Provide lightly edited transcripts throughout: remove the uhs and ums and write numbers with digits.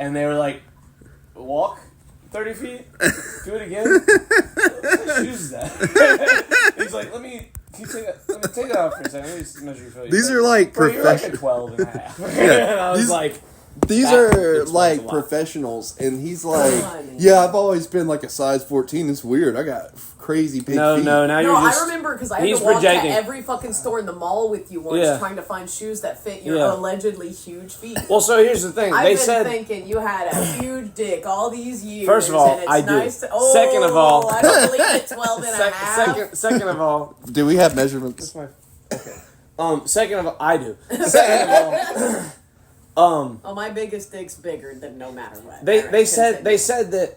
And they were like, walk 30 feet, do it again. What shoes is that? He's like, let me take that off for a second. Let me just measure your foot. These are like professional. You're like a 12 and a half. And I was like... These are like professionals, and he's like, yeah, I've always been like a size 14. It's weird. I got crazy big feet. Now you're just... I remember because I had to walk to every fucking store in the mall with you once trying to find shoes that fit your allegedly huge feet. Well, so here's the thing. I've been thinking you had a huge dick all these years. First of all, and it's I nice do. Second of all, I don't believe it, 12 and a half. Second of all... Do we have measurements? Okay. Second of all, I do. Second of all... my biggest dick's bigger than no matter what. They said that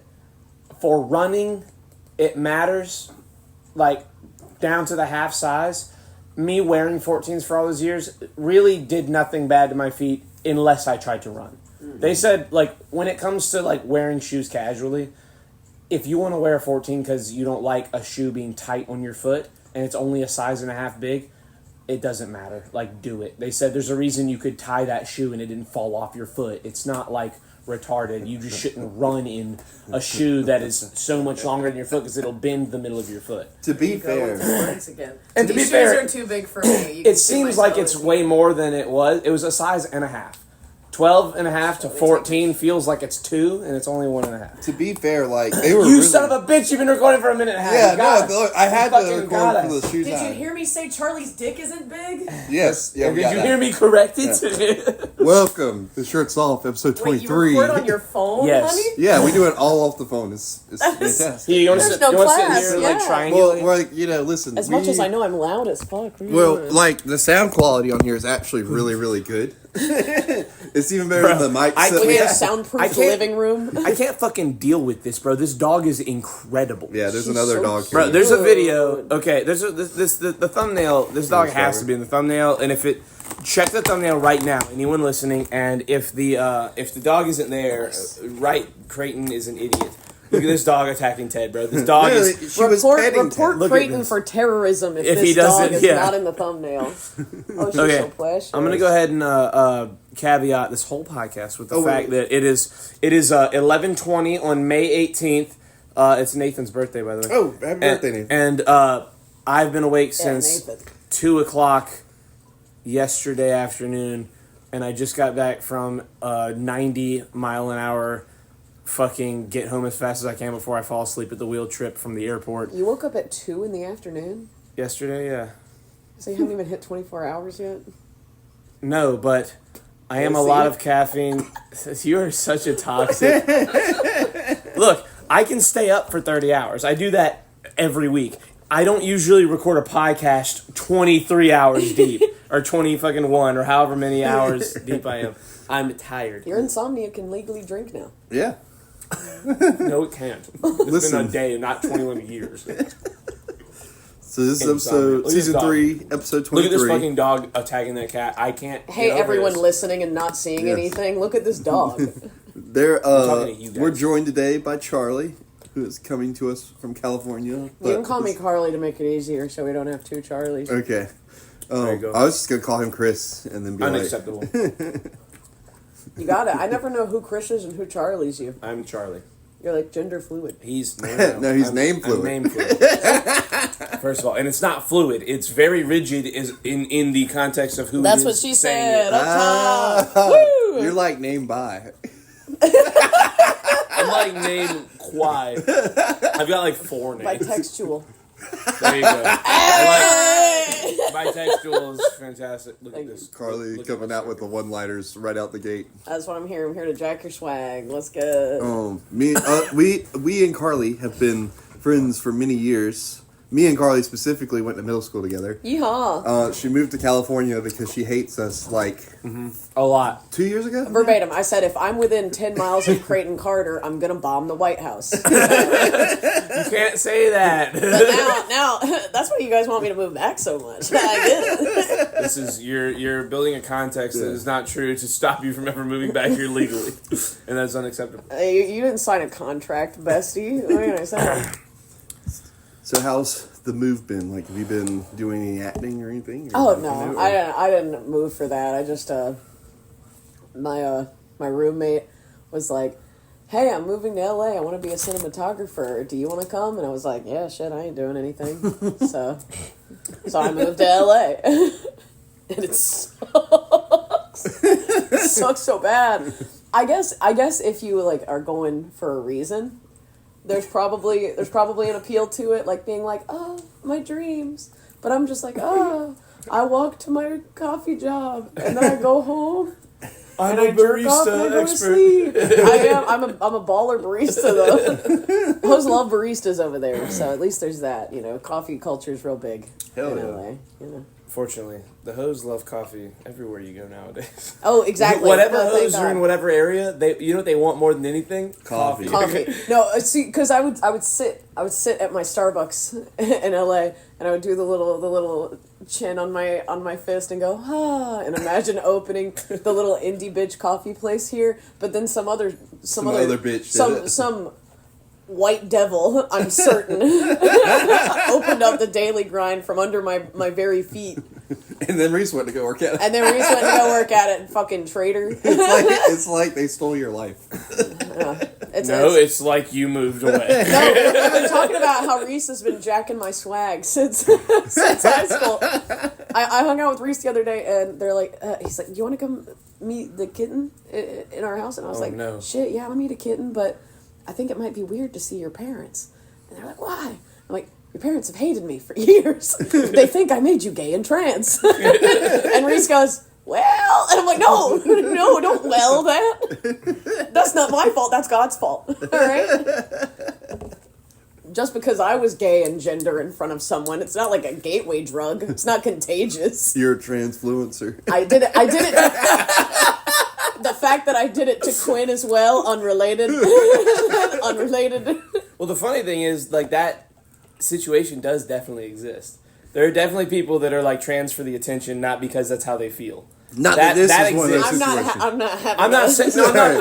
for running, it matters, like down to the half size. Me wearing 14s for all those years really did nothing bad to my feet unless I tried to run. Mm-hmm. They said like when it comes to like wearing shoes casually, if you want to wear a 14 because you don't like a shoe being tight on your foot and it's only a size and a half big, it doesn't matter. Like, do it. They said there's a reason you could tie that shoe and it didn't fall off your foot. It's not, like, retarded. You just shouldn't run in a shoe that is so much longer than your foot because it'll bend the middle of your foot. To be fair. And to be fair, shoes are too big for me. It seems like it's way more than it was. It was a size and a half. 12 and a half to 14 feels like it's 2, and it's only 1.5. To be fair, like, they were You son of a bitch, you've been recording for a minute and a half. Yeah, no, I had to record for the shoes. Did you hear me say Charlie's dick isn't big? Yes. Yeah, did you hear me correct it? Yeah. Welcome to Shirts Off, episode 23. Wait, you record on your phone, honey? Yeah, we do it all off the phone. It's fantastic. You want to sit here like triangulate? Well, like, listen. As much as I know I'm loud as fuck. Well, like, the sound quality on here is actually really, really good. It's even better than the mic. I can't soundproof living room. I can't fucking deal with this, bro. This dog is incredible. Yeah, there's another dog here. Bro, there's a video. Okay, the thumbnail. This dog has to be in the thumbnail, and if it check the thumbnail right now, anyone listening, and if the dog isn't there, right, Creighton is an idiot. Look at this dog attacking Ted, bro. This dog is... Report Creighton for terrorism if this dog is not in the thumbnail. Oh, she's so precious. I'm going to go ahead and caveat this whole podcast with the fact that it is 11:20 on May 18th. It's Nathan's birthday, by the way. Oh, happy birthday, Nathan. And I've been awake since 2 o'clock yesterday afternoon, and I just got back from 90-mile-an-hour fucking get home as fast as I can before I fall asleep at the wheel trip from the airport. You woke up at 2 in the afternoon? Yesterday, yeah. So you haven't even hit 24 hours yet? No, but I am a lot of caffeine. You are such a toxic... Look, I can stay up for 30 hours. I do that every week. I don't usually record a podcast 23 hours deep, or 20 or however many hours deep I am. I'm tired. Your insomnia can legally drink now. Yeah. No, it can't. It's been a day, not 21 years. So this is episode, season 3, episode 23. Look at this fucking dog attacking that cat. I can't. Hey, everyone listening and not seeing anything, look at this dog. We're joined today by Charlie, who is coming to us from California. You can call me Carly to make it easier, so we don't have 2 Charlies. Okay. I was just gonna call him Chris and then be unacceptable. You got it. I never know who Chris is and who Charlie's you. I'm Charlie. You're like gender fluid. He's no, he's name fluid. I'm name fluid. First of all, and it's not fluid. It's very rigid. Is in the context of who. That's what she said. Woo! You're like name by. I'm like name Quai. I've got like 4 names. Bitextual. There you go. Hey! Bisexual is fantastic. Look at this. Carly coming out with the one-liners right out the gate. That's what I'm here. I'm here to jack your swag. Let's go. We and Carly have been friends for many years. Me and Carly specifically went to middle school together. Yeehaw. She moved to California because she hates us, a lot. 2 years ago? Verbatim. I said, if I'm within 10 miles of Creighton Carter, I'm going to bomb the White House. You can't say that. But now, that's why you guys want me to move back so much. I get it. This is, you're building a context that is not true to stop you from ever moving back here legally. And that's unacceptable. You didn't sign a contract, bestie. What are you going to say? So how's the move been? Like, have you been doing any acting or anything? Oh, no. I didn't move for that. I just, my roommate was like, hey, I'm moving to LA. I want to be a cinematographer. Do you want to come? And I was like, yeah, shit, I ain't doing anything. So I moved to LA. And it sucks. It sucks so bad. I guess if you like are going for a reason, there's probably an appeal to it, like being like, oh, my dreams. But I'm just like, oh, I walk to my coffee job and then I go home. I'm and a barista expert. I'm a baller barista though. Hoes love baristas over there, so at least there's that. You know, coffee culture is real big in LA. You know. Fortunately, the hoes love coffee everywhere you go nowadays. Oh, exactly. Whatever hoes are in whatever area, you know what they want more than anything? Coffee. No, see, because I would sit at my Starbucks in LA, and I would do the little chin on my fist and go and imagine opening the little indie bitch coffee place here, but then some other bitch some white devil, I'm certain, opened up the daily grind from under my very feet. And then Reese went to go work at it. And fucking traitor. It's like they stole your life. It's like you moved away. No, we've been talking about how Reese has been jacking my swag since high school. I hung out with Reese the other day, and they're like, he's like, you want to come meet the kitten in our house? And I was like, no. Shit, yeah, I'll meet a kitten, but I think it might be weird to see your parents. And they're like, why? I'm like, your parents have hated me for years. They think I made you gay and trans. And Reese goes, well, and I'm like, no, don't well that. That's not my fault, that's God's fault. All right? Just because I was gay and gender in front of someone, it's not like a gateway drug. It's not contagious. You're a transfluencer. I did it. The fact that I did it to Quinn as well, unrelated. Well, the funny thing is, like, that situation does definitely exist. There are definitely people that are like trans for the attention, not because that's how they feel. Not that this is one of those situations. I'm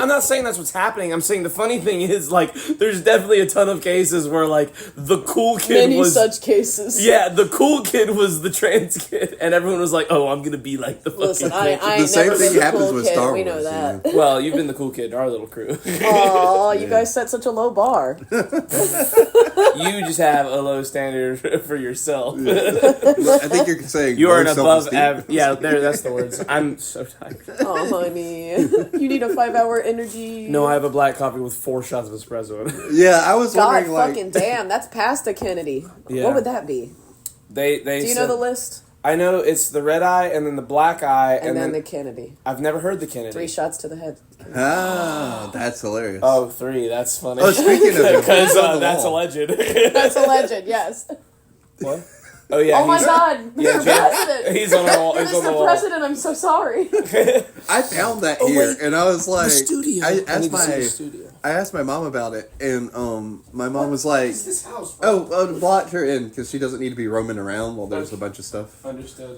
not saying that's what's happening. I'm saying the funny thing is, like, there's definitely a ton of cases where, like, the cool kid Many such cases. Yeah, the cool kid was the trans kid, and everyone was like, "Oh, I'm gonna be like the fucking." Listen, cool I the same thing happens cool with kid. Star Wars. We know that. You know? Well, you've been the cool kid in our little crew. Oh, you guys set such a low bar. You just have a low standard for yourself. I think you're saying you are an above average. Yeah, that's the words. I'm so tired. Oh, honey. You need a 5-hour energy. No, I have a black coffee with 4 shots of espresso in it. Yeah, I was wondering, God fucking damn, that's past a Kennedy. Yeah. What would that be? They Do you know the list? I know it's the red eye and then the black eye. And then the Kennedy. I've never heard the Kennedy. 3 shots to the head. Ah, that's hilarious. Oh, 3, that's funny. Oh, speaking of it. Because that's alleged. That's alleged, yes. What? Oh yeah. Oh my God! Yeah, Mr. President. He's on the wall. Mr. President, I'm so sorry. I found that here, and I was like, the studio. I asked my mom about it, and my mom was like, this house, to block her in because she doesn't need to be roaming around while there's a bunch of stuff. Understood.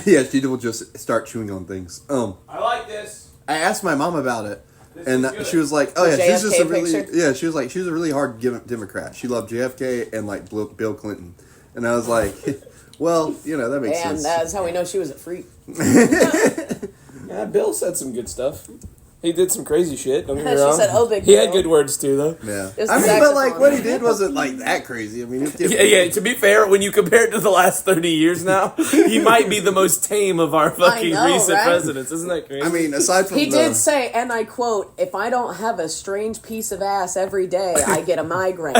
Yeah, she will just start chewing on things. I like this. I asked my mom about it. And she was like, "Oh yeah, she's just a really She was like, she was a really hard Democrat. She loved JFK and like Bill Clinton." And I was like, "Well, you know that makes sense." And that's how we know she was a freak. Yeah, Bill said some good stuff. He did some crazy shit. Don't get me wrong. She said, "Oh, big." He had good words too, though. Yeah, I mean, but like what he did wasn't like that crazy. I mean, yeah. To be fair, when you compare it to the last 30 years now, he might be the most tame of our fucking recent presidents. Isn't that crazy? I mean, aside from he did say, and I quote, "If I don't have a strange piece of ass every day, I get a migraine."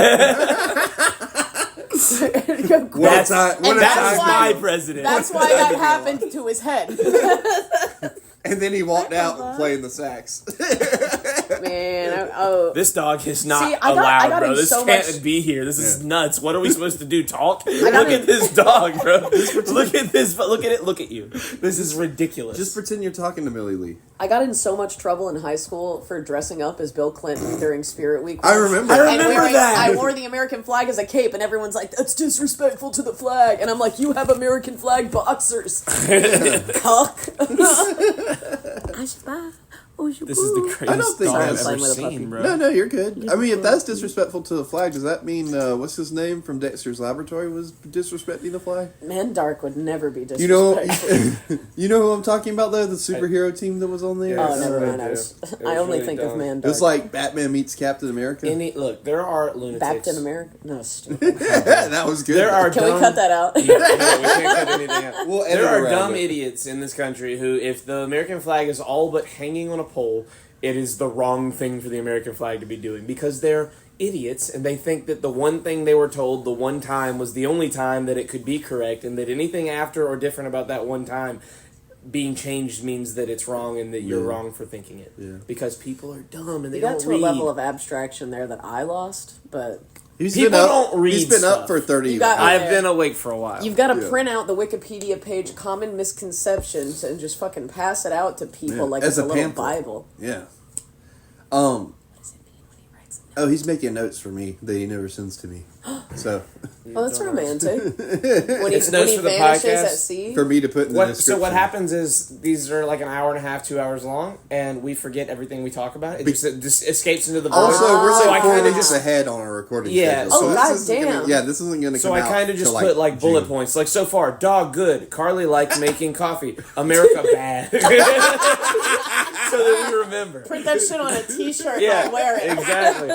That's my president. That's why that happened to his head. And then he walked out playing the sax. Man, this dog is not allowed, bro. This can't be here. This is nuts. What are we supposed to do? Talk? Look at this dog, bro. Look at this. Look at it. Look at you. This is ridiculous. Just pretend you're talking to Millie Lee. I got in so much trouble in high school for dressing up as Bill Clinton during Spirit Week. I remember that. I wore the American flag as a cape, and everyone's like, "That's disrespectful to the flag." And I'm like, "You have American flag boxers, cock." I should buy This is the I don't greatest think dog I've that's- ever with a puppy. seen, bro. No, you're good. I mean, if that's disrespectful to the flag, does that mean what's his name from Dexter's Laboratory was disrespecting the flag? Man, Dark would never be You know, disrespectful. you know who I'm talking about though? The superhero team that was on there. Oh, never really mind. do. I only really think dumb. of Man It Dark. was like Batman meets Captain America. Look, there are lunatics. Captain America? No, stupid. That was good. There are Can we cut that out? No, we can't cut anything out. We'll edit There are around dumb it. idiots in this country who, if the American flag is all but hanging on a pole, it is the wrong thing for the American flag to be doing because they're idiots and they think that the one thing they were told the one time was the only time that it could be correct, and that anything after or different about that one time being changed means that it's wrong and that you're wrong for thinking it. Yeah. Because people are dumb and they You got don't to read. a level of abstraction there that I lost, but He's People been up, don't read He's been stuff. up for 30 You got- I've been awake for a while. you've got to Yeah. print out the Wikipedia page common misconceptions and just fucking pass it out to people Yeah, like as it's a a little pamphlet. Bible. Yeah. What does it mean when he writes it? Oh, he's making notes for me that he never sends to me. So, Oh, that's romantic. When he, It's when notes he for the vanishes podcast. at sea. for me to put in the So description. what happens is these are like an hour and a half, 2 hours long, and we forget everything we talk about. It just escapes into the voice. Also, we're so I like kind 4 of weeks just ahead on our recording Yeah, schedule. Oh, So this God isn't damn. Gonna, this isn't going to come so I out kind of just till, put like bullet June. points. Like so far, dog good, Carly liked making coffee, America bad. So that we remember. Print that shit on a T-shirt. Yeah, I'll wear it. exactly.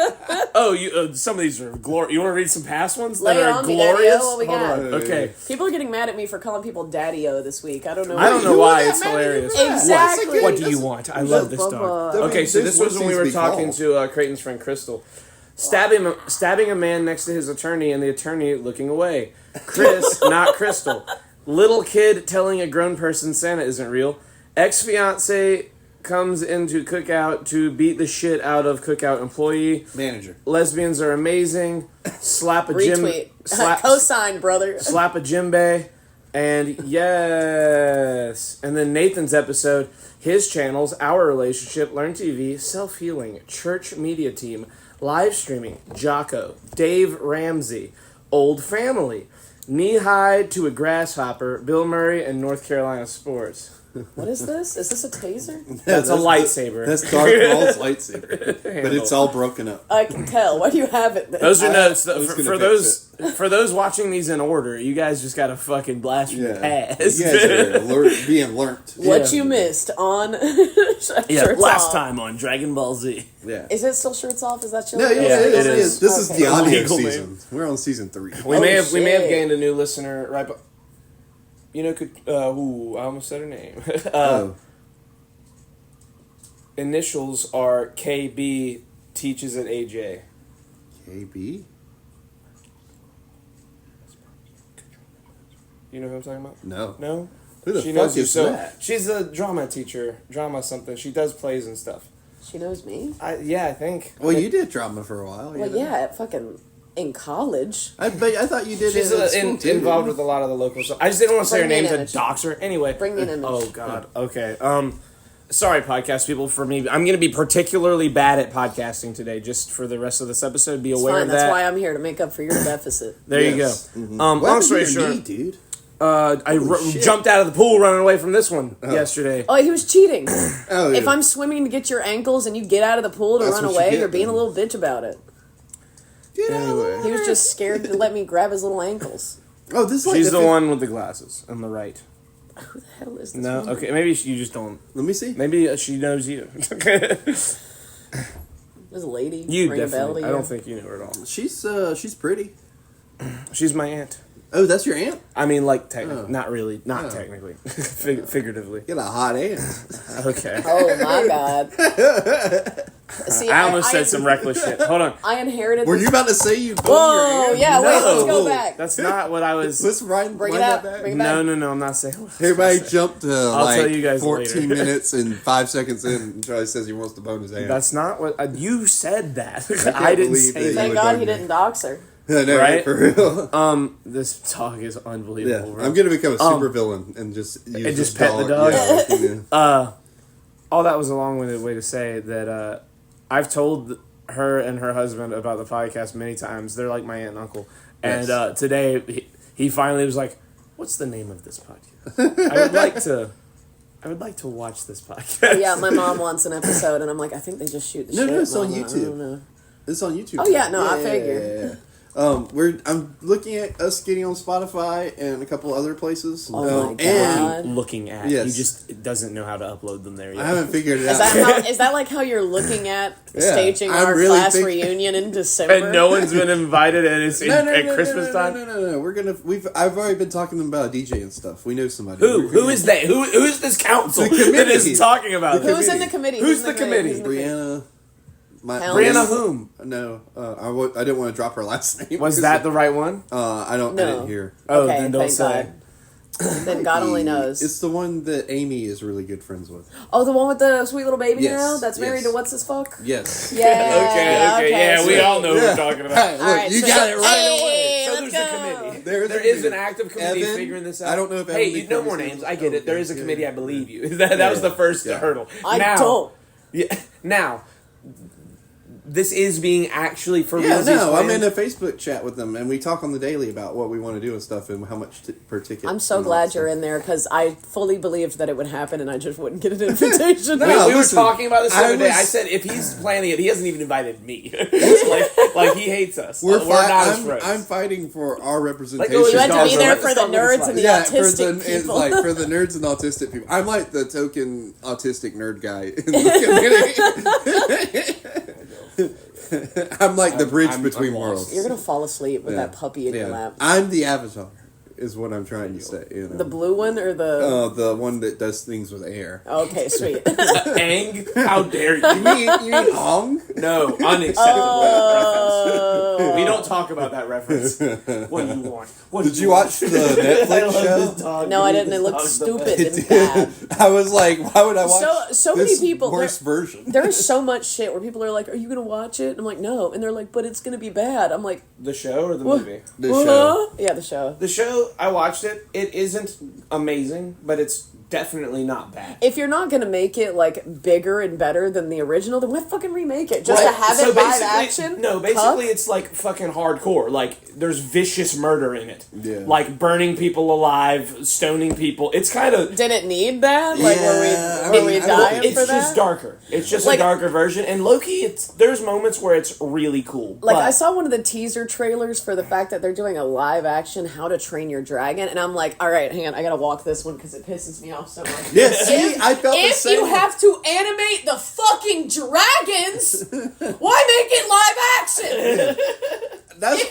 Oh, you some of these are glorious. You want to read some past ones Lay that it are on me, glorious? Daddy-o, what we Hold got? on. Okay. People are getting mad at me for calling people Daddy-o this week. I don't know. I don't know Who why got it's mad at you hilarious. for that? Exactly. What do you want? I love this dog. Bubba. Okay, so this was when we were This needs to be talking to Creighton's friend Crystal. Stabbing a man next to his attorney and the attorney looking away. Chris, not Crystal. Little kid telling a grown person Santa isn't real. Ex-fiance comes into cookout to beat the shit out of cookout employee. Manager. Lesbians are amazing. Slap a gym. Retweet. Slap, Cosign, brother. slap a djembe. And yes. And then Nathan's episode, his channels, Our Relationship, Learn TV, Self Healing, Church Media Team, Live Streaming, Jocko, Dave Ramsey, Old Family, Knee High to a Grasshopper, Bill Murray, and North Carolina Sports. What is this? Is this a taser? That's a lightsaber. That's Darth Maul's lightsaber. But it's all broken up. I can tell. Why do you have it? Those are notes. I was For gonna for those watching these in order, you guys just got to fucking blast from the past. You guys are being learnt. What Yeah. you missed on Yeah, Shirts last Off. time on Dragon Ball Z. Yeah. Is it still Shirts Off? Is that still? No, yeah, it it is. is. This is Okay. the audio Legal name. season. We're on season 3. We Oh, may have shit. gained a new listener right. You know, I almost said her name. Initials are KB. Teaches at AJ. KB? You know who I'm talking about? No. No. Who the She fuck knows you. is So that? she's a drama teacher, drama something. She does plays and stuff. She knows me. I think. Well, you did drama for a while. Well, yeah, at fucking in college. I thought you did She's it at school too. involved with a lot of the local stuff. I just didn't want to say her Bring me name an to image. dox her. Anyway. Bring me an image. Oh, God. Okay. Sorry, podcast people, for me. I'm going to be particularly bad at podcasting today, just for the rest of this episode. Be It's aware fine. of That's that. why I'm here to make up for your deficit. There you go. Yes. Mhm. Long What story happened to your short, knee, dude? I jumped out of the pool running away from this one yesterday. Oh, he was cheating. Oh, yeah. If I'm swimming to get your ankles and you get out of the pool to That's run what you away, get, you're being then. a little bitch about it. Get out of Anyway. He was just scared to let me grab his little ankles. there. Oh, this is like She's the fif- one with the glasses on the right. Who the hell is this? No, woman? okay, maybe you just don't. Let me see. Maybe she knows you. This lady. You ring a bell definitely. to I you? don't think you know her at all. She's pretty. She's my aunt. Oh, that's your aunt? I mean, like, technically. Oh. Not really. Not Oh. technically. Figuratively. You got a hot aunt. Okay. Oh my god. See, I almost said some reckless shit. Hold on. I inherited. Were this- you about to say you boned Whoa! your aunt? Yeah. Wait. Let's No. go back. That's not what I was. Let's Ryan Bring it wind up. that back. Bring it back. No, I'm not saying. Everybody jumped to tell you guys 14 later. minutes and 5 seconds in, and Charlie says he wants to bone his aunt. That's not what. You said that. can't I didn't believe say that that. Thank would God done he me. didn't dox her. I know, Right? for real. This dog is Yeah, unbelievable. bro. I'm gonna become a super villain and just use and this just pet the dog. dog? Yeah. All that was a long-winded way to say that I've told her and her husband about the podcast many times. They're like my aunt and uncle. And Yes. today he finally was like, "What's the name of this podcast? I I would like to watch this podcast. Yeah, my mom wants an episode, and I'm like, I think they just shoot the shit. No, it's on Mama. YouTube. I don't know. It's on YouTube. Oh, yeah, no, I figure. Yeah. I'm looking at us getting on Spotify and a couple other places. Oh my God. And Looking at. Yes. He just doesn't know how to upload them there yet. I haven't figured it out. Is that like how you're looking at Yeah, staging I'm our really class thinking- reunion in December? And no one's been invited, and it's at Christmas time. No. I've already been talking to them about a DJ and stuff. We know somebody. Who is that? Who is this council The committee. that is talking about this? Who's in the committee? Who's the committee? Brianna. Brianna whom? No, I didn't want to drop her last name. Was that the right one? I didn't hear. Oh, Okay, then don't thank say. God. Then God only knows. It's the one that Amy is really good friends with. Oh, the one with the sweet little baby Yes, now? That's married yes. to what's his fuck? Yes. Yeah. Okay, yeah, we sweet. all know what we're talking about. Right, All right, you so- got it right Hey, So let's there's a go. committee. There There is an active committee Evan, figuring this out. I don't know if Hey, Evan you know more figures names. it I get it. There is a okay. committee. I believe you. That was the first hurdle. I now, don't. Yeah. Now, this is being actually for Yeah, realsies no, I'm planned. in a Facebook chat with them, and we talk on the daily about what we want to do and stuff, and how much per ticket. I'm so and all glad that you're stuff. in there because I fully believed that it would happen and I just wouldn't get an invitation. No, We were listen, talking about this the I other day. was- I said if he's planning it, he hasn't even invited me. like he hates us. We're not his friends. I'm fighting for our representation. go with You his had to be dog, there so for the let's talk nerds about and the yeah, autistic people. for the nerds and autistic people. I'm like the token autistic nerd guy in the community. I'm like the bridge between I'm worlds. You're going to fall asleep with that puppy in your lap. I'm the avatar, is what I'm trying to say. You know? The blue one or the one that does things with air. Okay, sweet. Aang? How dare you? You mean Ong? No, unacceptable reference. We don't talk about that reference. What do you want? Did you watch the Netflix show? No, I didn't. It looked stupid and bad. I was like, why would I watch So many this people. worst version? There's so much shit where people are like, "Are you gonna watch it?" And I'm like, "No," and they're like, "But it's gonna be bad." I'm like, The show or the What? movie? The show. Yeah, the show. The show, I watched it. It isn't amazing, but it's definitely not bad. If you're not gonna make it like bigger and better than the original, then why fucking remake it? Just Right. to have So it live basically- action? No, basically Cuck? it's like fucking hardcore. Like there's vicious murder in it. Yeah. Like burning people alive, stoning people. It's kind of Did it need that? Like, Yeah, were we dying it's for that? just darker. It's just Like- a darker version. And Loki, there's moments where it's really cool. Like, but I saw one of the teaser trailers for the fact that they're doing a live action How to Train Your Dragon, and I'm like, all right, hang on, I gotta walk this one because it pisses me off so much. Yeah, see, I felt the If same. you have to animate the fucking dragons, why make it live action? That's,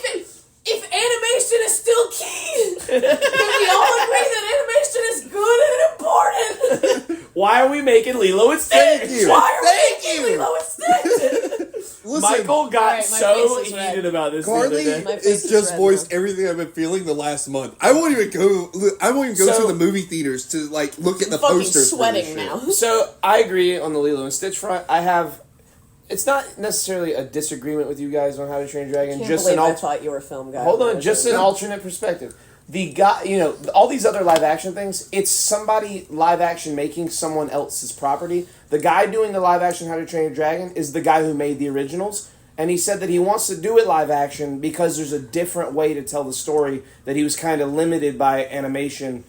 If animation is still key, then we all agree that animation is good and important. why are we making Lilo and Stitch? Thank you. Why are Thank we you. making Lilo and Stitch? listen, Michael got Alright, my so face is red. heated about this Carly the other day. My face has is just red voiced now. everything I've been feeling the last month. I won't even go. I won't even go So- to the movie theaters to like look at the Fucking posters. for sweating this shit. now. So I agree on the Lilo and Stitch front. It's not necessarily a disagreement with you guys on How to Train Your Dragon. Can't Just believe an I thought you were a film guy. hold on, just an alternate perspective. The guy, all these other live action things. It's somebody live action making someone else's property. The guy doing the live action How to Train Your Dragon is the guy who made the originals, and he said that he wants to do it live action because there's a different way to tell the story. That he was kind of limited by animation.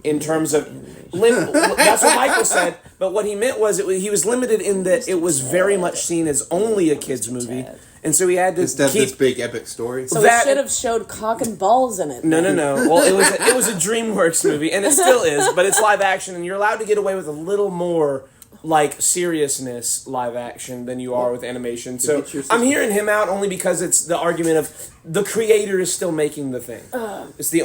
In terms of, that's what Michael said. But what he meant was he was limited in that it was very much seen as only a kids movie, and so he had to Instead of keep. this big epic story. So that- it should have showed cock and balls in it. No. Well, it was a DreamWorks movie, and it still is, but it's live action, and you're allowed to get away with a little more like seriousness live action than you are with animation. So get your I'm hearing him out only because it's the argument of the creator is still making the thing. That's the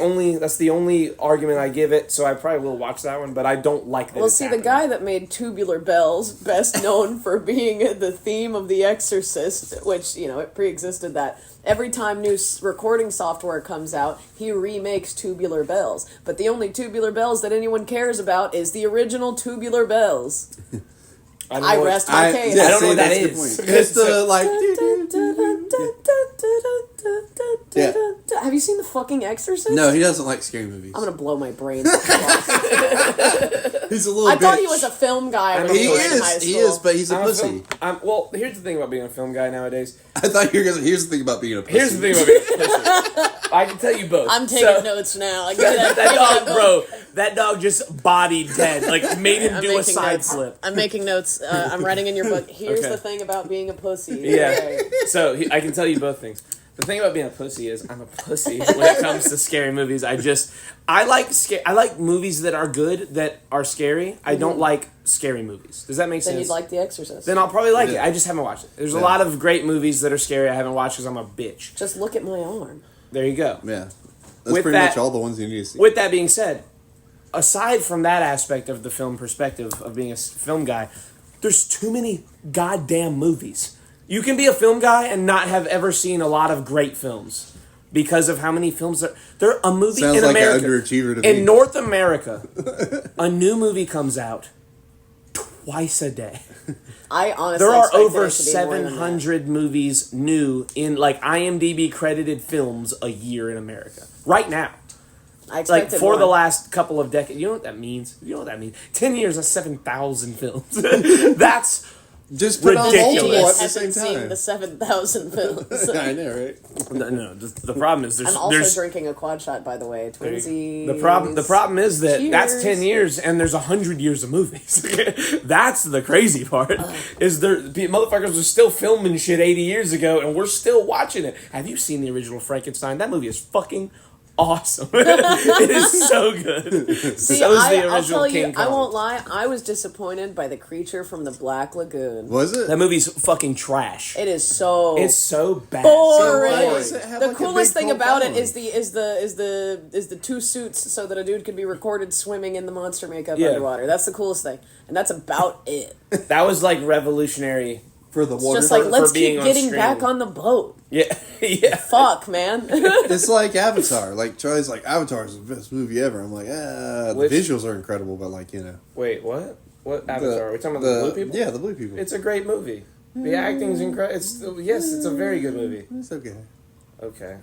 only argument I give it. So I probably will watch that one, but I don't like that. Well, it's see, the happening. guy that made Tubular Bells, best known for being the theme of The Exorcist, which, it pre-existed that. Every time new recording software comes out, he remakes Tubular Bells. But the only Tubular Bells that anyone cares about is the original Tubular Bells. don't I know what- rest my case. I don't know what that's that the is. point. It's the like. Have you seen The fucking Exorcist? No, he doesn't like scary movies. I'm gonna blow my brains. He's a little I bitch. thought he was a film guy. When He we were in high is, school. but he's a pussy. Well, here's the thing about being a film guy nowadays. I thought you were going to... Here's the thing about being a pussy. Here's the thing about being a pussy. I can tell you both. I'm taking notes now. That dog, bro. That dog just bodied dead. Like, made him do a side flip. I'm making notes. I'm writing in your book. Here's Okay. the thing about being a pussy. Yeah. Okay. So, I can tell you both things. The thing about being a pussy is I'm a pussy when it comes to scary movies. I like movies that are good, that are scary. I don't like scary movies. Does that make sense? Then you'd like The Exorcist. Then I'll probably like it. I just haven't watched it. There's a lot of great movies that are scary I haven't watched because I'm a bitch. Just look at my arm. There you go. Yeah. That's pretty much all the ones you need to see. With that being said, aside from that aspect of the film perspective of being a film guy, there's too many goddamn movies. You can be a film guy and not have ever seen a lot of great films because of how many films there. A movie Sounds in like America, an underachiever to me. in North America, a new movie comes out twice a day. I honestly There are expected over it to be more than that. 700 movies new in like IMDb credited films a year in America right now. I expected Like for more. the last couple of decades, you know what that means? 10 years is 7,000 films. That's Just put on ridiculous. multiple at the hasn't same seen time. the 7,000 films. I know, right? no. The problem is I'm also there's drinking a quad shot, by the way. Twinsies. the problem is that that's Cheers. 10 years and there's 100 years of movies. That's the crazy part. Is the motherfuckers are still filming shit 80 years ago and we're still watching it. Have you seen the original Frankenstein? That movie is fucking awesome. It is so good. See, so is the I'll original tell you, King Kong. I won't lie. I was disappointed by the creature from the Black Lagoon. Was it? That movie's fucking trash. It is so It's so bad. boring. So why does it have, The like, a coolest big thing cult about it following? is the two suits so that a dude could be recorded swimming in the monster makeup Yeah. underwater. That's the coolest thing, and that's about it. That was like revolutionary. For the water. Just like let's being keep on getting screen. back on the boat. Yeah, yeah. Fuck, man. It's like Avatar. Like, Charlie's like, Avatar is the best movie ever. I'm like, the Which- visuals are incredible, but like, Wait, what? What Avatar? Are we talking about the blue people? Yeah, the blue people. It's a great movie. The acting's incredible. It's a very good movie. It's okay. Okay.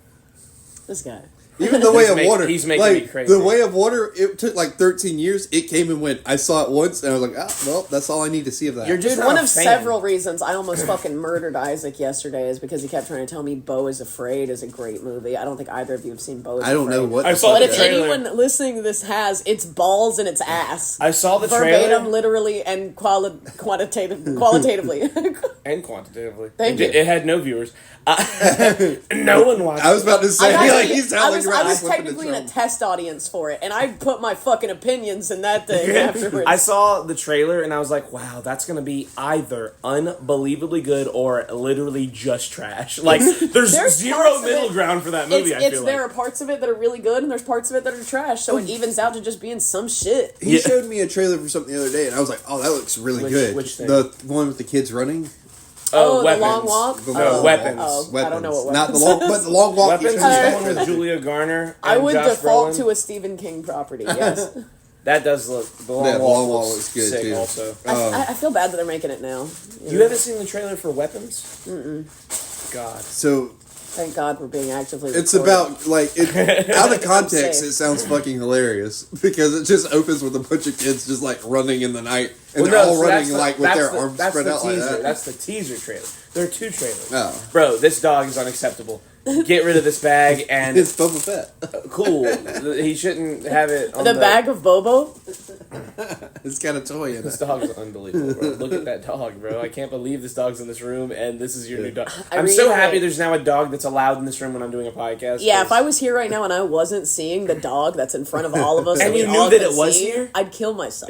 This guy. Even the Way of Water. He's making like, me crazy. The Way of Water, it took like 13 years. It came and went. I saw it once, and I was like, well, that's all I need to see of that. You're just Dude, not one a of fan. several reasons I almost fucking murdered Isaac yesterday is because he kept trying to tell me Beau is Afraid is a great movie. I don't think either of you have seen Beau is I don't know Afraid. what. I the saw fuck But the if that is. trailer. anyone listening to this has, it's balls and it's ass. I saw the Verbatim, trailer literally, and qualitatively. and quantitatively. Thank it, you. It had no viewers. No one watched. I was about to say, I like, he's I like was, you're I was flipping the technically in a drum. test audience for it, and I put my fucking opinions in that thing afterwards. I saw the trailer and I was like, wow, that's going to be either unbelievably good or literally just trash. Like, there's zero parts of middle it- ground for that movie, I feel there like. are parts of it that are really good, and there's parts of it that are trash, so it evens out to just being some shit. He Yeah. showed me a trailer for something the other day, and I was like, "Oh, that looks really good." Which thing? The one with the kids running. Oh, Weapons. the long walk? The No, long Weapons. walk. Oh, I don't know what Not the Weapons. long, but the long walk. Weapons he is showed the me one with that. Julia Garner. I and would Josh default Brolin. to a Stephen King property, yes. That does look. The Long Yeah, the Walk Long Walk looks looks good, sick too. also. I feel bad that they're making it now. You haven't seen the trailer for Weapons? God. So Thank God we're being actively it's recorded. about like out of context. safe. It sounds fucking hilarious because it just opens with a bunch of kids just like running in the night, and Well, they're no, all so running that's the- like with that's their the- arms that's spread the out like teaser. that. That's the teaser trailer. There are two trailers. Oh. Bro, this dog is unacceptable. Get rid of this bag and It's Boba Fett. cool. He shouldn't have it on The bag of Bobo? It's got a toy in This it. dog's unbelievable, bro. Look at that dog, bro. I can't believe this dog's in this room, and this is your new dog. I I'm so reiterate- happy there's now a dog that's allowed in this room when I'm doing a podcast. Yeah, if I was here right now and I wasn't seeing the dog that's in front of all of us, And we you knew all that could it was see, here? I'd kill myself.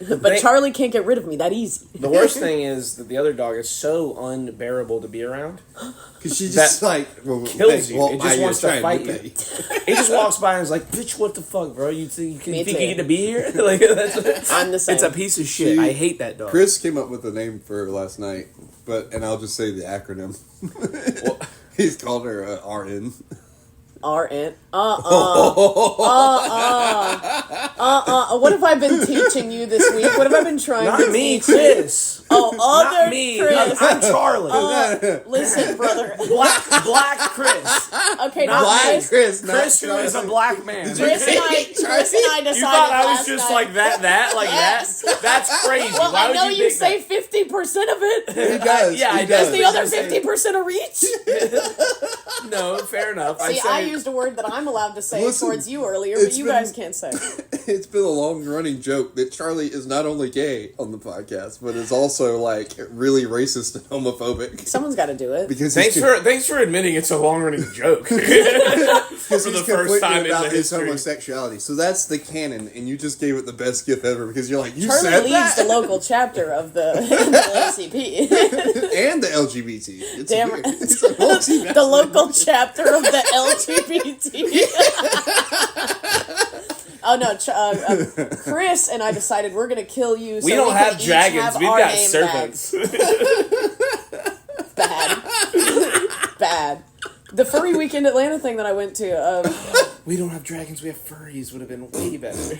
But But Charlie can't get rid of me that easy. the worst thing is that the other dog is so unbearable to be around. Because she just That like kills you. well, It just I wants to trying fight pay. you. He just walks by and is like, "Bitch, what the fuck, bro? You think Me you too. get to be here?" Like that's I'm the same. It's a piece of shit. See, I hate that dog. Chris came up with a name for her last night, and I'll just say the acronym. Well, He's called her RN. RN. What have I been teaching you this week? What have I been trying Not to me, teach you? Chris. Oh, other Not me. Chris. I'm Charlie. Listen, brother. Black Chris. Okay, Not not me. Chris. Chris, who is a black man. Chris and I decided. You thought I was last just night. like that, like Yes. that? That's crazy. Well, Why I know would you think say that? 50% of it. He does. Yeah, he I does. Is the other 50% a reach? No, fair enough. See, I used a word that I'm allowed to say Listen, towards you earlier, but it's you been- guys can't say. It's been a long-running joke that Charlie is not only gay on the podcast, but is also like really racist and homophobic. Someone's got to do it. Because Thanks for admitting it's a long running joke. because for he's the first time in about the his history. homosexuality. So that's the canon, and you just gave it the best gift ever because you're like, you Charlie said leads that? the local chapter of the LCP. And the LGBT. It's Damn weird. right. It's a multi- The local chapter of the LGBT. Oh no, Chris and I decided we're gonna kill you. So We don't can have each dragons. have We've our got name serpents. Bad. Bad. The furry weekend Atlanta thing that I went to. We don't have dragons. We have furries. Would have been way better.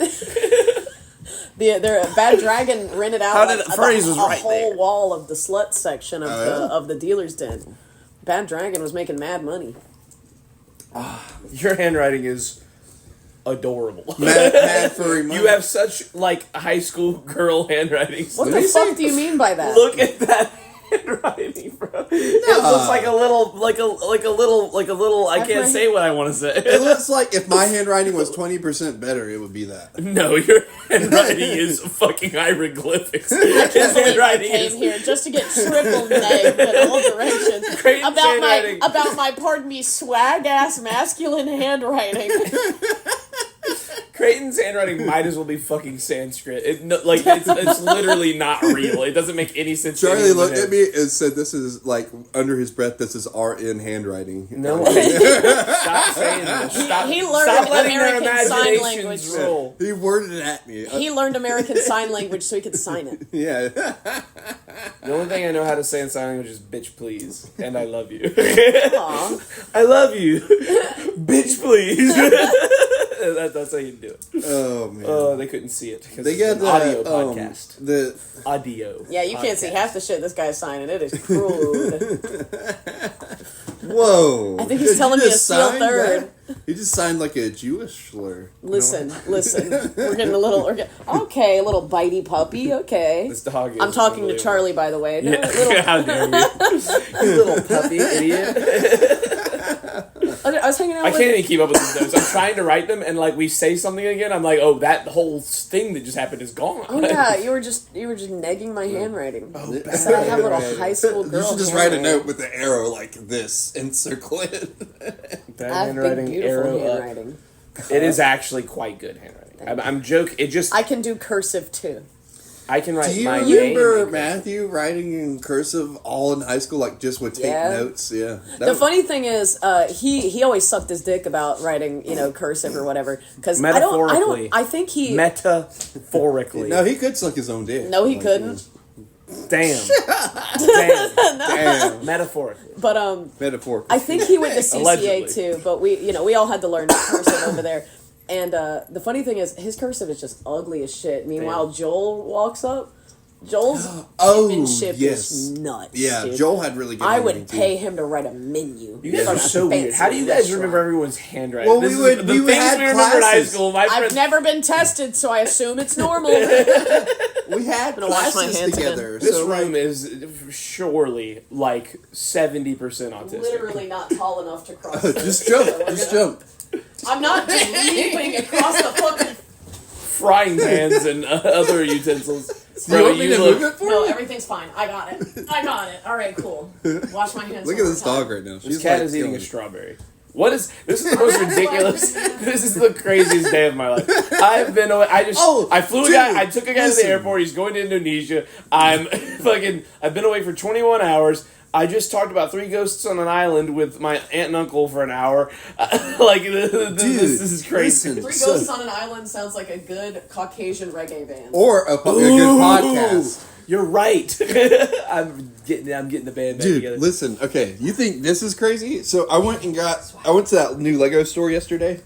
Their Bad Dragon rented out How did furries was a right whole there. wall of the slut section of yeah? of the dealer's den. Bad Dragon was making mad money. Your handwriting is adorable. mad furry money. You have such like high school girl handwriting. What me the see. fuck do you mean by that? Look at that handwriting, bro. It looks like a little. I That's can't my- say what I want to It say. looks like if my handwriting was 20% better, it would be that. No, your handwriting is fucking hieroglyphics. I His can't believe I handwriting came is. here just to get triple nagged in all directions Creighton's handwriting. about my pardon me swag ass masculine handwriting. Creighton's handwriting might as well be fucking Sanskrit. It's literally not real. It doesn't make any sense. to Charlie anyone looked in at me and said, "This is like under his breath. This is RN handwriting." No, stop saying this. Stop, He learned stop letting American their Sign imaginations Language. roll. He worded it at me. He learned American Sign Language so he could sign it. Yeah. The only thing I know how to say in sign language is "bitch, please," and I love you. Aw. I love you, bitch, please. That's how you do it. Oh man. They couldn't see it because They it's got an the audio podcast. The Audio. Yeah, you can't see podcast. half the shit this guy's signing. It is crude. whoa. I think he's Did telling you me just a steel sign third. that? He just signed like a Jewish slur. Listen. We're getting a little. Okay, a little bitey puppy. Okay. This dog is I'm talking to unbelievable. Charlie, by the way. No, Yeah. little, How dare you? You little puppy idiot. I was hanging out I with. can't even keep up with these notes. I'm trying to write them, and like we say something again, I'm like, oh, that whole thing that just happened is gone. Oh yeah, you were just negging my handwriting. Oh, I said I have a little high school girl. You should just write a handwriting. note with the arrow like this and circle it. Bad I have big, handwriting, beautiful arrow up. handwriting. It is actually quite good handwriting. I'm joking. It just I can do cursive too. I can write Do you my remember name. Matthew writing in cursive all in high school, like just would take Yeah. notes? Yeah. The funny thing is, he always sucked his dick about writing, cursive or whatever. Because Metaphorically. I think he. Metaphorically. No, he could suck his own dick. No, he Like, couldn't. Damn. Damn. Damn. Metaphorically. But Metaphor. I think he went to CCA Allegedly. too. But we all had to learn cursive over there. And the funny thing is, his cursive is just ugly as shit. Meanwhile, Damn. Joel walks up. Joel's Oh, penmanship yes. is nuts. Yeah, dude. Joel had really good I handwriting, would too. pay him to write a menu. You guys from are a so weird. fancy How do you guys restaurant. remember everyone's handwriting? Well, This we is would- the we things had we remember in high classes. school. My I've friends, never been tested, so I assume it's normal. We had gonna wash my classes hands together. This so, room like, is surely like 70% autistic. Literally not tall enough to cross. just So jump. we're Just gonna- jump. I'm not just leaping across the fucking. Frying pans and other utensils. Do you want me to move it for No, you? everything's fine. I got it. All right, cool. Wash my hands. Look one at this more time. dog right now. This She's cat like is eating killing a it. strawberry. This is the most ridiculous. This is the craziest day of my life. I've been away. I flew a guy. dude, I took a guy to listen. the airport. He's going to Indonesia. I've been away for 21 hours. I just talked about 3 ghosts on an island with my aunt and uncle for an hour. This is crazy. listen. 3 Ghosts on an Island sounds like a good Caucasian reggae band. Or a good podcast. You're right. I'm getting the band back Dude, together. listen. Okay, you think this is crazy? So I went to that new Lego store yesterday.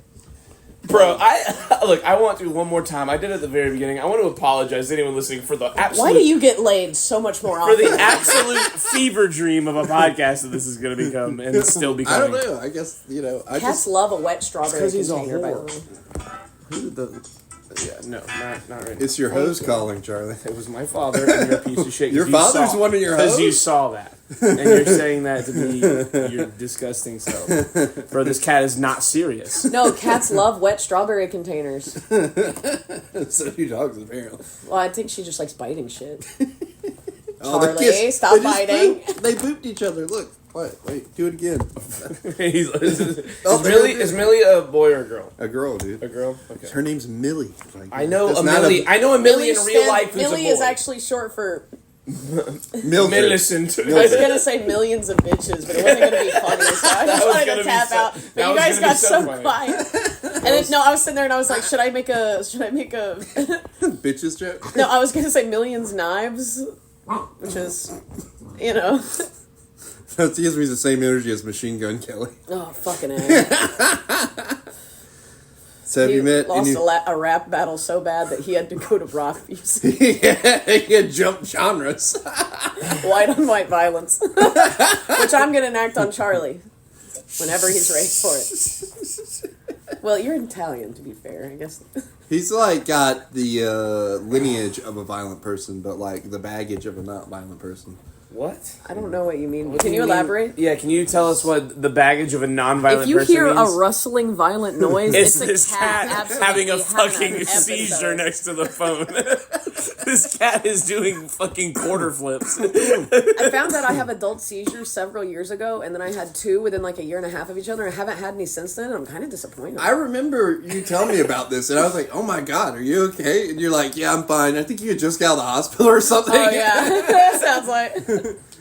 Bro, I want to one more time. I did it at the very beginning. I want to apologize to anyone listening for the absolute... Why do you get laid so much more often? For the absolute fever dream of a podcast that this this is going to become and still becoming. I don't know. I guess, Cats love a wet strawberry container, by the way. Yeah, no, not right now. It's your hose calling, Charlie. It was my father and you're a piece of shit. Your father's one of your hoes? Because you saw that. And you're saying that to be your disgusting self. Bro, this cat is not serious. No, cats love wet strawberry containers. So do dogs, apparently. Well, I think she just likes biting shit. Oh, Charlie, stop biting. They booped each other. Look. Wait, do it again. Is Millie a boy or a girl? A girl, dude. A girl? Okay. Her name's Millie. I know a Millie. I know a Millie in real life who's Millie a boy. is actually short for... Millicent. I was going to say millions of bitches, but it wasn't going to be funny, so I just wanted to tap out. But you guys got so quiet. And then, no, I was sitting there and I was like, should I make a... Bitches joke? No, I was going to say millions knives, which is, That gives me the same energy as Machine Gun Kelly. Oh, fucking A. So have you met... lost a rap battle so bad that he had to go to rock music. He had jumped genres. White on white violence. Which I'm going to enact on Charlie whenever he's ready for it. Well, you're Italian, to be fair, I guess. He's got the lineage of a violent person, but the baggage of a not violent person. What? I don't know what you mean. What can you elaborate? Yeah, can you tell us what the baggage of a non-violent person means? If you hear a rustling violent noise, it's this a cat having a fucking an seizure next to the phone. This cat is doing fucking quarter flips. I found out I have adult seizures several years ago, and then I had 2 within a year and a half of each other, and I haven't had any since then, and I'm kind of disappointed. I remember you telling me about this, and I was like, oh my god, are you okay? And you're like, yeah, I'm fine. I think you had just got out of the hospital or something. Oh, yeah. That sounds like...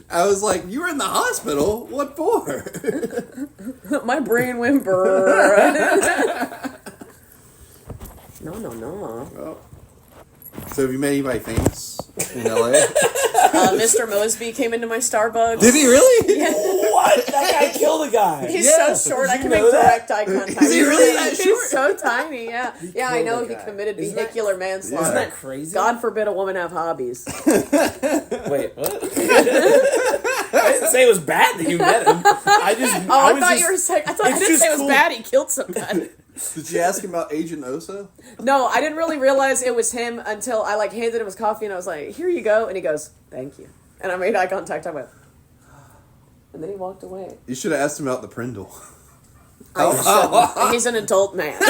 I was like, you were in the hospital? What for? My brain went brrrr. No. Oh. So have you met anybody famous in LA? Mr. Mosby came into my Starbucks. Did he really? Yeah. What? That guy killed a guy. He's so short, I can make direct eye contact. Is he really that short? He's so tiny, yeah. Yeah, I know he committed vehicular manslaughter. Isn't that crazy? God forbid a woman have hobbies. Wait, what? I didn't say it was bad that you met him. I thought you were saying... I didn't say it was bad, he killed somebody. Did you ask him about Agent Oso? No, I didn't really realize it was him until I handed him his coffee and I was like, here you go. And he goes, thank you. And I made eye contact. I went, and then he walked away. You should have asked him about the Prindle. He's an adult man.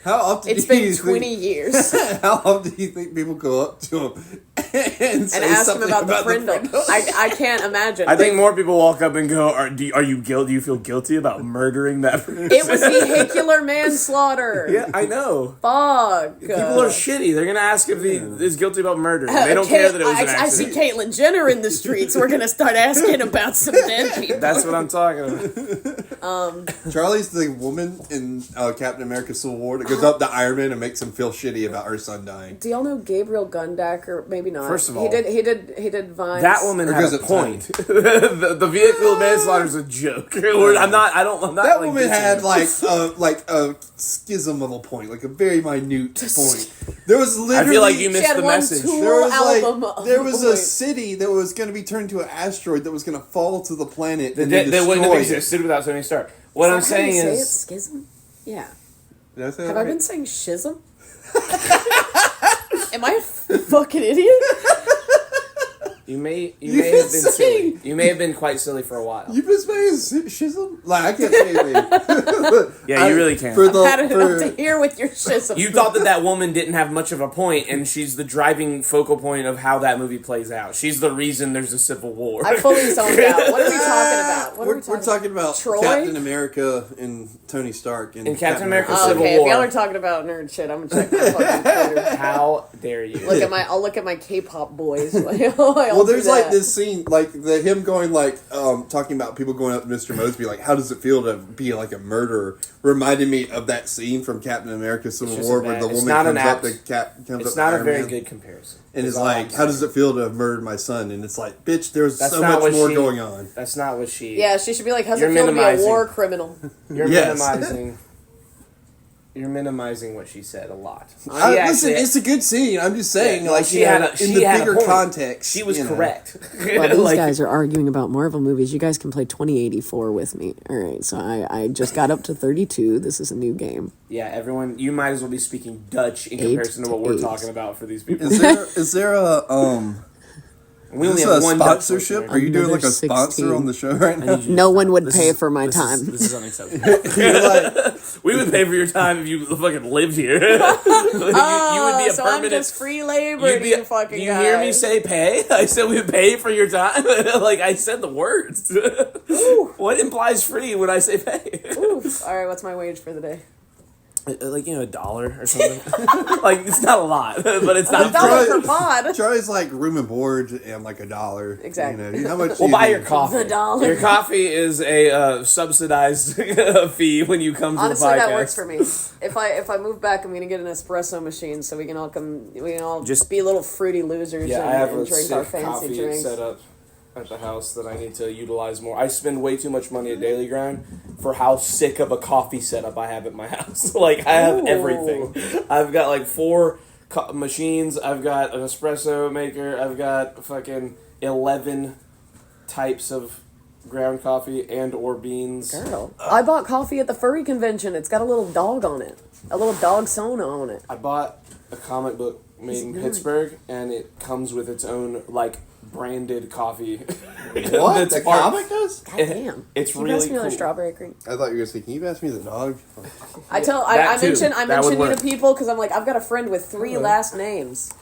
How often it's been 20 years. How often do you think people go up to him and ask him about the Prindle? I can't imagine. I think more people walk up and go, "Are you guilty? Do you feel guilty about murdering that person?" It was vehicular manslaughter. Yeah, I know. Fuck. People are shitty. They're gonna ask if he is guilty about murder. They don't care that it was an accident. I see Caitlyn Jenner in the streets. We're gonna start asking about some dead people. That's what I'm talking about. Charlie's the woman in Captain America: Civil War that goes up to Iron Man and makes him feel shitty about her son dying. Do y'all know Gabriel Gundacker? Maybe not. First of all, he did Vines. That woman had a point. the vehicle manslaughter is a joke. That woman had a schism of a point, a very minute point. There was literally. I feel like you missed the message. There was a city that was going to be turned to an asteroid that was going to fall to the planet. That wouldn't have existed without Tony Stark. What I'm saying is schism. Yeah. Did I say Have that I right? been saying schism? Am I a fucking idiot? You may have been silly. You may have been quite silly for a while. You've been saying schism? I can't say anything. Yeah, you really can't. I've had enough to hear with your schism. You thought that woman didn't have much of a point, and she's the driving focal point of how that movie plays out. She's the reason there's a civil war. I fully zoned out. What are we talking about? We're talking about Troy? Captain America and Tony Stark and Captain America Civil War. War. If y'all are talking about nerd shit, I'm gonna check my fucking Twitter. How dare you? I'll look at my K-pop boys while jail. Well, there's for like that. this scene, like him going like talking about people going up to Mr. Mosby, like how does it feel to be like a murderer? Reminded me of that scene from Captain America: Civil War where the woman comes up to It's not a very good comparison. and is like, how does it feel to have murdered my son? And it's like, bitch, there's so much more going on. That's not what she. Yeah, she should be like, how's it feel to be a war criminal? You're minimizing. You're minimizing what she said a lot. Listen, it's a good scene. I'm just saying, in the bigger context, she was correct. While these guys are arguing about Marvel movies, you guys can play 2084 with me. All right, so I just got up to 32. This is a new game. Yeah, everyone, you might as well be speaking Dutch in comparison to what we're talking about for these people. Is there a we only is have this one a sponsorship? Are you doing like a sponsor on the show right now? No one would pay for my time. This is unacceptable. We would pay for your time if you fucking lived here. You would be a so permanent. I'm just free labor to you fucking you guys. hear me say pay? I said we would pay for your time. Like I said the words. What implies free when I say pay? Oof. All right, what's my wage for the day? Like, $1 or something. Like, it's not a lot, but it's not. $1 per pod. Charlie's like room and board and like $1. Exactly. You know, how much We'll you buy need? your coffee. $1. Your coffee is a subsidized fee when you come to Honestly, the podcast. that works for me. If I move back, I'm gonna get an espresso machine so we can all just be little fruity losers Yeah, I have and a drink sick our fancy coffee drinks. set up at the house that I need to utilize more. I spend way too much money at Daily Grind for how sick of a coffee setup I have at my house. Like, I have everything. I've got like 4 machines. I've got an espresso maker. I've got fucking 11 types of ground coffee and or beans. Girl, I bought coffee at the furry convention. It's got a little dog on it. A little dog Sona on it. I bought a comic book made in Pittsburgh, and it comes with its own, like, branded coffee. What? The comic does? God damn. It's Can you really pass me another cool. strawberry cream? I thought you were going to say, can you pass me the dog? I That too. mention That would you work. to people because I'm like, I've got a friend with 3 last names.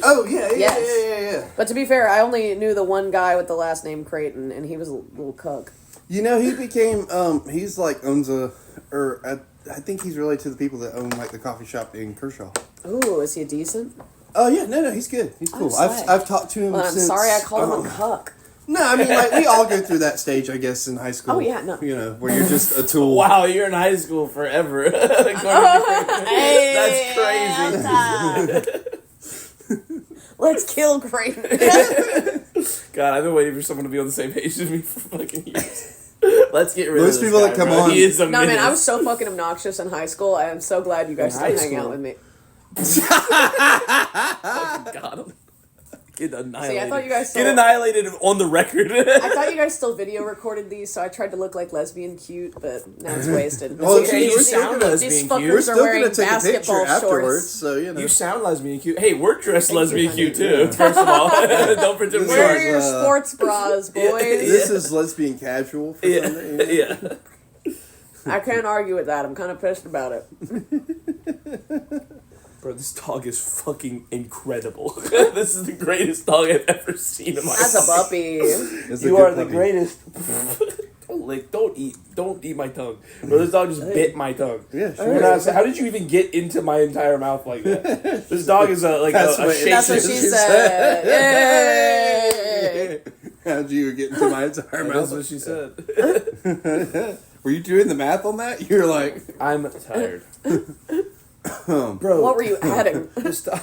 Oh, yeah. Yes. But to be fair, I only knew the one guy with the last name Creighton, and he was a little cuck. You know, he became, he's like owns I think he's related to the people that own like the coffee shop in Kershaw. Ooh, is he decent? Oh, yeah, no, he's good. He's cool. slay. I've talked to him Well, I'm since... sorry I called him a cuck. No, I mean, like, we all go through that stage, I guess, in high school. Oh, yeah, no. You know, where you're just a tool. Wow, you're in high school forever. Hey, That's crazy. Let's kill Creighton. God, I've been waiting for someone to be on the same page as me for fucking years. Let's get rid Most of this people guy, that come bro. on- He is a No, man, menace. I was so fucking obnoxious in high school. I am so glad you guys In still high hang out school? with me. Got him. Get annihilated. See, I thought you guys Get still- annihilated on the record. I thought you guys still video recorded these, so I tried to look like lesbian cute, but now it's wasted. Well, okay, you these, sound these lesbian fuckers cute. We're are still wearing going to take a picture basketball afterwards, shorts. so, you know. You sound lesbian cute. Hey, we're dressed lesbian honey. cute too. First of all, don't pretend we Wear are. your sports bras, boys. This is lesbian casual for Sunday. Yeah. I can't argue with that. I'm kind of pissed about it. Bro, this dog is fucking incredible. This is the greatest dog I've ever seen in my life. That's a puppy. It's a You good are the puppy. greatest. Don't eat my tongue. Bro, this dog just bit my tongue. Yeah, You're sure. not- how did you even get into my entire mouth like that? This dog is a That's a what- shake. That's what she said. Yay! How'd you get into my entire That's mouth? what she said. Were you doing the math on that? You're like, I'm tired. Bro, What were you adding? this dog.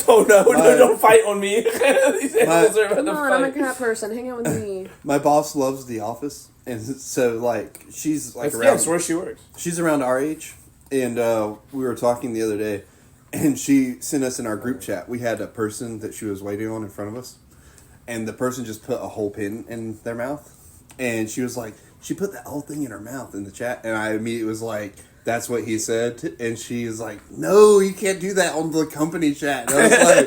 Oh no, don't fight on me. These animals are about Come to on, I'm a fight. cat person. Hang out with me. my boss loves The Office, and so like she's like Yeah, around. that's where she works. She's around our age, and we were talking the other day, and she sent us in our group chat. We had a person that she was waiting on in front of us, and the person just put a whole pin in their mouth, and she was like, she put that whole thing in her mouth in the chat, and I immediately was like, that's what he said, and she was like, no, you can't do that on the company chat. And I was like,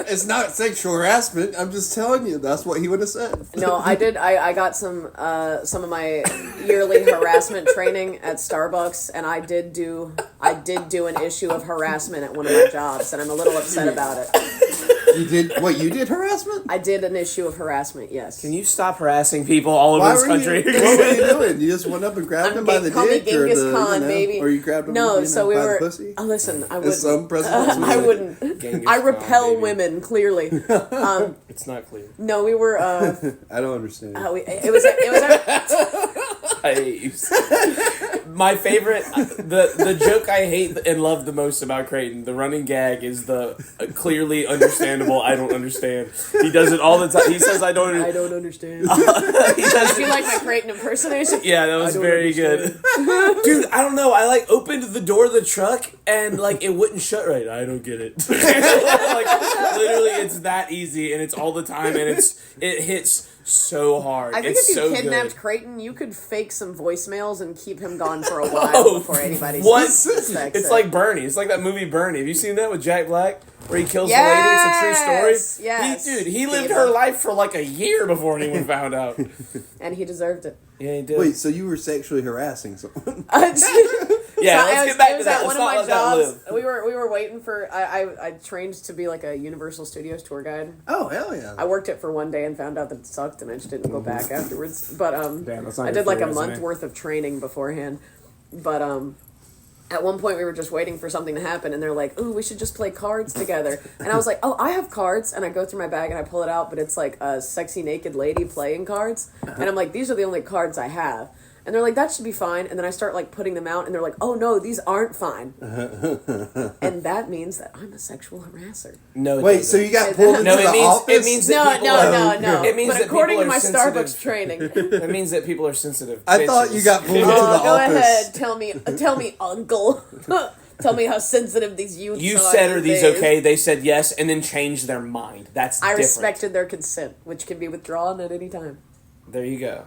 it's not sexual harassment. I'm just telling you, that's what he would have said. No, I did. I got some of my yearly harassment training at Starbucks, and I did do an issue of harassment at one of my jobs, and I'm a little upset about it. You did what? You did harassment? I did an issue of harassment. Yes. Can you stop harassing people all over Why this were country? you? What were you doing? You just went up and grabbed him by the Call me dick, or Genghis the Khan, baby. or you grabbed him? No, so we by were. the pussy. Listen, I As some wouldn't. presidents would I say. wouldn't. Genghis I Khan, repel baby. women clearly. It's not clear. No, we were. I don't understand. It was. I hate you. My favorite, the joke I hate and love the most about Creighton, the running gag is the clearly understandable. I don't understand. He does it all the time. He says I don't. I don't understand. He does Do you like my Creighton impersonation? Yeah, that was don't very good. Dude, I don't know. I opened the door of the truck and it wouldn't shut right. I don't get it. Literally, it's that easy and it's all the time and it hits so hard. I think it's if you so kidnapped good. Creighton, you could fake some voicemails and keep him gone for a while before anybody What? suspects It's it. like Bernie. It's like that movie Bernie. Have you seen that with Jack Black? Where he kills the lady? It's a true story. Yes. He lived Theater. her life for like a year before anyone found out. And he deserved it. Yeah, he did. Wait, so you were sexually harassing someone? Yeah, let's get back it to was that. at Let's one of not my let that jobs. live. We were waiting for. I trained to be like a Universal Studios tour guide. Oh, hell yeah. I worked it for one day and found out that it sucked, and I just didn't go back afterwards. But Damn, that's not I good did for like a your month resume. worth of training beforehand. But at one point we were just waiting for something to happen, and they're like, "Ooh, we should just play cards together." And I was like, "Oh, I have cards," and I go through my bag and I pull it out, but it's like a sexy naked lady playing cards, and I'm like, "These are the only cards I have." And they're like, that should be fine. And then I start like putting them out and they're like, oh no, these aren't fine. And that means that I'm a sexual harasser. No, it Wait, doesn't. so you got pulled into No, the it means office? it means that No. It means but that according people to my are sensitive. Starbucks training. It means that people are sensitive. I thought bitches. you got pulled into the Oh, go office. ahead, tell me, uncle. Tell me how sensitive these youths You are said, are these these days. okay? They said yes, and then changed their mind. That's I different. respected their consent, which can be withdrawn at any time. There you go.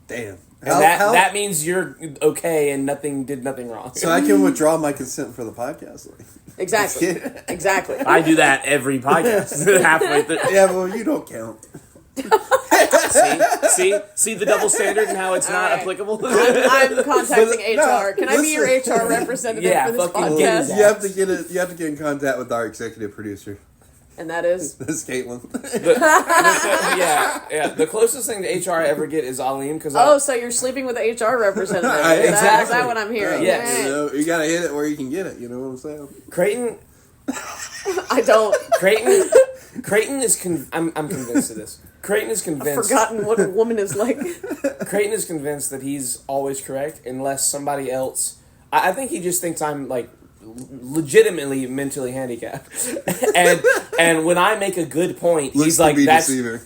Damn. And that means you're okay and did nothing wrong. So I can withdraw my consent for the podcast. Exactly. Exactly. I do that every podcast. Halfway through. Yeah, well, you don't count. See the double standard and how it's not Alright. applicable? I'm contacting HR. no, Can I be your HR representative Yeah, for this fucking get podcast? it. You have to get in contact with our executive producer. And that is That's Caitlin. Yeah. The closest thing to HR I ever get is Alim because so you're sleeping with the HR representative. Exactly. Is that what I'm hearing? Yes. You know, you gotta hit it where you can get it. You know what I'm saying? Creighton I don't. Creighton is I'm convinced of this. Creighton is convinced. Forgotten what a woman is like. Creighton is convinced that he's always correct unless somebody else. I think he just thinks I'm like legitimately mentally handicapped, and when I make a good point, Looks he's to like be that's deceiver.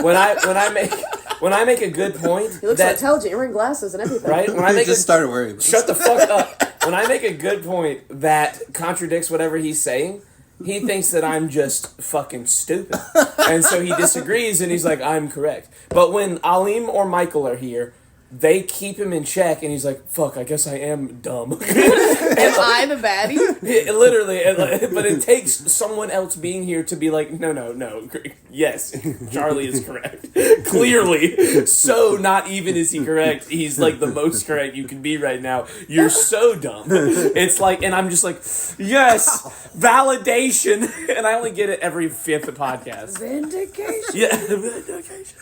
when I make a good point. He looks so intelligent. You're wearing glasses and everything. right when I He make just a, started wearing this. shut the fuck up. When I make a good point that contradicts whatever he's saying, he thinks that I'm just fucking stupid. And so he disagrees and he's like, I'm correct. But when Alim or Michael are here, they keep him in check and he's like, fuck, I guess I am dumb. Am I the baddie? Literally, but it takes someone else being here to be like, no. Yes, Charlie is correct. Clearly. So not even is he correct. He's like the most correct you can be right now. You're so dumb. It's like, and I'm just like, yes, validation. And I only get it every fifth podcast. Vindication. Yeah, vindication.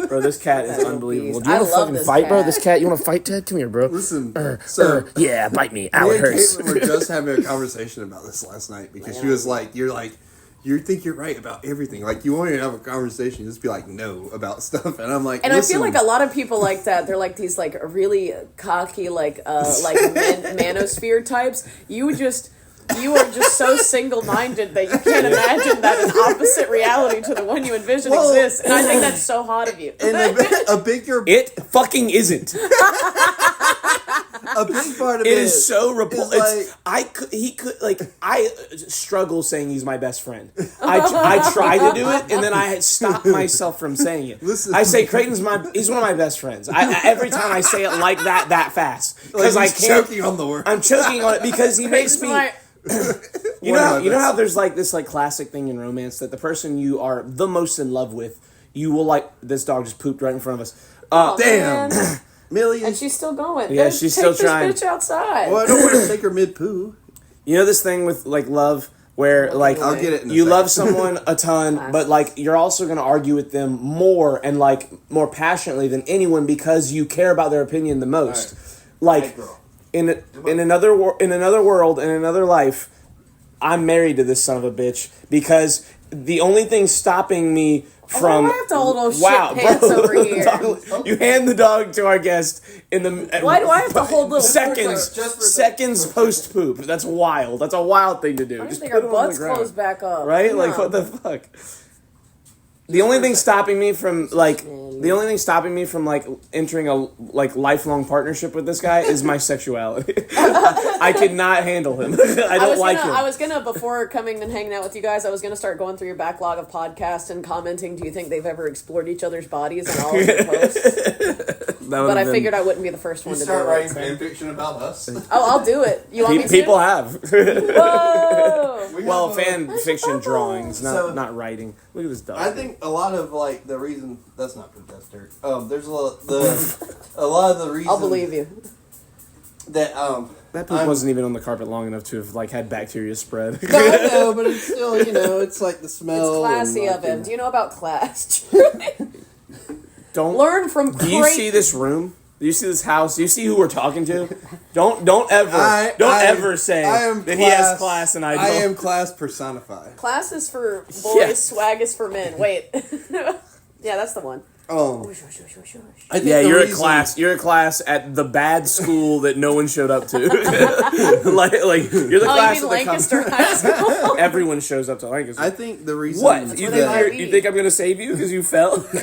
Bro, this cat is unbelievable. Do you I want to love fucking this fight, bro? cat. This cat, you want to fight, Ted? Come here, bro. Listen, so Yeah, bite me. Ow, me it and hurts. Caitlin were just having a conversation about this last night because she was like, you think you're right about everything. Like, you want to have a conversation, you just be like, no, about stuff. And I'm like, And listen, I feel like a lot of people like that. They're like these like really cocky manosphere types. You are just so single-minded that you can't imagine that an opposite reality to the one you envision Well- exists. And I think that's so hot of you. and a bigger It fucking isn't. a big part of It is so repulsive. is I struggle saying he's my best friend. I try to do it, and then I stop myself from saying it. Listen. I say Creighton's he's one of my best friends. Every time I say it like that fast because I he's can't. choking on the word. I'm choking on it because he makes me. You know how there's like this like classic thing in romance that the person you are the most in love with, you will like. This dog just pooped right in front of us. Damn. Man. Millie. And she's still going. Yeah, Then she's take still trying. this bitch outside. Well, I don't want to take her mid-poo. You know this thing with like love. where like I'll get it in a you second. love someone a ton, but like you're also going to argue with them more and like more passionately than anyone because you care about their opinion the most. Like in another world, in another life, I'm married to this son of a bitch because the only thing stopping me from I have to hold those shit pants over here. You hand the dog to our guest in the Why do I have to hold little seconds post poop? That's wild. That's a wild thing to do. I Just think put our it on the butts ground. close back up. Right? Yeah. Like what the fuck? The only thing stopping me from like entering a like lifelong partnership with this guy is my sexuality. I cannot handle him. I don't like him. I was gonna before coming and hanging out with you guys. I was gonna start going through your backlog of podcasts and commenting. Do you think they've ever explored each other's bodies in all of your posts? But I figured I wouldn't be the first one to do Start writing it. fan fiction about us. Oh, I'll do it. You want me to? People have. Whoa! Well, fan fiction drawings, So- not writing. Look at this dog. I think a lot of like the reason that's not poop, that's dirt. There's a lot of the reason I'll believe you. that that poop wasn't even on the carpet long enough to have like had bacteria spread. No, I know, but it's still it's like the smell. It's classy and, of him. Do you know about class? Don't Learn from. Do you see this room? Do you see this house? Do you see who we're talking to? Don't ever say I am that he has class and I don't. I am class personified. Class is for boys, Yeah. swag is for men. Wait. Yeah, that's the one. I think Yeah, the you're reason- a class. You're a class at the bad school that no one showed up to. like you're the Oh, class you mean that Lancaster High School? everyone shows up to Lancaster. I think the reason What? You what think, it might you be. think I'm going to save you because you fell? Look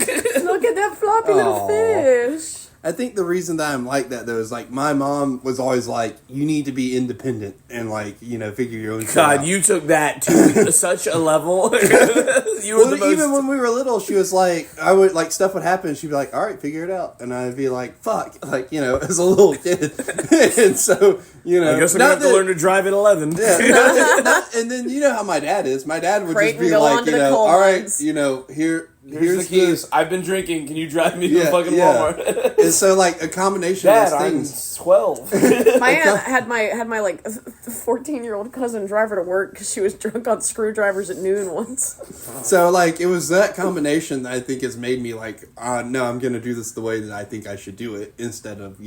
at that floppy little fish. I think the reason that I'm like that though is like my mom was always like, you need to be independent and like figure your own shit out. God, you took that to such a level. You were Well, the most. even when we were little, she was like, I would like stuff would happen. She'd be like, "All right, figure it out," and I'd be like, "Fuck," like as a little kid, and so I guess I'm gonna have to learn to drive at 11. Yeah, and then you know how my dad is. My dad would Creighton, just be go like, on to the coal all right, mines." Here's the keys. I've been drinking. Can you drive me to the fucking Walmart? And so like a combination Dad, of I'm things. 12. My aunt had my like 14-year-old cousin drive her to work because she was drunk on screwdrivers at noon once. So like it was that combination that I think has made me like, no, I'm gonna do this the way that I think I should do it instead of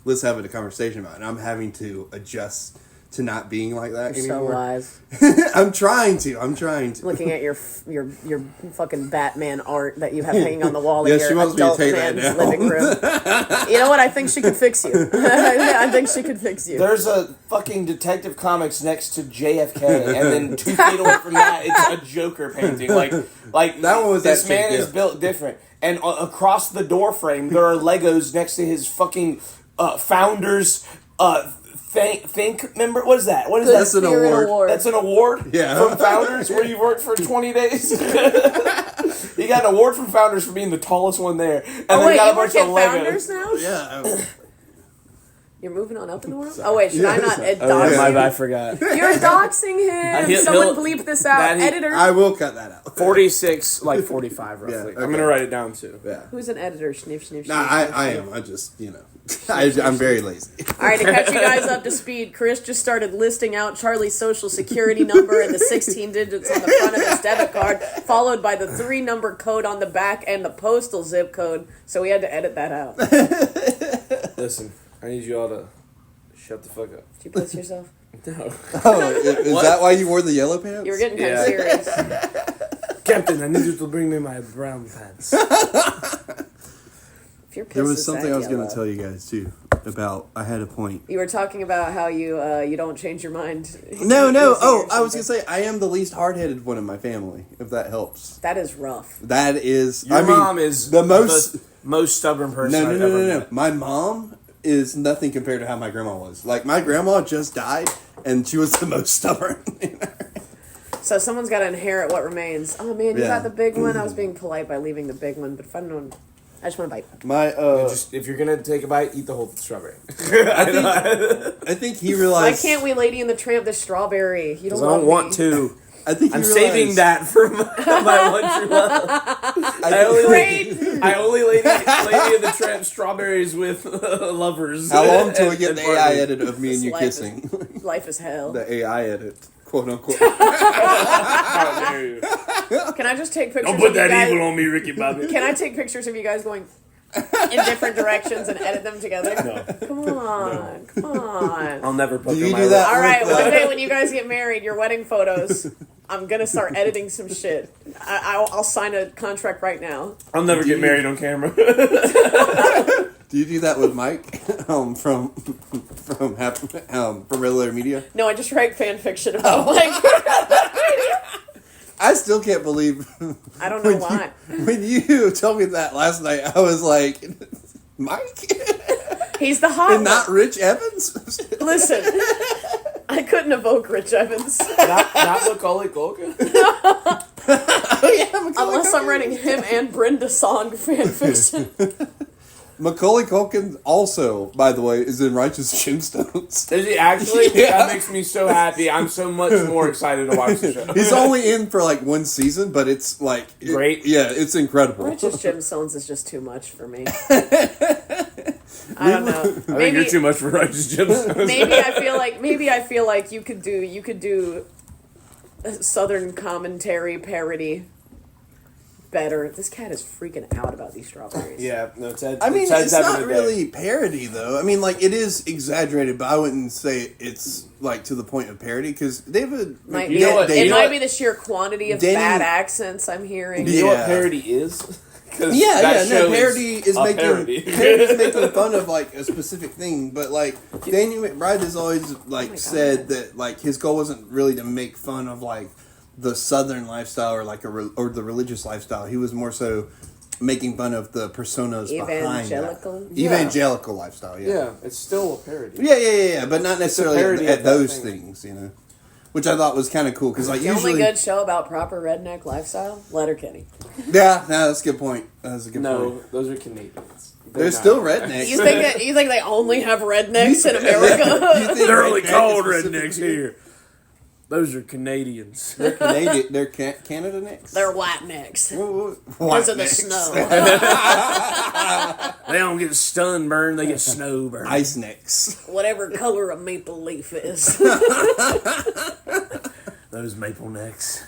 let's have a conversation about it. And I'm having to adjust to not being like that You're so anymore. wise. I'm trying to. Looking at your fucking Batman art that you have hanging on the wall Yeah, in she your wants me to adult take that man's down. living room. You know what? I think she could fix you. I think she could fix you. There's a fucking Detective Comics next to JFK, and then 2 feet away from that, it's a Joker painting. Like That one was this that man chick, is yeah. built different. And across the door frame, there are Legos next to his fucking founders. Think. Remember what is that? What is Good that? That's an Spirit award. That's an award Yeah. from Founders where you worked for 20 days. You got an award from Founders for being the tallest one there, and Oh then wait, got you a bunch work of at Legos. Founders now? Yeah. You're moving on up in the world? Oh wait, should I not Oh, yeah, dox my him? bad, I forgot. You're doxing him. he'll- Someone bleep this out. that he- Editor. I will cut that out. 46, like 45 roughly. Yeah, okay. I'm gonna write it down too. Yeah. Who's an editor? Sniff, sniff, Nah, sniff. I am. I just I'm very lazy. All right, to catch you guys up to speed, Chris just started listing out Charlie's social security number and the 16 digits on the front of his debit card, followed by the 3-number code on the back and the postal zip code. So we had to edit that out. Did Listen, I need you all to shut the fuck up. you piss yourself? No. Oh, is that why you wore the yellow pants? You were getting kind Yeah. of serious. Captain, I need you to bring me my brown pants. If your piss There was is something that I was going yellow. to tell you guys too about. I had a point. You were talking about how you don't change your mind. No. easy Oh, or I was going to something. say I am the least hard-headed one in my family. If that helps. That is rough. That is. Your I mean, mom is the most. most stubborn person No. I've ever met. My mom is nothing compared to how my grandma was. Like my grandma just died, and she was the most stubborn. So someone's got to inherit what remains. Oh man, you Yeah. got the big one. I was being polite by leaving the big one, but if I don't, I just want to bite. My Just if you're gonna take a bite, eat the whole strawberry. I think he Why realized. can't we, Lady in the Tramp, this strawberry? You don't. I don't love want me. to. I think he I'm realized, saving that for my one true love. I only lady in the tramp strawberries with lovers. How long till we get and the AI partners. edit of me and you Life is- kissing? Life is hell. The AI edit. quote unquote. How dare you? Can I just take pictures? Don't put of you that guys? evil on me, Ricky Bobby. Can I take pictures of you guys going in different directions and edit them together? No. Come on, come on. I'll never put Do them you on do my that? All right, with, one day when you guys get married, your wedding photos, I'm gonna start editing some shit. I'll sign a contract right now. I'll never get married on camera. Do you do that with Mike from Red Letter Media? No, I just write fan fiction about like I still can't believe. I don't know why. When you told me that last night, I was like, Mike? He's the hot And not one. Rich Evans? Listen, I couldn't evoke Rich Evans not Macaulay Culkin. unless I'm writing him and Brenda Song fan fiction. Macaulay Culkin also, by the way, is in Righteous Gemstones. Is he actually? Yeah. That makes me so happy. I'm so much more excited to watch the show. He's only in for like one season, but it's like Great. It's incredible. Righteous Gemstones is just too much for me. I don't know. I think Maybe you're too much for Righteous Gemstones. maybe I feel like you could do a Southern commentary parody better. This cat is freaking out about these strawberries. Yeah, no, Ted. I mean, Ted's it's having not a day. really parody, though. I mean, like, it is exaggerated, but I wouldn't say it's, like, to the point of parody, because David... Might You be know what- it you know might what- be the sheer quantity of Danny- bad accents I'm hearing. You know what Yeah. parody is? 'Cause Yeah, that no, show parody is a making parody. parody's making fun of like a specific thing, but like Daniel McBride has always like my said God. that like his goal wasn't really to make fun of like the Southern lifestyle or like or the religious lifestyle. He was more so making fun of the personas Evangelical? behind that. Yeah. Evangelical lifestyle. Yeah. Yeah, it's still a parody. Yeah, but not necessarily parody at of that those thing. things, you know. Which I thought was kind of cool because like The usually, only good show about proper redneck lifestyle, Letterkenny. yeah, no, that's a good point. That's a good point. No, those are Canadians. They're still rednecks. You think they only have rednecks in America? You think They're only redneck called is rednecks specific here. Those are Canadians. They're Canadian. They're Canada necks. They're white necks. White Because of the necks. snow. They don't get stun burn, they get snow burn. Ice necks. Whatever color a maple leaf is. Those maple necks.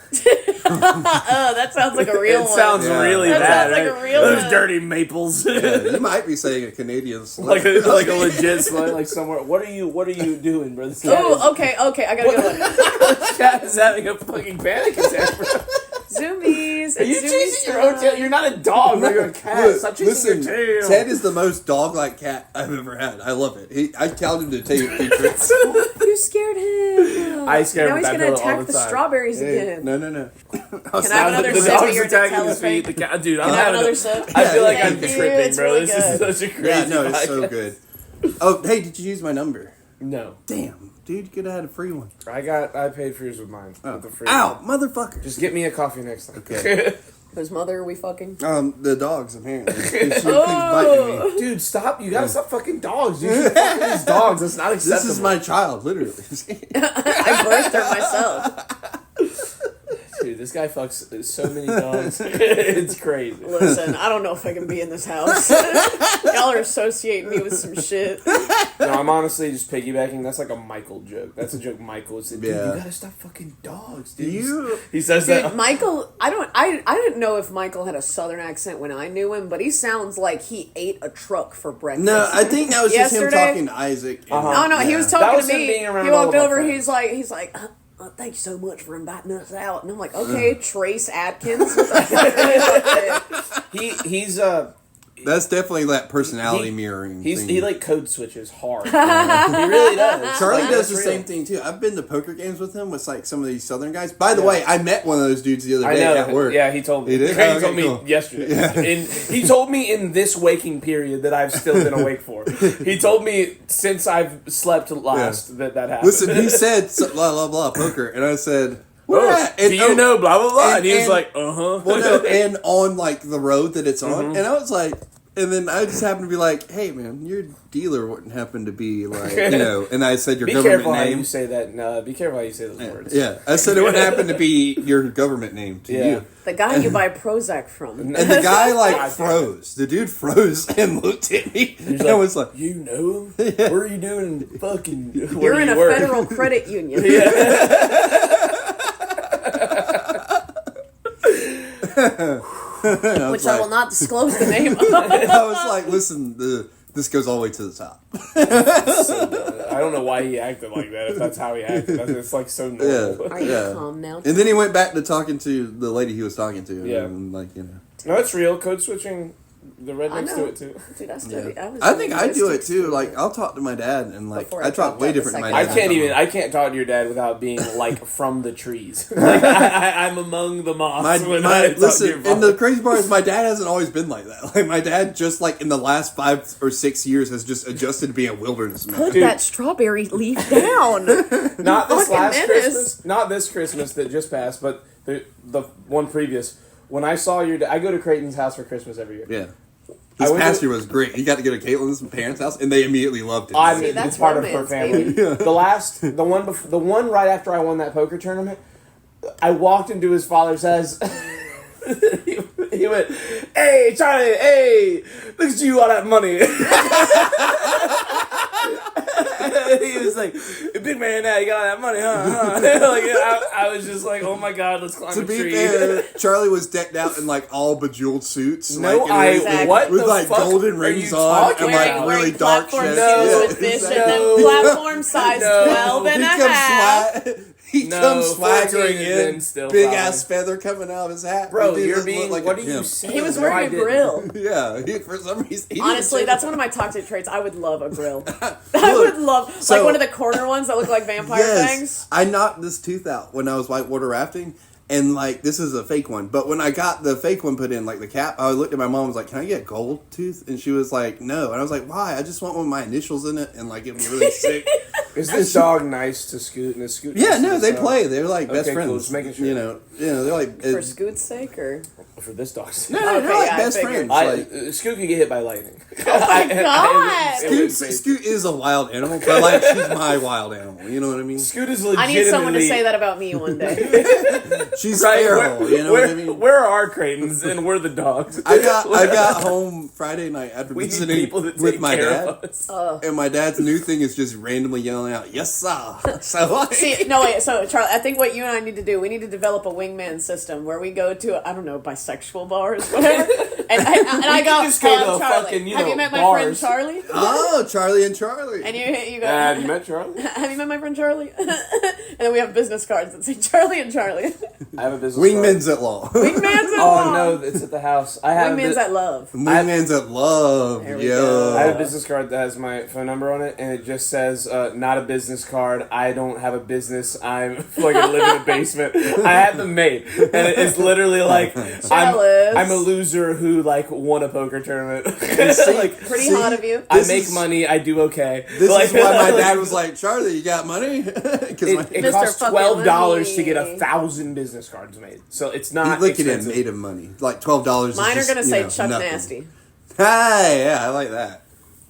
Oh, that sounds like a real It one. sounds Yeah. really That bad. sounds like right? a real Those one. dirty maples. Yeah, you might be saying a Canadian slur. like a legit slide, like somewhere. What are you doing, bro? This cat Oh, okay, I got a good one. is, cat is having a fucking panic attack, bro. Zoomies. Are you chasing your own tail? You're not a dog, bro. You're a cat. Look, Stop chasing listen, your tail. Ted is the most dog-like cat I've ever had. I love it. I tell him to take pictures. You scared him. I scare Now him he's with that gonna pillow all attack the the time. strawberries Hey, again. no. Can I have another the sip of dog's your attacking his Nutella feet. fake? The cat, dude, I'm Can I have having another a, sip? I feel like Yeah, I'm thank you. tripping, It's bro. really This good. is such a crazy. Yeah, no, it's podcast. so good. Oh, hey, did you use my number? No, Damn, dude, you could have had a free one. I paid for yours with mine. With the free Ow, one. motherfucker. Just get me a coffee next time. Okay. Whose mother are we fucking? The dogs apparently. She keeps biting me. Dude, stop! You gotta stop fucking dogs. You should fuck these dogs. That's not acceptable. This is my child, literally. I birthed her myself. Dude, this guy fucks so many dogs. It's crazy. Listen, I don't know if I can be in this house. Y'all are associating me with some shit. No, I'm honestly just piggybacking. That's like a Michael joke. That's a joke Michael said. Dude, Yeah. you gotta stop fucking dogs, dude. You- He says Dude, that. Michael, I didn't know if Michael had a southern accent when I knew him, but he sounds like he ate a truck for breakfast. No, I think that was just him Yesterday? talking to Isaac. and- Uh-huh. No, he was That talking was to him me. being around He all walked of our over. friends. He's like, thank you so much for inviting us out. And I'm like, okay, Trace Atkins. He's That's definitely that personality He- mirroring. He thing. like code switches hard. He really does. Charlie Like, does that's the real. same thing too. I've been to poker games with him with like some of these Southern guys. By the way, I met one of those dudes the other I day know. at work. Yeah, he told me. He did? He Okay, told me cool. yesterday. Yeah. And he told me in this waking period that I've still been awake for. He told me since I've slept last that happened. Listen, he said blah blah blah poker, and I said, "Where at?" do you know blah blah blah? and- And, he was and- like, uh-huh. Well, no, and on like the road that it's on, Mm-hmm. and I was like, and then I just happened to be like, "Hey, man, your dealer wouldn't happen to be like, you know," and I said your Be government careful how name. you say that. No, be careful how you say those words. Yeah, I said it wouldn't happen to be your government name to Yeah. you. The guy you buy Prozac from. And the guy like God damn it. froze. The dude froze and looked at me. He's And I was like, you know him? What are you doing? Fucking. You're in a federal credit union. which I will not disclose the name of. I was like, listen, this goes all the way to the top. I don't know why he acted like that. If that's how he acted, it's like so normal. Are you calm now? And then he went back to talking to the lady he was talking to. Yeah. And like, you know. No, it's real. Code switching. The rednecks do it too. Dude, I think I do it too. Like, I'll talk to my dad, and like, Before I I talk dropped way out the different to my second dad. I can't talk to your dad without being like from the trees. Like I'm among the moss. Listen, and the crazy part is my dad hasn't always been like that. Like, my dad just like in the last 5 or 6 years has just adjusted to being a wilderness man. Put that strawberry leaf down. Not this Fucking last menace. Christmas. Not this Christmas that just passed, but the one previous. When I saw your dad, I go to Creighton's house for Christmas every year. Yeah. This past year was great. He got to go to Caitlin's parents' house, and they immediately loved it. See, that's it's part of her romance, family. baby. The one right after I won that poker tournament, I walked into his father's house. he went, "Hey, Charlie, hey, look at you, all that money." He was like, "Big man, now you got all that money, huh?" Like, I was just like, "Oh my god, let's climb To a be tree." fair, Charlie was decked out in like all bejeweled suits. No, like, Exactly. what with the like fuck golden are rings you on talking and like about? really Wearing dark platform shit. shoes No. with fish No. in them. Platform size No. 12 and a half. He No, comes 14 swaggering is in, then still big probably. ass feather coming out of his hat. Bro, He you're doesn't being. look like What a are you pimp. saying? He was No, I wearing a didn't. grill. Yeah, for some reason. He didn't Honestly, say that's that. one of my toxic traits. I would love a grill. I would love so- like one of the corner ones that look like vampire things. I knocked this tooth out when I was whitewater rafting, and like this is a fake one. But when I got the fake one put in, like the cap, I looked at my mom and was like, "Can I get a gold tooth?" And she was like, "No." And I was like, "Why? I just want one with my initials in it, and like it'd be really sick." Is this dog nice to Scoot? And is Scoot? Yeah, nice to no, this they dog? play. They're like best Okay, cool, friends. just making sure. You know, they're like For Scoot's sake, or For this dog's. no, Okay, they're like yeah, I best figured. friends. Like, Scoot could get hit by lightning. oh my god! Scoot is a wild animal, but like she's my wild animal. You know what I mean? Scoot is I legitimately. need someone to say that about me one day. She's Right, feral. You know what I mean? Where are our Creightons and we're the dogs? I got home Friday night after We need visiting people to with take my care dad. of us. And my dad's new thing is just randomly yelling out, "Yes, sir." So like, See, no wait. So Charlie, I think what you and I need to do, we need to develop a wingman system where we go to I don't know bisexual bars, whatever. And I go, just go "Hey, to I'm Charlie. fucking, you have know, you met my bars." friend Charlie?" oh, Charlie and Charlie. And you go, Have you met Charlie? "Have you met my friend Charlie?" And then we have business cards that say Charlie and Charlie. I have a business. Wingman's at law. Wingman's at Oh love. no, it's at the house. I have. Wingman's at love. Wingman's at love. There we go. I have a Yo. business card that has my phone number on it, and it just says, "Not a business card. I don't have a business. I'm like I live in a basement." I had them made, and it's literally like Jealous. I'm a loser who like won a poker tournament. Like Pretty hot of you. I This make is- money. I do okay. This Like, is why my dad was like, "Charlie, you got money?" Because It Mr. costs fucking $12 to get money. 1,000 business cards made, so it's not look at him, expensive. made him money. Like $12. Mine is are gonna just, say you know, Chuck nothing. Nasty. Hey, yeah, I like that.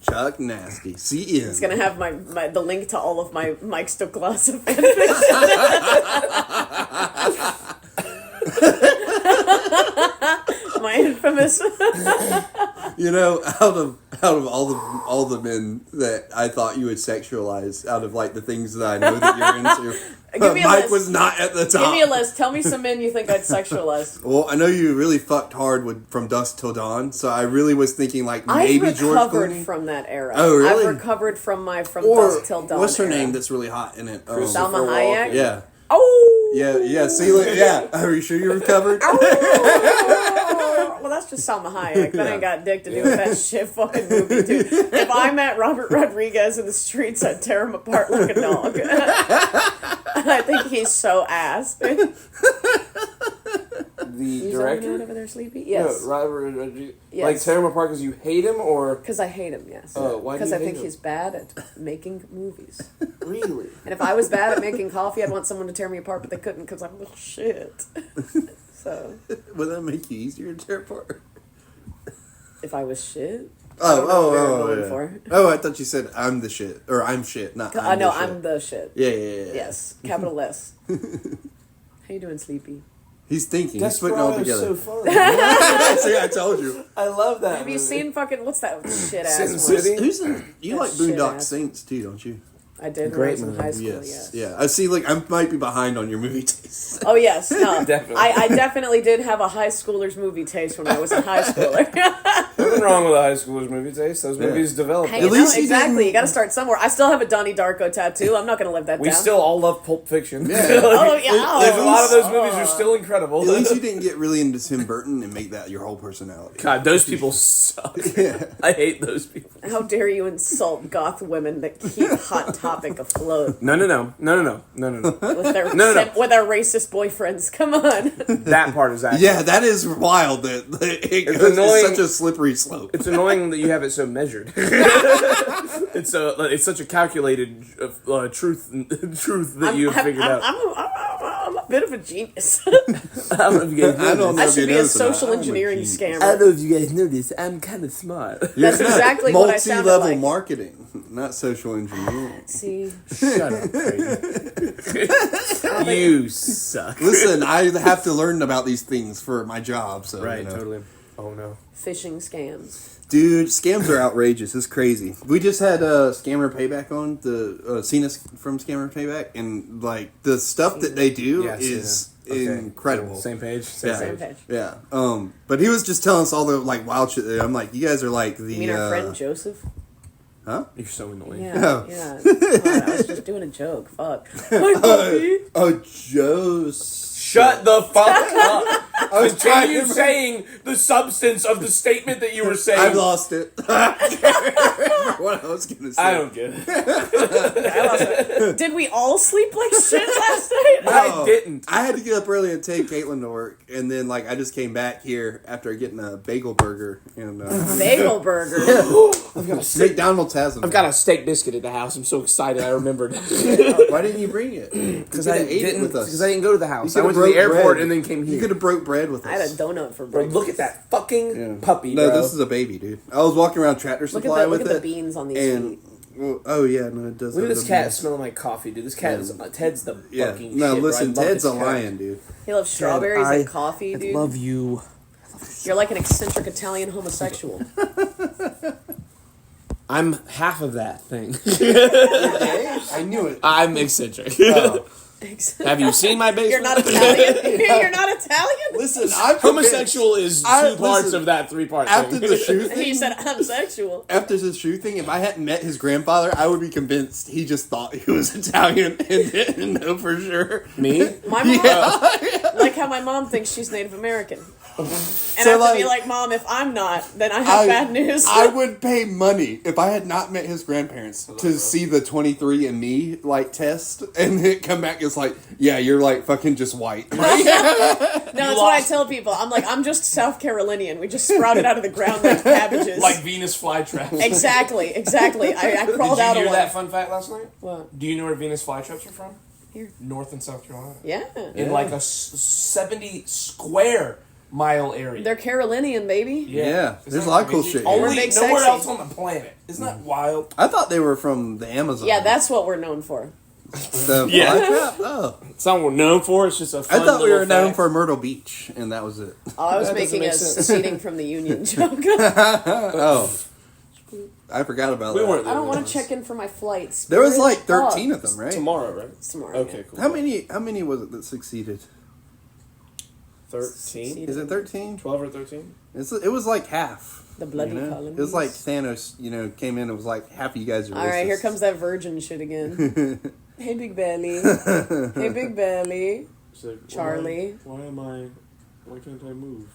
Chuck Nasty. CN. It's gonna have my the link to all of my Mike Stoklasa fanfiction. My infamous. You know, out of all the men that I thought you would sexualize, out of like the things that I know that you're into, Give me a Mike list. was not at the top. Give me a list. Tell me some men you think I'd sexualize. Well, I know you really fucked hard with From Dusk Till Dawn, so I really was thinking like I've maybe George recovered Clooney. from that era. Oh, really? I've recovered from my From Or Dusk Till Dawn. what's her era. name that's really hot in it? Salma Hayek. Yeah. Oh. Yeah. See, like, yeah. Are you sure you recovered? Well, that's just Salma Hayek. That ain't got dick to do with that shit fucking movie, dude. If I met Robert Rodriguez in the streets, I'd tear him apart like a dog. I think he's so ass. The You director? over there sleepy? Yes. No, Robert Rodriguez. Yes. Like tear him apart because you hate him, or Because I hate him, yes. Oh, why do Because you I hate think him? he's bad at making movies. really? And if I was bad at making coffee, I'd want someone to tear me apart, but they couldn't because I'm little shit. So, Would that make you easier to tear apart? if I was shit, Oh, going yeah. for. Oh, I thought you said I'm the shit, or I'm shit, not I I'm know the shit. I'm the shit. Yeah. Yes, capital S. How you doing, Sleepy? He's thinking. He's putting it all together. so fun. See, I told you. I love Have that. you movie. seen fucking what's that shit ass Sin one? City? Who's in? You That like shit Boondock ass. Saints too, don't you? I did when I Great was in movie. high school, Yes. yes. Yeah. I see. Like I might be behind on your movie taste. Oh, yes. No. Definitely. I definitely did have a high schooler's movie taste when I was a high schooler. Nothing wrong with a high schooler's movie taste. Those movies develop. Hey, At least you exactly. didn't- You got to start somewhere. I still have a Donnie Darko tattoo. I'm not going to live that We down. still all love Pulp Fiction. Yeah. Oh, yeah. There's a lot of those Oh. movies are still incredible. At least you didn't get really into Tim Burton and make that your whole personality. God, those people suck. I hate those people. How dare you insult goth women that keep Hot Topic afloat No. with their No. with their racist boyfriends? Come on. That part is actually. Yeah, that is wild. That it's annoying. such a slippery slope. It's annoying that you have it so measured. It's such a calculated truth that you have figured out. I'm a bit of a genius. I don't know if you guys know I don't this. I know if should you be a noticed or not. social I'm a engineering genius. scammer. I don't know if you guys know this. I'm kind of smart. That's exactly what I sounded multi-level like. marketing, not social engineering. See, Shut up, Craig. You suck. Listen, I have to learn about these things for my job. So Right, you know. totally. Oh no. phishing scams. Dude, scams are outrageous. It's crazy. We just had Scammer Payback on the Cena from Scammer Payback, and like the stuff that they do Yes, is Okay. incredible. Same page. Yeah. Same page. Yeah. But he was just telling us all the like wild shit. I'm like, you guys are like the. You mean our friend Joseph? Huh? You're so annoying. Yeah, Oh. yeah. God, I was just doing a joke. Fuck. Hi, puppy. Oh, Joe's. Shut the fuck up. I was trying Continue to saying the substance of the statement that you were saying. I've lost it. I can't remember what I was gonna say. I don't get it. Did we all sleep like shit last night? I didn't. I had to get up early and take Caitlin to work, and then like I just came back here after getting a bagel burger and Bagel burger. I've got a steak. McDonald's has them. I've got a steak biscuit at the house. I'm so excited. I remembered Why didn't you bring it? because You I coulda ate it didn't. with us. Because I didn't go to the house. I could've went to the broke airport bread. and then came You here. could have broke bread with us. I had a donut for Bro, breakfast. look at that fucking puppy, No, bro. this is a baby, dude. I was walking around Tractor Look Supply at with the it. beans on these and feet. well, oh yeah, no, it does. Look at have this the cat beans. smelling like coffee, dude. This cat is Ted's the Yeah. fucking No, shit, bro. I listen, love Ted's this a cat. lion, dude. He loves strawberries and coffee, dude. I love you. You're like an eccentric Italian homosexual. I'm half of that thing. I knew it. I'm eccentric. Oh. Have you seen my basement? You're not Italian? You're not Italian? Listen, I'm Homosexual is two I- parts listen, of that 3-part after thing. the shoe He thing. said I'm sexual. After the shoe thing, if I hadn't met his grandfather, I would be convinced he just thought he was Italian and didn't know for sure. Me? My mom, like how my mom thinks she's Native American. And I have to be like, Mom, if I'm not, then I have bad news. I would pay money if I had not met his grandparents to see the 23andMe like test, and it come back as like, yeah, you're like fucking just white. No, that's what I tell people. I'm like, I'm just South Carolinian. We just sprouted out of the ground like cabbages. Like Venus flytraps. Exactly. I crawled Did out you of hear one. that fun fact last night? What? Do you know where Venus flytraps are from? Here. North and South Carolina. Yeah. In like a 70 square mile area. They're Carolinian, baby. Yeah, Isn't there's that a lot of cool crazy? shit. Only Big nowhere sexy. else on the planet. Isn't that wild? I thought they were from the Amazon. Yeah, that's what we're known for. the Yeah. flytrap? Oh, It's not what we're known for. It's just a fun I thought we little were known fact. for Myrtle Beach, and that was it. Oh, I was That doesn't making a make sense. seceding from the Union joke. Oh, I forgot about We that. weren't I don't want ones. to check in for my flights. There was Where like is 13 Bob? of them, right? Tomorrow, right? It's tomorrow. Okay, yeah. cool. How many was it that succeeded? 13? Is it 13? 12 or 13? It was like half. The bloody you know? colonies. It was like Thanos, came in and was like, half of you guys are All right, racist. here comes that virgin shit again. Hey, Big Belly. Hey, Big Belly. She's like, Charlie. Why can't I move?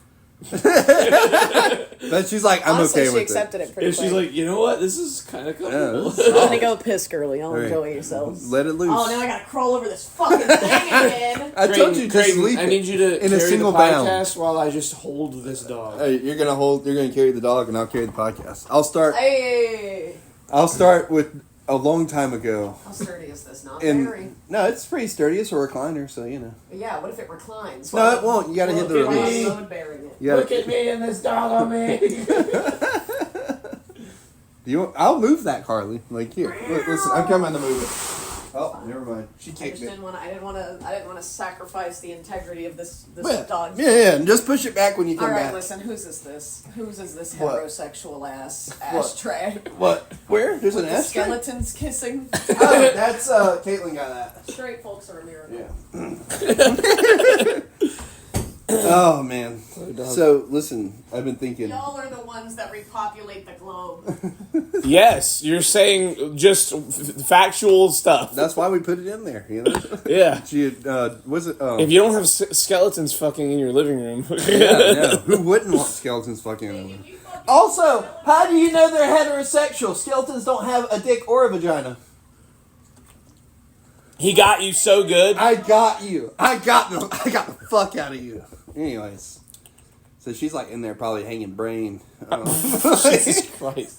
But she's like, I'm Honestly, okay she with accepted it pretty And she's quick. like, you know what? This is kind of comfortable. this I'm gonna go piss, girly. Y'all All right. enjoy yourselves. Let it loose. Oh, now I gotta crawl over this fucking thing again. I told you, just Creighton, leave I it need you to in a carry single the bound. podcast while I just hold this dog. Hey, you're gonna carry the dog, and I'll carry the podcast. Hey, I'll start with a long time ago. how sturdy is this? Not And very. no, it's pretty sturdy. It's a recliner, so Yeah, what if it reclines? No, it won't. You gotta hit the Look at release. me. Load bearing it. You gotta, Look at me and this dog on me. I'll move that, Carly. Like here, look, listen. I'm coming to move Oh, never mind. She I kicked just it. didn't want to. I didn't want to sacrifice the integrity of this Yeah. dog. Yeah, and just push it back when you come All right, back. listen. Whose is this? Whose is this What? heterosexual ass What? ashtray? What? Where? There's an The ashtray? skeletons kissing. Oh, that's, Caitlin got that. Straight folks are a miracle. Yeah. Oh, man. So, listen, I've been thinking. Y'all are the ones that repopulate the globe. Yes, you're saying just factual stuff. That's why we put it in there, you know? Yeah. She, was it, If you don't have skeletons fucking in your living room, yeah. Who wouldn't want skeletons fucking in them? Also, how do you know they're heterosexual? Skeletons don't have a dick or a vagina. he got you so good. I got you. I got the fuck out of you. Anyways. So she's like in there probably hanging brain. Jesus Christ.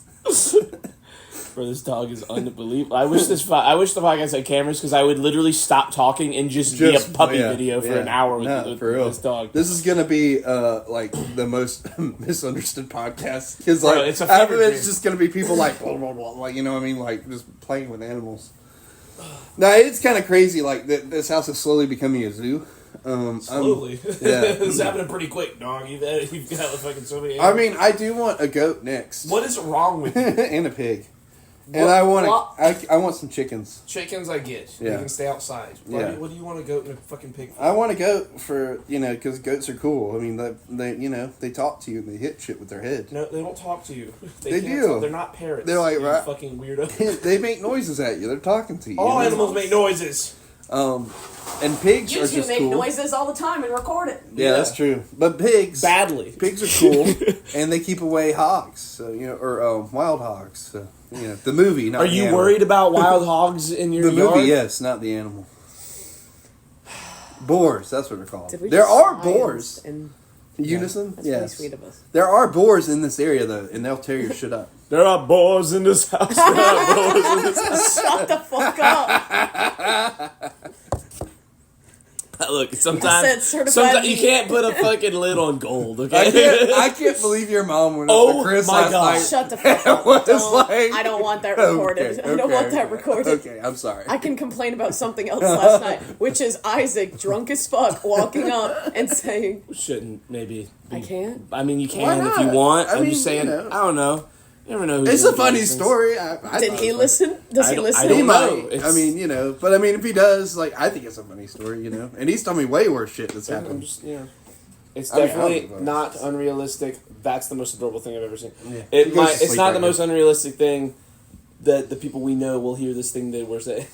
Bro, this dog is unbelievable. I wish the podcast had cameras because I would literally stop talking and just be a puppy video for an hour with for real. this dog. This is gonna be like the most misunderstood podcast because Bro, like it's a half fever of it's dream. just gonna be people like blah, blah, blah, like you know what I mean, like just playing with animals. Now it's kind of crazy. Like this house is slowly becoming a zoo. Slowly. Yeah. It's happening pretty quick, dog. You've got fucking so many I animals. mean, I do want a goat next. What is wrong with you? And a pig. And I want I want some chickens. Chickens, I get. Yeah. You can stay outside. Yeah. What do you want to goat and a fucking pig for? I want a goat for because goats are cool. I mean, they they talk to you and they hit shit with their head. No, they don't talk to you. They can't do. talk. They're not parrots. They're like, you right. fucking weirdo. They make noises at you. They're talking to you. All you know? animals make noises. And pigs You are two just make cool. noises all the time and record it. Yeah, that's true. But pigs, Badly. pigs are cool, and they keep away hogs. So or wild hogs. So the movie. Not Are the you animal. worried about wild hogs in your The yard? movie, yes, not the animal. Boars, that's what they're called. Did we There just are sigh boars. And Unison? that's really Yes. sweet of us. There are boars in this area, though, and they'll tear your shit up. There are boars in this house. There are boars in this house. Shut the fuck up. Look, I said sometimes certified you meat. can't put a fucking lid on gold, okay? I can't believe your mom went Oh up to Chris my last God. night. Shut the fuck up. was Don't. like- I don't want that recorded. I don't want that recorded. Okay, I'm sorry. I can complain about something else last night, which is Isaac, drunk as fuck, walking up and saying, Shouldn't maybe. I can't. I mean, you Why can if you not? want. I I'm mean, just saying. you know. I don't know. You never know. Who's It's gonna a do funny these things. story. Did I thought he it was funny. listen? Does I he don't- listen? I don't He know. might. It's- I mean, but I mean, if he does, like, I think it's a funny story, And he's told me way worse shit that's I'm happened. just, It's I mean, definitely I don't know. not unrealistic. That's the most adorable thing I've ever seen. Yeah. It He goes might. to It's sleep not right the now. most unrealistic thing that the people we know will hear this thing that we're saying.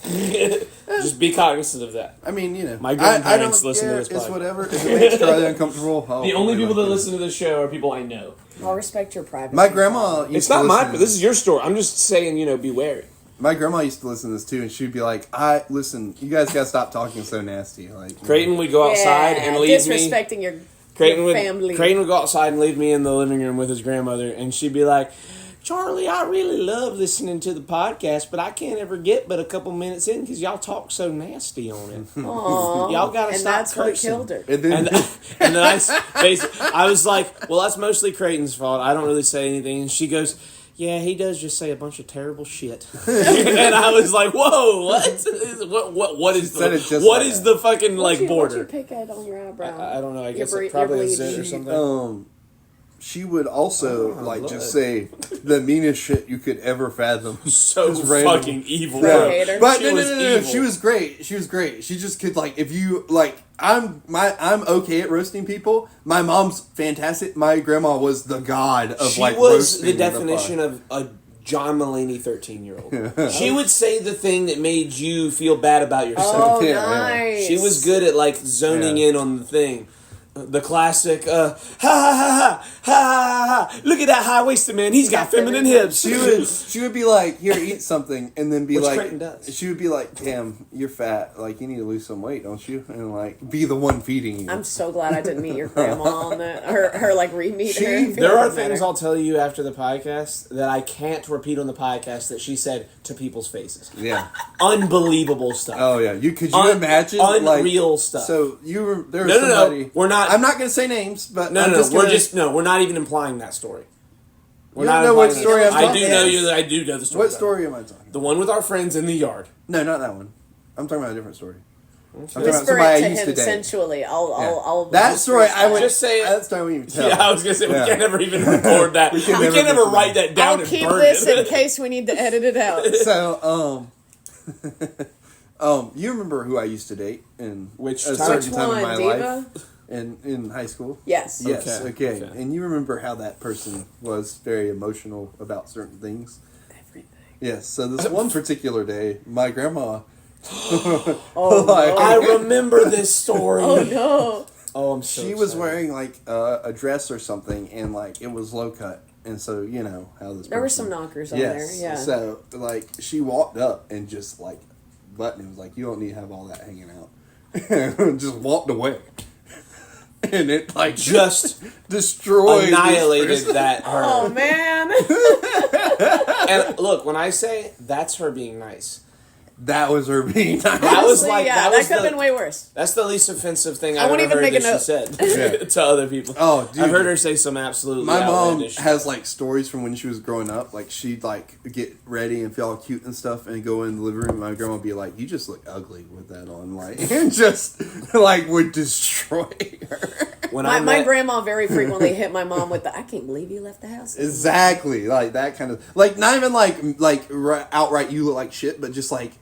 Just be cognizant of that. I mean, My I grandparents don't listen to care. this It's podcast. whatever. If it makes Charlie uncomfortable, The only people that listen to this show are people I know. I'll respect your privacy. My grandma used It's to not my. listen to This is your story. I'm just saying. Be wary. My grandma used to listen to this too, and she'd be like, listen, you guys gotta stop talking so nasty. Like Creighton would go outside and leave me. disrespecting your Creighton family. would go outside and leave me in the living room with his grandmother, and she'd be like, "Charlie, I really love listening to the podcast, but I can't ever get but a couple minutes in because y'all talk so nasty on it. Aw, Y'all gotta and stop that's what cursing." killed her. And then, And then I was like, "Well, that's mostly Creighton's fault. I don't really say anything." And she goes, "Yeah, he does just say a bunch of terrible shit." And I was like, "Whoa, what is said it the just what like is that. the fucking What'd you border?" pick at on your eyebrow? I don't know. I guess bre- it's probably a you're zit or bleeding. something. she would also blood. just say the meanest shit you could ever fathom. So Just random. fucking evil. Yeah. bro. Hater. But She no, was evil. she was great. She was great. She just could if you I'm okay at roasting people. My mom's fantastic. My grandma was the god of She was roasting the definition of a John Mulaney 13-year-old. She would say the thing that made you feel bad about yourself. Oh, Yeah, yeah. nice. She was good at zoning Yeah. in on the thing. The classic, ha ha ha ha ha ha! Look at that high-waisted man. He's got feminine hips. She would be like, "Here, eat something," and then be Which like, Creighton does. She would be like, "Damn, you're fat. Like, you need to lose some weight, don't you?" And be the one feeding you. I'm so glad I didn't meet your grandma on that. Her re-meet her. I feel There like are it things matter. I'll tell you after the podcast that I can't repeat on the podcast that she said to people's faces. Yeah. Unbelievable stuff. Oh yeah. Could you imagine? Unreal stuff. So there was No, no, no. somebody. We're not- I'm not gonna say names, but No, I'm no, just we're gonna, just we're not even implying that story. We're You don't not know what implying story that. I'm I talking do know about. you. I do know the story. What about story am I talking? it. The one with our friends in the yard. No, not that one. I'm talking about a different story. I'm talking about Whisper somebody it to I used him to date. sensually. Yeah. I'll That whisper story, it I would back. Just say it. That's not even tell. Yeah, I was gonna say Yeah. we can't ever even record that. we can can't never ever mention write that down I'll and keep burn this it. in case we need to edit it out. So, you remember who I used to date in Which a time? certain time in my Diva? life in high school? Yes. Yes. Okay. Okay. And you remember how that person was very emotional about certain things? Everything. Yes. So this one particular day, my grandma. Oh, like, no. I remember this story. Oh no. Oh, I'm so she was excited. wearing like a dress or something, and like it was low cut, and so you know how this. There were person- some knockers on Yes. there. Yeah. So like she walked up and just like buttoned it was like, you don't need to have all that hanging out. And just walked away. And it like Just destroyed this annihilated person. that her. Oh man. And look, when I say that's her being nice, That was her being nice. that was Honestly, like yeah, that that was could have the, been way worse. that's the least offensive thing I I've won't ever even heard make that a she note. said Yeah. to other people. Oh, dude. I've heard her say some absolutely My mom outlandish has like stories from when she was growing up. Like she'd like get ready and feel all cute and stuff, and go in the living room. My grandma would be like, "You just look ugly with that on," like, and just like would destroy her. When My, I my met, grandma very frequently hit my mom with the "I can't believe you left the house." Exactly, like that kind of like not even like outright you look like shit, but just like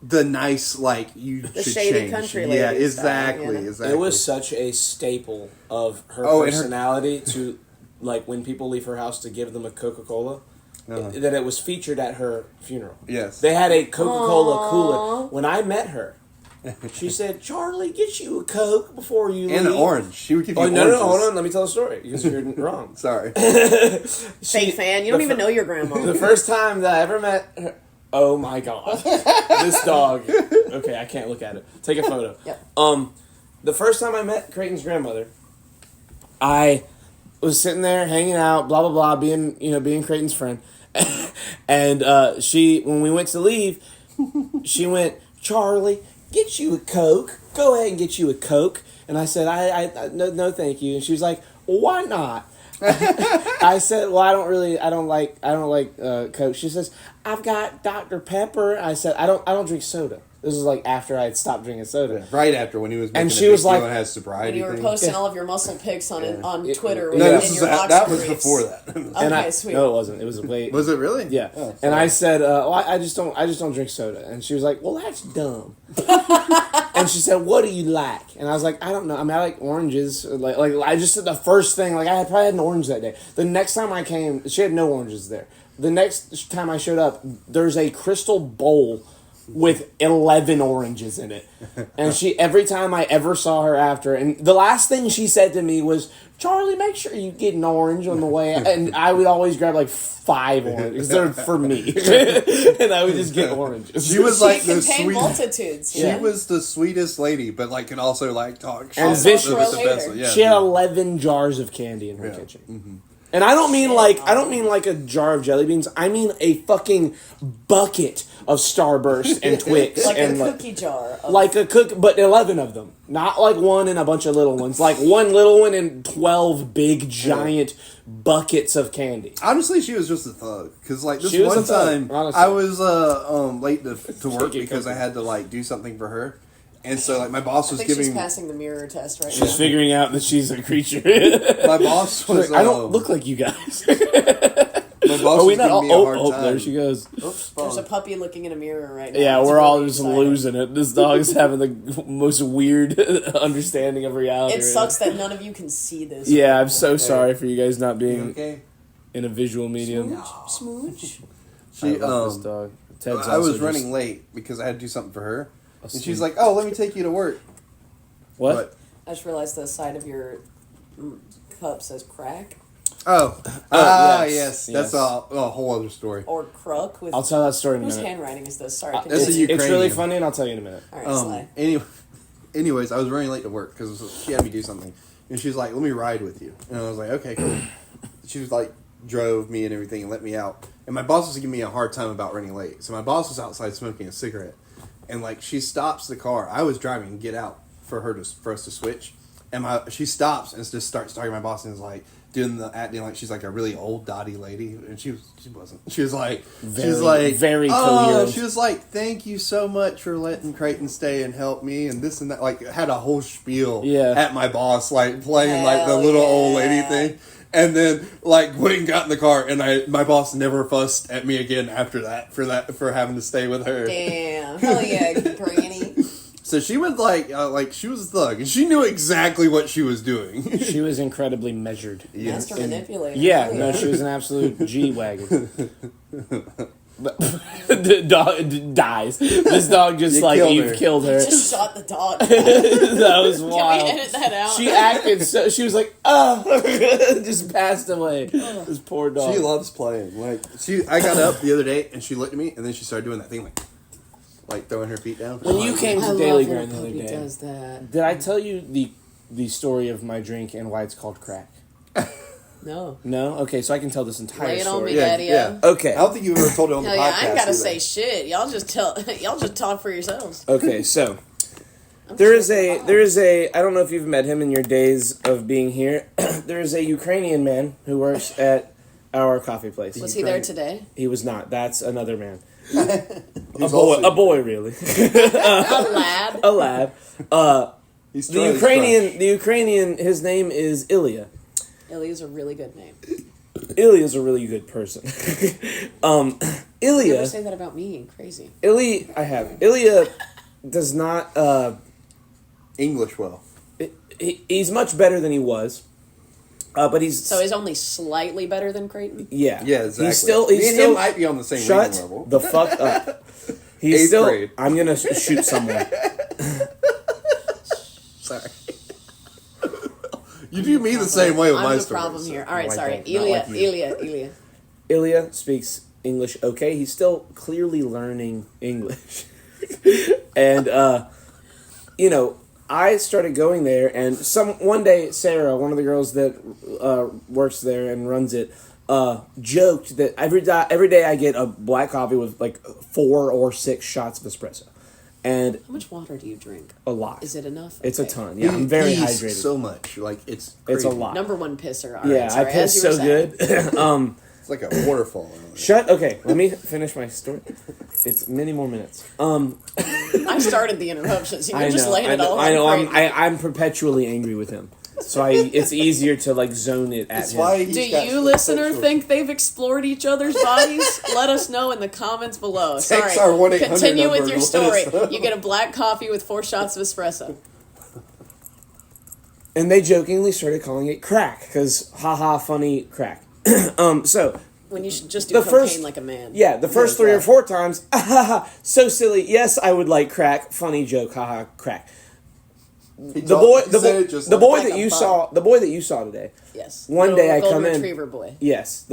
the nice like you The should shady change. country Yeah, lady style, exactly, you know? exactly. it was such a staple of her Oh, and her- personality to like when people leave her house to give them a Coca-Cola. Uh-huh. That it was featured at her funeral. Yes. They had a Coca-Cola Aww. cooler. When I met her, she said, "Charlie, get you a Coke before you and leave." an orange. She would give you Oh, no, oranges. no, hold on. Let me tell the story because you're wrong. Sorry. Fake fan. You don't the even fir- know your grandma. The first time that I ever met her, oh my god, this dog. Okay, I can't look at it. Take a photo. Yep. The first time I met Creighton's grandmother, I was sitting there hanging out, blah blah blah, being Creighton's friend, and she, when we went to leave, she went, "Charlie, get you a Coke. Go ahead and get you a Coke." And I said, "I no, thank you." And she was like, "Well, why not?" I said, "Well, I don't like Coke." She says, "I've got Dr. Pepper." I said, "I don't drink soda." This was like after I had stopped drinking soda. Right after when he was making And a she big was deal like- and has When sobriety you were thing. posting Yeah. all of your muscle pics on Yeah. Twitter. No, No, and this was your that box was briefs. before that. And Okay, I, sweet. No, it wasn't. It was way. Was it really? Yeah. Oh, And sorry. I said, well, I just don't drink soda. And she was like, "Well, that's dumb." And she said, "What do you like?" And I was like, "I don't know. I mean, I like oranges." Like I just said the first thing. Like I had probably had an orange that day. The next time I came, she had no oranges there. The next time I showed up, there's a crystal bowl with 11 oranges in it. And she, every time I ever saw her after, and the last thing she said to me was, "Charlie, make sure you get an orange on the way." And I would always grab like 5 oranges. They're for me. And I would just get oranges. She was like the contain sweet. multitudes. She Yeah. was the sweetest lady, but like could also like talk. And shit. vicious. It was the best Hater. one. Yeah, She had dude. 11 jars of candy in her Yeah. kitchen. And I don't mean like a jar of jelly beans. I mean a fucking bucket of Starburst and Twix Like and a cookie jar. Of, like a but 11 of them. Not like one and a bunch of little ones. Like one little one and 12 big giant buckets of candy. Honestly, she was just a thug. Because like this She was one a thug, time, honestly. I was late to work Take it, because I cookie. had to like do something for her, and so like my boss I was think she's giving. passing the mirror test right She's now. figuring out that she's a creature. My boss was. I don't look like you guys. My boss Are we was not? giving me a hard Oh, time. there she goes. Oops, There's a phone. puppy looking in a mirror right now. Yeah, It's we're all really just exciting. losing it. This dog is having the most weird understanding of reality. It right sucks now. that none of you can see this. Yeah, I'm so sorry for you guys not You being okay? in a visual medium. Smooch. I She love this dog. Ted's I was also running just late because I had to do something for her, a and sweet- she's like, "Oh, let me take you to work." What? I just realized the side of your cup says crack Yes. yes. That's a whole other story. or crook with. I'll tell that story in a Whose minute. handwriting is this? Sorry. This continue. is It's really Ukrainian. funny, and I'll tell you in a minute. All right, Sly. Anyways, I was running late to work because she had me do something, and she was like, "Let me ride with you," and I was like, "Okay, cool." She was like, drove me and everything and let me out, and my boss was giving me a hard time about running late. So my boss was outside smoking a cigarette, and like she stops the car. I was driving, get out for us to switch, and she stops and just starts talking to my boss and is like, doing the acting like she's like a really old dotty lady, and she wasn't. She was like very oh, coherent. she was like, thank you so much for letting Creighton stay and help me and this and that. Like had a whole spiel at my boss, like playing like the little old lady thing. And then, like, went and got in the car, and my boss never fussed at me again after that for having to stay with her. Damn. Hell yeah, Granny. So she was like she was a thug, and she knew exactly what she was doing. She was incredibly measured. Master manipulator. Yeah, no, she was an absolute G-Wagon. The dog dies. This dog just you've killed her. Just shot the dog. That was wild. Can we edit that out? She acted so. She was like, oh, just passed away. This poor dog. She loves playing. Like I got up the other day, and she looked at me, and then she started doing that thing like throwing her feet down. When you came to Daily Grind the other day, does that. did I tell you the story of my drink and why it's called crack? No. No? Okay, so I can tell this entire Lay it on story. me, Daddy. Yeah. Okay. I don't think you ever told it on the Hell podcast. yeah, I ain't gotta either. say shit. Y'all just talk for yourselves. Okay, so there is a I don't know if you've met him in your days of being here. There is a Ukrainian man who works at our coffee place. Was he there today? He was not. That's another man. He's A boy, really. A lad. A lad. He's The Ukrainian. His name is Ilya. Ilya's a really good name. Ilya's a really good person. You Ilya. never say that about me. Crazy. Ilya does not. English well. He's much better than he was. But he's So he's only slightly better than Creighton? yeah. Yeah, exactly. He's Me and still him might be on the same shut reading level. the fuck up. He's Eighth still. grade. I'm gonna shoot someone. Sorry. You do me the same way with I'm my the stories. problem here. All right, No, I sorry. don't. Not like you. Ilya. Ilya speaks English okay. He's still clearly learning English. And, I started going there, and one day, Sarah, one of the girls that works there and runs it, joked that every day I get a black coffee with like 4 or 6 shots of espresso. And How much water do you drink? a lot. Is it enough? It's a Okay. ton. Yeah, I'm very He pees hydrated. so much. Like, it's It's a crazy. lot. Number one pisser. All right, Yeah, sorry. I As piss you were so saying. good. It's like a waterfall. Okay, let me finish my story. It's many more minutes. I started the interruptions. You're I just know, laying it all I know. on Creighton. I'm perpetually angry with him, so it's easier to like zone it at That's him. why Do you, listener, think they've explored each other's bodies? Let us know in the comments below. Sorry. Text our 1-800 Continue with number your and let us story. know. You get a black coffee with 4 shots of espresso. And they jokingly started calling it crack because haha, funny crack. So When you should just do The cocaine first- like a man. yeah, the first 3 or 4 times, so silly. Yes, I would like crack. Funny joke, haha, crack. The boy that you saw today. Yes. One day I Golden come in- retriever boy. Yes,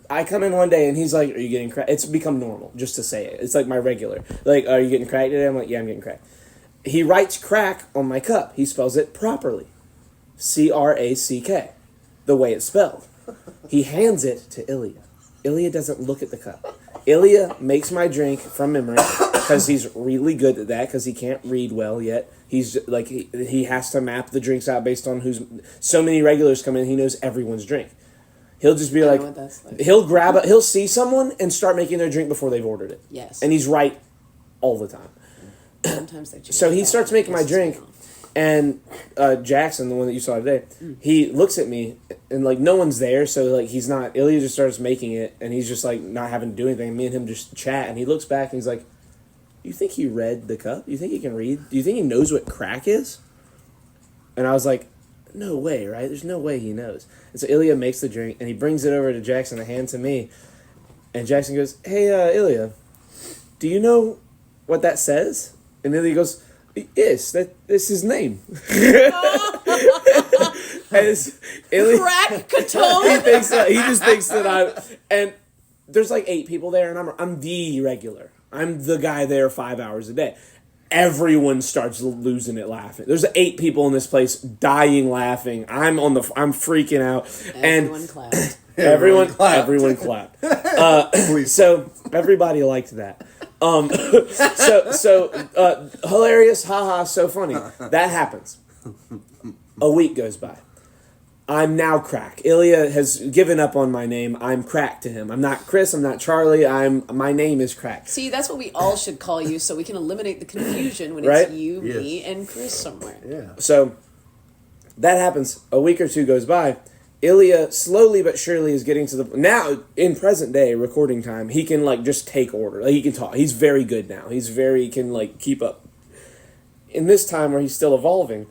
I come in one day and he's like, "Are you getting crack?" It's become normal just to say it. It's like my regular. Like, "Are you getting crack today?" I'm like, "Yeah, I'm getting crack." He writes crack on my cup. He spells it properly, CRACK, the way it's spelled. He hands it to Ilya. Ilya doesn't look at the cup. Ilya makes my drink from memory because he's really good at that because he can't read well yet. He's like he has to map the drinks out based on who's. So many regulars come in. He knows everyone's drink. He'll just be I like, know what that's like. he'll see someone and start making their drink before they've ordered it. Yes. And he's right all the time. Sometimes they So he starts making my drink, and Jackson, the one that you saw today, he looks at me and like no one's there, so like he's not. Ilya just starts making it, and he's just like not having to do anything. Me and him just chat, and he looks back and he's like, "You think he read the cup? You think he can read? Do you think he knows what crack is?" And I was like, "No way, right? There's no way he knows." And so Ilya makes the drink, and he brings it over to Jackson and hands to me, and Jackson goes, "Hey, Ilya, do you know what that says?" And Ilya goes, "Yes, that's his name." And Ilya, Crack Catone. he just thinks that and there's like 8 people there, and I'm the regular. I'm the guy there 5 hours a day. Everyone starts losing it laughing. There's 8 people in this place dying laughing. I'm freaking out. Everyone clapped. Everyone clapped. So everybody liked that. Hilarious, haha, so funny. That happens. A week goes by. I'm now Crack. Ilya has given up on my name. I'm Crack to him. I'm not Chris. I'm not Charlie. My name is Crack. See, that's what we all should call you, so we can eliminate the confusion when Right? it's you, Yes. me, and Chris somewhere. Yeah. So that happens. A week or two goes by. Ilya slowly but surely is getting to the now in present day recording time. He can like just take order. Like, he can talk. He's very good now. He can like keep up. In this time where he's still evolving,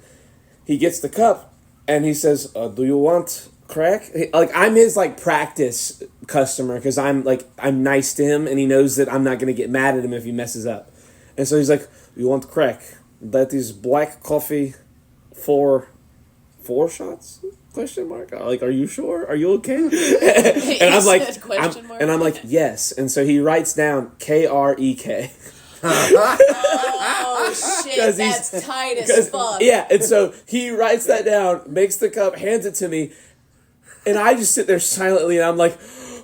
he gets the cup and he says, "Do you want crack?" Like, I'm his like practice customer because I'm nice to him and he knows that I'm not going to get mad at him if he messes up. And so he's like, "You want crack? That is black coffee for 4 shots?" Question mark. Like, are you sure? Are you okay? And I'm like, question mark? and I'm like, yes. And so he writes down KREK. Oh shit, 'Cause he's- that's tight as fuck. Yeah, and so he writes that down, makes the cup, hands it to me, and I just sit there silently, and I'm like,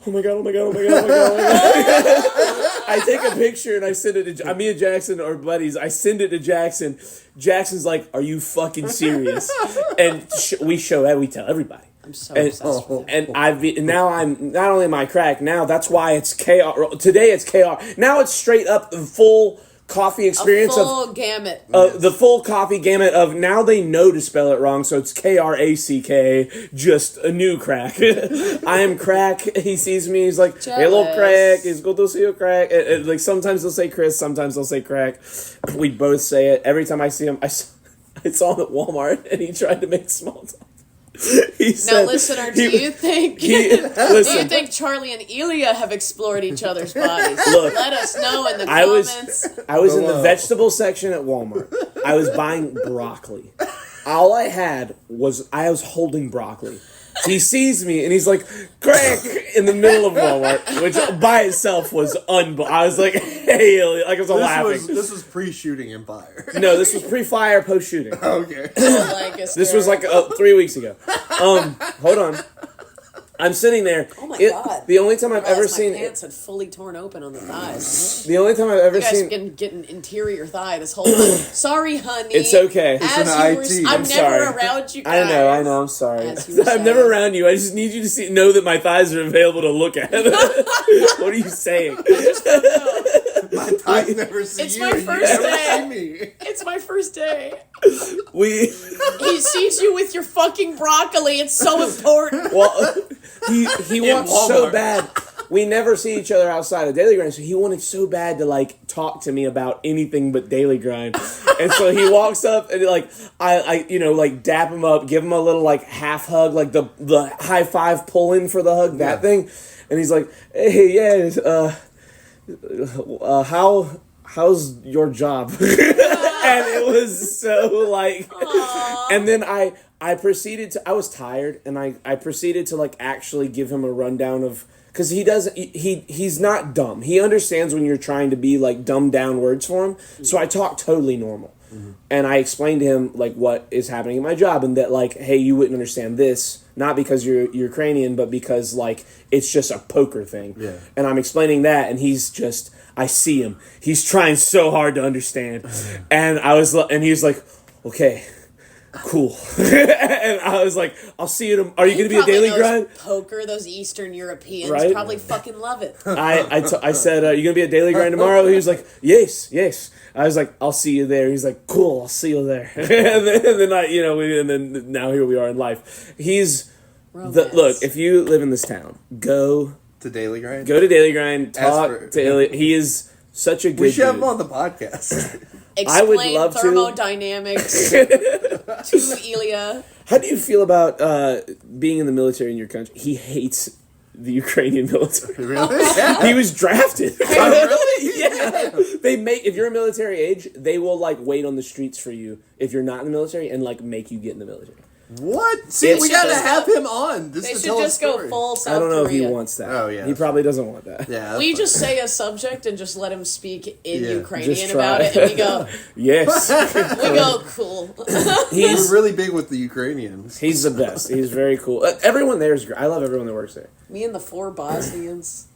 oh my god, oh my god, oh my god, oh my god, oh my god. I take a picture and I send it to me and Jackson are buddies. I send it to Jackson. Jackson's like, "Are you fucking serious?" And we tell everybody. I'm so obsessed with it. And now I'm not only am I Crack, now that's why it's KR. Today it's KR. Now it's straight up the full coffee experience A full gamut. the full coffee gamut of now they know to spell it wrong, so it's KRACK, just a new Crack. I am Crack. He sees me. He's like, "Hello, Jealous. Crack. It's good to see you, Crack." Like, sometimes they'll say Chris, sometimes they'll say Crack. We both say it every time I see him. I saw him at Walmart, and he tried to make small talk. He Now, said, listener, do you think Charlie and Ilya have explored each other's bodies? Look, Let us know in the I comments. was in the Below. vegetable section at Walmart. I was buying broccoli. All I had was I was holding broccoli. He sees me and he's like, "Crack!" in the middle of Walmart, which by itself was I was like, "Hey, Ilya," like I was laughing. This was pre-shooting Empire. No, this was pre-fire, post-shooting. Okay. Like This was like 3 weeks ago. Hold on. I'm sitting there. Oh my God. The only time I've ever realized my seen pants had fully torn open on the thighs. the only time I've ever You guys seen been getting interior thigh this whole time. Sorry, honey. It's okay. As It's an you were, IT. I'm I'm never sorry. around you guys. I know, I'm sorry. As you were I'm never saying. around you. I just need you to know that my thighs are available to look at. What are you saying? My thighs never see It's you. my and you first never day. see me. It's my first day. We He sees you with your fucking broccoli. It's so important. well, he wants so Walmart. bad. We never see each other outside of Daily Grind, so he wanted so bad to like talk to me about anything but Daily Grind. And so he walks up and like I like dap him up, give him a little like half hug, like the high five pull in for the hug, that thing. And he's like, "Hey, yeah, how's your job?" And it was so like, and then I proceeded to, I was tired and I proceeded to like actually give him a rundown of, because he's not dumb. He understands when you're trying to be like dumbed down words for him. So I talk totally normal. And I explained to him like what is happening in my job and that like, hey, you wouldn't understand this, not because you're Ukrainian, but because like it's just a poker thing. Yeah. And I'm explaining that and he's just, I see him. He's trying so hard to understand. And he was like, "Okay, cool." And I was like, "I'll see you. Are you going to be a Probably Daily knows Grind?" Poker, those Eastern Europeans Right? probably fucking love it. I said, "Are you going to be a Daily Grind tomorrow?" He was like, "Yes." I was like, "I'll see you there." He's like, "Cool, I'll see you there." and then now here we are in life. He's Romance. look. If you live in this town, go To Daily Grind. to Daily Grind. Talk for- to Ilya. He is such a good. We should have dude. him on the podcast. I would Explain love to. thermodynamics to Ilya. How do you feel about being in the military in your country? He hates the Ukrainian military. Really? He was drafted. Really? Yeah. If you're a military age, they will like wait on the streets for you if you're not in the military and like make you get in the military. What? See, It's we gotta just have him on. This They to should tell a just go story. full South I don't know Korea. if he wants that. Oh, yeah. He probably doesn't want that. Yeah. that's We fine. just say a subject and just let him speak in Yeah, Ukrainian just about try. it, and we go, Yes. cool. He's We're really big with the Ukrainians. he's the best. He's very cool. Everyone there is great. I love everyone that works there. Me and the 4 Bosnians.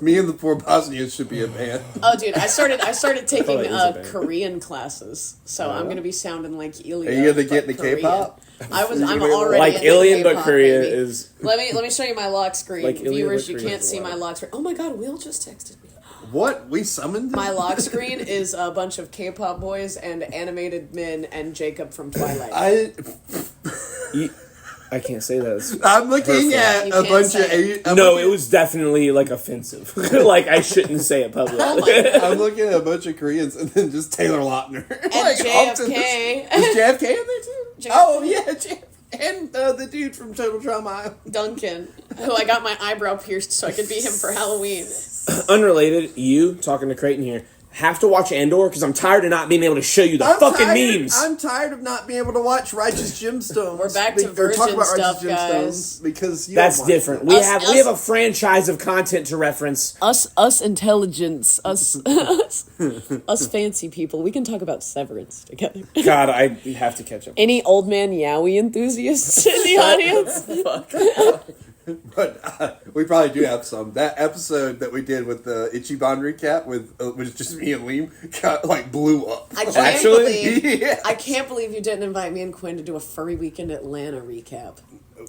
Me and the 4 Bosnians should be a band. Oh, dude, I started taking Oh, it is a band. Korean classes, so I'm gonna be sounding like Ilya. Are you gonna but get into Korean. K-pop? I'm already like into Alien, but K-pop, Korea baby. is. Let me show you my lock screen. Like Ilya Viewers, you Korea can't is see wild. my lock screen. Oh my god, Will just texted me. What? We summoned him? My lock screen is a bunch of K-pop boys and animated men and Jacob from Twilight. I can't say that. I'm looking You at a can't bunch say of... No, it was definitely like offensive. Like I shouldn't say it publicly. Oh my god. I'm looking at a bunch of Koreans and then just Taylor Lautner. And Is JFK. JFK in there too? JFK. Oh, yeah, JFK. And the dude from Total Drama. Duncan, who I got my eyebrow pierced so I could be him for Halloween. Unrelated, you talking to Creighton here. Have to watch Andor because I'm tired of not being able to show you the memes. I'm tired of not being able to watch Righteous Gemstones. We're back to or virgin talk about stuff, Righteous guys. Gemstones because you That's don't watch different. it. We Us- have us- a franchise of content to reference. Us intelligence, us fancy people. We can talk about Severance together. God, I have to catch up. Any old man Yowie enthusiasts in the audience? But we probably do have some. That episode that we did with the Ichiban recap with was just me and Liam blew up. I can't Actually? believe Yes. I can't believe you didn't invite me and Quinn to do a furry weekend Atlanta recap.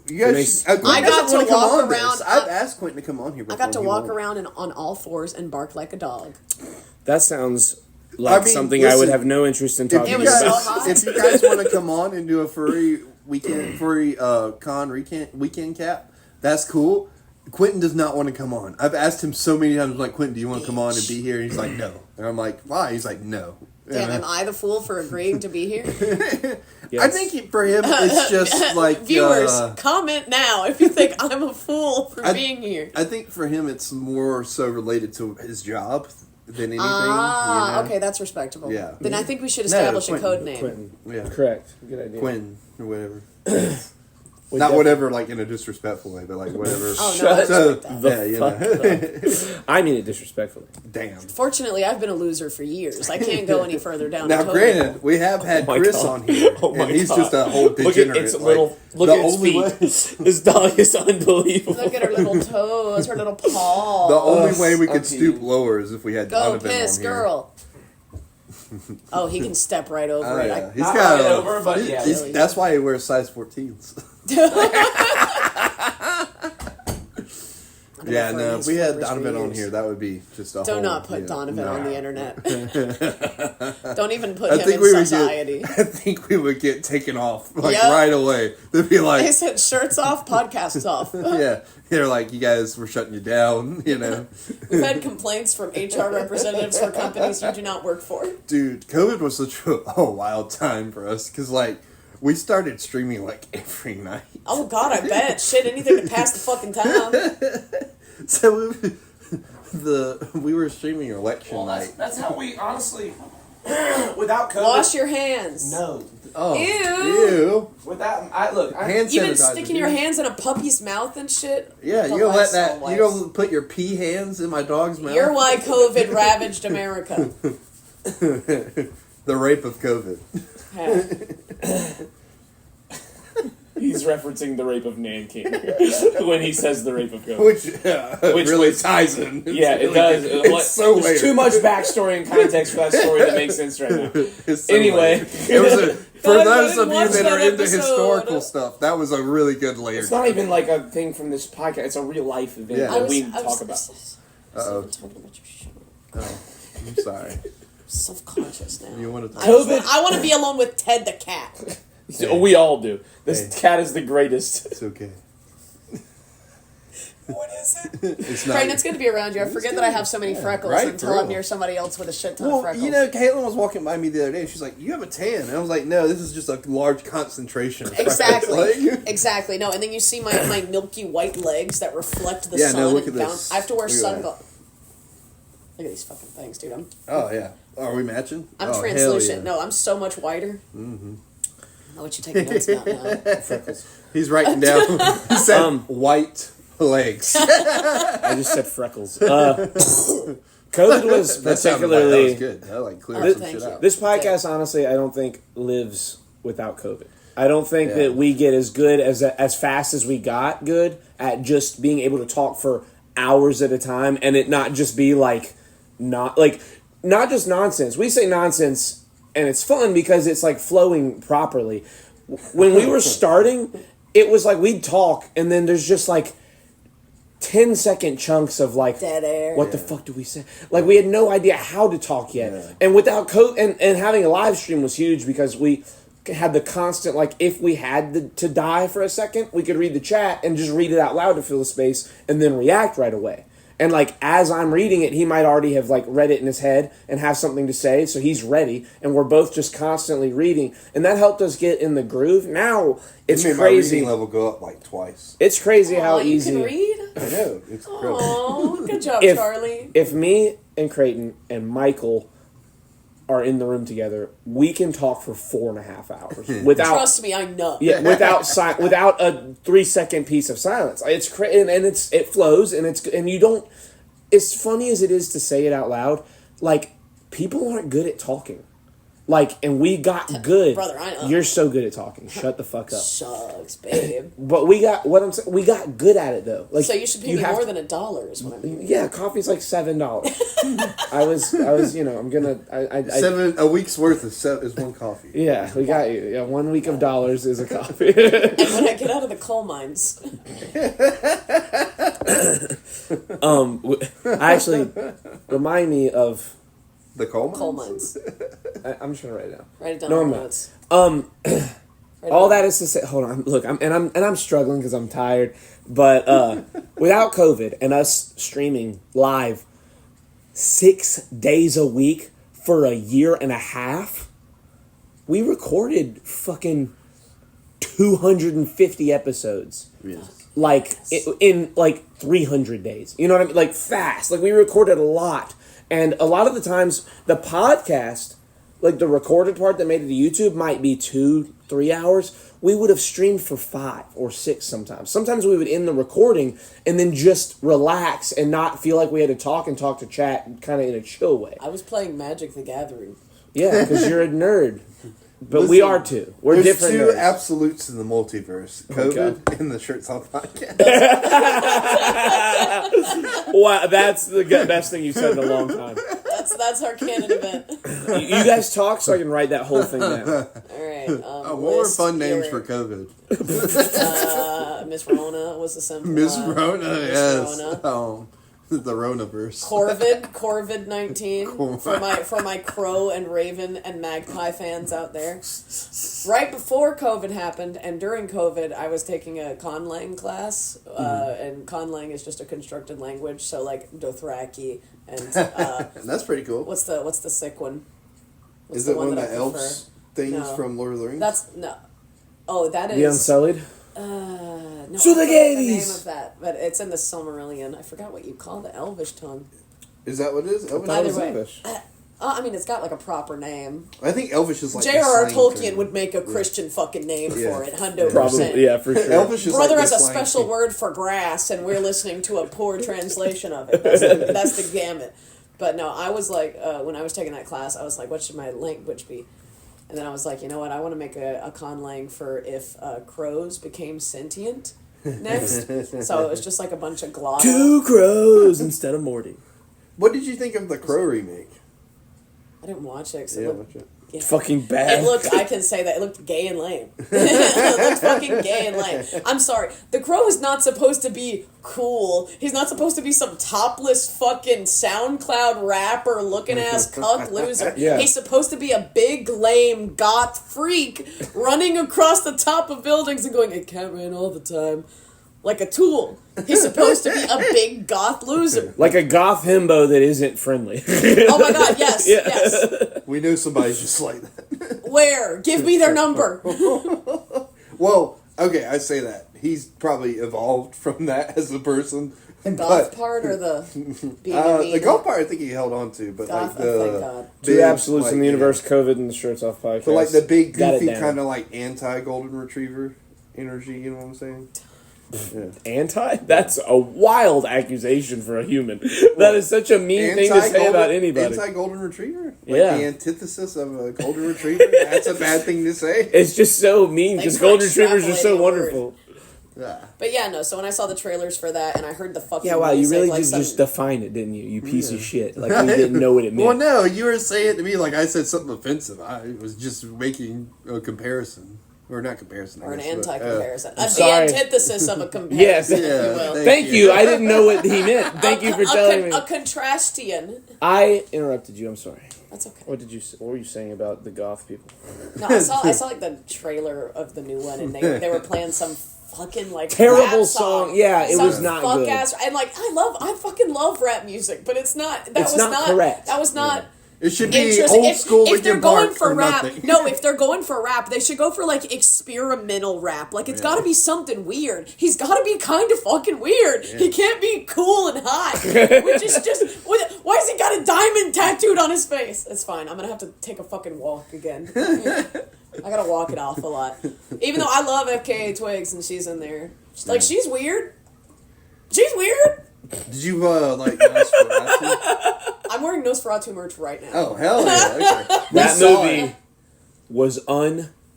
You guys, Nice. Quentin I got doesn't to wanna come walk on this. around- I've asked Quentin to come on here. I Before. got to He walk won't. around on all fours and bark like a dog. That sounds like I mean, something I would listen, have no interest in If talking you It was so about. hot. if you guys want to come on and do a furry con weekend cap, that's cool. Quentin does not want to come on. I've asked him so many times, like, Quentin, do you want to come on and be here? And he's like, no. And I'm like, why? He's like, no. Damn, And am I the fool for agreeing to be here? Yes. I think for him, it's just like Viewers, comment now if you think I'm a fool for I- being here. I think for him, it's more so related to his job than anything. Ah, you know? okay, that's respectable. Yeah. Then I think we should No, establish a Quentin, code name. Quentin. Yeah. Correct. Good idea. Quinn or whatever. We Not def- whatever, like in a disrespectful way, but like whatever. Oh no, I So, respect that. yeah, you know. I mean it disrespectfully. Damn. Fortunately, I've been a loser for years. I can't go any further down. Now, the code. granted, we have had Oh my Chris God. on here, Oh my and he's God. just a whole Look degenerate. at its like, little. Look the at its only feet. way- This dog is unbelievable. Look at her little toes, her little paw. The only Ugh, way we could I'm stoop teasing. lower is if we had Go Donovan piss, on here. girl. Oh, he can step right over Oh, it. yeah. He's Not got right a, over, but yeah. he's- that's why he wears size 14s. Yeah, no, if we had Donovan on here, that would be just a Do whole... not put yeah, Donovan no. on the internet. Don't even put I him think in we would society. get. I think we would get taken off like Yep. right away. They'd be They like, said shirts off, podcasts off. yeah, they're like, you guys were shutting you down, you know. We've had complaints from HR representatives for companies you do not work for. Dude, COVID was such a wild time for us because like we started streaming like every night. Oh God, I bet. Shit, anything to pass the fucking time. So we were streaming election night. That's how we honestly. Without COVID. Wash your hands. No. Oh, Ew. ew. Without Hand You've been sanitizer, sticking your dude. hands in a puppy's mouth and shit. Yeah, The you gonna let Lysol that? wipes. You gonna put your pee hands in my dog's mouth? You're why COVID ravaged America. The rape of COVID. Yeah. He's referencing the rape of Nanking when he says the rape of COVID. Which really was- ties in. Yeah, it does. It's so There's layered. too much backstory and context for that story to make sense right now. It's so Anyway. layered. It was a, for God, I those didn't of you watch that are that into episode. historical stuff, that was a really good layer. It's not even like a thing from this podcast. It's a real life event Yeah. that we talk about. Uh-oh. talking about your show. Oh, I'm sorry. Self-conscious now. You want to? COVID. I want to be alone with Ted the cat. We all do. This Hey. cat is the greatest. It's okay. What is it? It's not. Creighton, it's good to be around you. I forget that I have so many freckles right, until for I'm real. near somebody else with a shit ton of Well, freckles. you know, Caitlin was walking by me the other day, and she's like, "You have a tan," and I was like, "No, this is just a large concentration." of freckles." Exactly. Like- Exactly. No, and then you see my milky white legs that reflect the Yeah, sun. no, look and at bounce. this. I have to wear Look at sunglasses. Look at these fucking things, dude. Oh yeah. Are we matching? I'm Oh, translucent. hell yeah. No, I'm so much whiter. Mm-hmm. I'll let you take notes about now. Freckles. He's writing down. He said white legs. I just said freckles. COVID was That sounded like that particularly. was good. I like cleared Oh, some thank shit you. out. This podcast, honestly, I don't think lives without COVID. I don't think Yeah. that we get as good as fast as we got good at just being able to talk for hours at a time and it not just be not just nonsense. We say nonsense and it's fun because it's like flowing properly. when we were starting, it was like we'd talk, and then there's just like 10-second chunks of like Dead air. What the fuck do we say? Like we had no idea how to talk yet, Yeah. and without and having a live stream was huge because we had the constant like if we had to die for a second, we could read the chat and just read it out loud to fill the space, and then react right away. And like as I'm reading it, he might already have like read it in his head and have something to say, so he's ready. And we're both just constantly reading, and that helped us get in the groove. Now it's It made crazy. my reading level go up like twice. It's crazy Aw, how you easy. can read? I know. It's incredible. Oh, good job, If- Charlie. If me and Creighton and Michael are in the room together, we can talk for 4.5 hours without Trust me, I know. without without a 3-second piece of silence. It's and it flows, and you don't. As funny as it is to say it out loud, like people aren't good at talking. Like, and we got good. Brother, I know. You're so good at talking. Shut the fuck up. Shucks, babe. But we got what I'm saying. We got good at it though. Like, So you should pay me have more to- than $1 is what I'm hearing. Yeah, coffee's like $7. I was, I'm gonna, A week's worth is one coffee. yeah, we got you. Yeah, 1 week of dollars is a coffee. And when I get out of the coal mines, Actually, remind me of. The coal coal mines? mines. I'm just gonna write it down. Write it down No, in I'm the not. notes. Write it All down. that is to say, hold on. Look, I'm struggling because I'm tired. But without COVID and us streaming live 6 days a week for a year and a half, we recorded fucking 250 episodes. Yes. Like in like 300 days. You know what I mean? Like fast. Like we recorded a lot. And a lot of the times the podcast, like the recorded part that made it to YouTube might be 2-3 hours. We would have streamed for 5 or 6 sometimes. Sometimes we would end the recording and then just relax and not feel like we had to talk to chat kind of in a chill way. I was playing Magic the Gathering. Yeah, because you're a nerd. But we Listen, are too. We're There's different two nerds. absolutes in the multiverse: COVID and the Shirts Off podcast. Wow, that's the best thing you said in a long time. That's our canon event. You guys talk so I can write that whole thing down. All right. What were list fun names your- for COVID? Miss Rona was the simple. Miss Rona, yes. Rona. The Ronaverse. Corvid-19 for my Crow and Raven and Magpie fans out there. Right before COVID happened and during COVID, I was taking a conlang class, and conlang is just a constructed language. So like Dothraki and That's pretty cool. what's the sick one? What's Is the it one of that the I elves things No. from Lord of the Rings? That's no. Oh, that The is Unsullied? no. To the I forget the name Gaties! of that, but it's in the Silmarillion. I forgot what you call the Elvish tongue. Is that what it is? Elvish? Either was way. Elvish. I mean, it's got like a proper name. I think Elvish is like the J.R.R. slang Tolkien term. would make a Christian fucking name Yeah. for it, 100%. Probably, yeah, for sure. Elvish is Brother like has the a slang special term. word for grass, and we're listening to a poor translation of it. That's the gamut. But no, I was like, when I was taking that class, I was like, what should my language be? And then I was like, you know what? I want to make a conlang for if crows became sentient next. So it was just like a bunch of glottal. 2 crows instead of Morty. What did you think of the Crow remake? I didn't watch it. 'cause Yeah, it looked, watch it. It's fucking bad. It looked, I can say that, it looked gay and lame. It looked fucking gay and lame. I'm sorry. The Crow is not supposed to be cool. He's not supposed to be some topless fucking SoundCloud rapper looking ass cuck loser. Yeah. He's supposed to be a big lame goth freak running across the top of buildings and going, "It can't rain all the time." Like a tool. He's supposed to be a big goth loser. Like a goth himbo that isn't friendly. Oh my god, yes, Yeah. yes. We know somebody's just like that. Where? Give me their number. Well, okay, I say that. He's probably evolved from that as a person. The goth part or the being a mean? The golf part I think he held on to, but Goth, like oh, thank the God. Two big, absolutes like, in the yeah. universe, COVID and the Shirts Off podcast. But like the big Got it goofy down. kind of like anti golden retriever energy, you know what I'm saying? Yeah. Anti? That's a wild accusation for a human. That is such a mean thing to say about anybody. Anti golden retriever? Like Yeah. the antithesis of a golden retriever? That's a bad thing to say. It's just so mean Thanks because for golden retrievers are so extrapolating a word. wonderful. Yeah. But yeah, no. So when I saw the trailers for that and I heard the fucking Yeah, wow, you music, really like did some- just define it, didn't you? You piece of shit. Like we didn't know what it meant. Well, no, you were saying to me like I said something offensive. I was just making a comparison. Or not comparison. I Or an guess, but, anti-comparison. I'm The sorry. antithesis of a comparison, Yes. if you Yeah, will. Thank you. I didn't know what he meant. Thank you for telling me. A contrastian. I interrupted you. I'm sorry. That's okay. What were you saying about the goth people? No, I saw like the trailer of the new one, and they were playing some fucking like Terrible rap song. Yeah, it Some was not fuck good. Ass, and like I fucking love rap music, but it's not. It's not correct. That was not. It should be Interesting. old school If they're Linkin going Park for or rap, nothing. no, if they're going for rap, they should go for like experimental rap. Like it's got to be something weird. He's got to be kind of fucking weird. Yeah. He can't be cool and hot. Which is why has he got a diamond tattooed on his face? It's fine. I'm gonna have to take a fucking walk again. I gotta walk it off a lot. Even though I love FKA Twigs and she's in there. Like she's weird. She's weird. Did you like Nosferatu? I'm wearing Nosferatu merch right now. Oh hell yeah! Okay. That saw movie it. was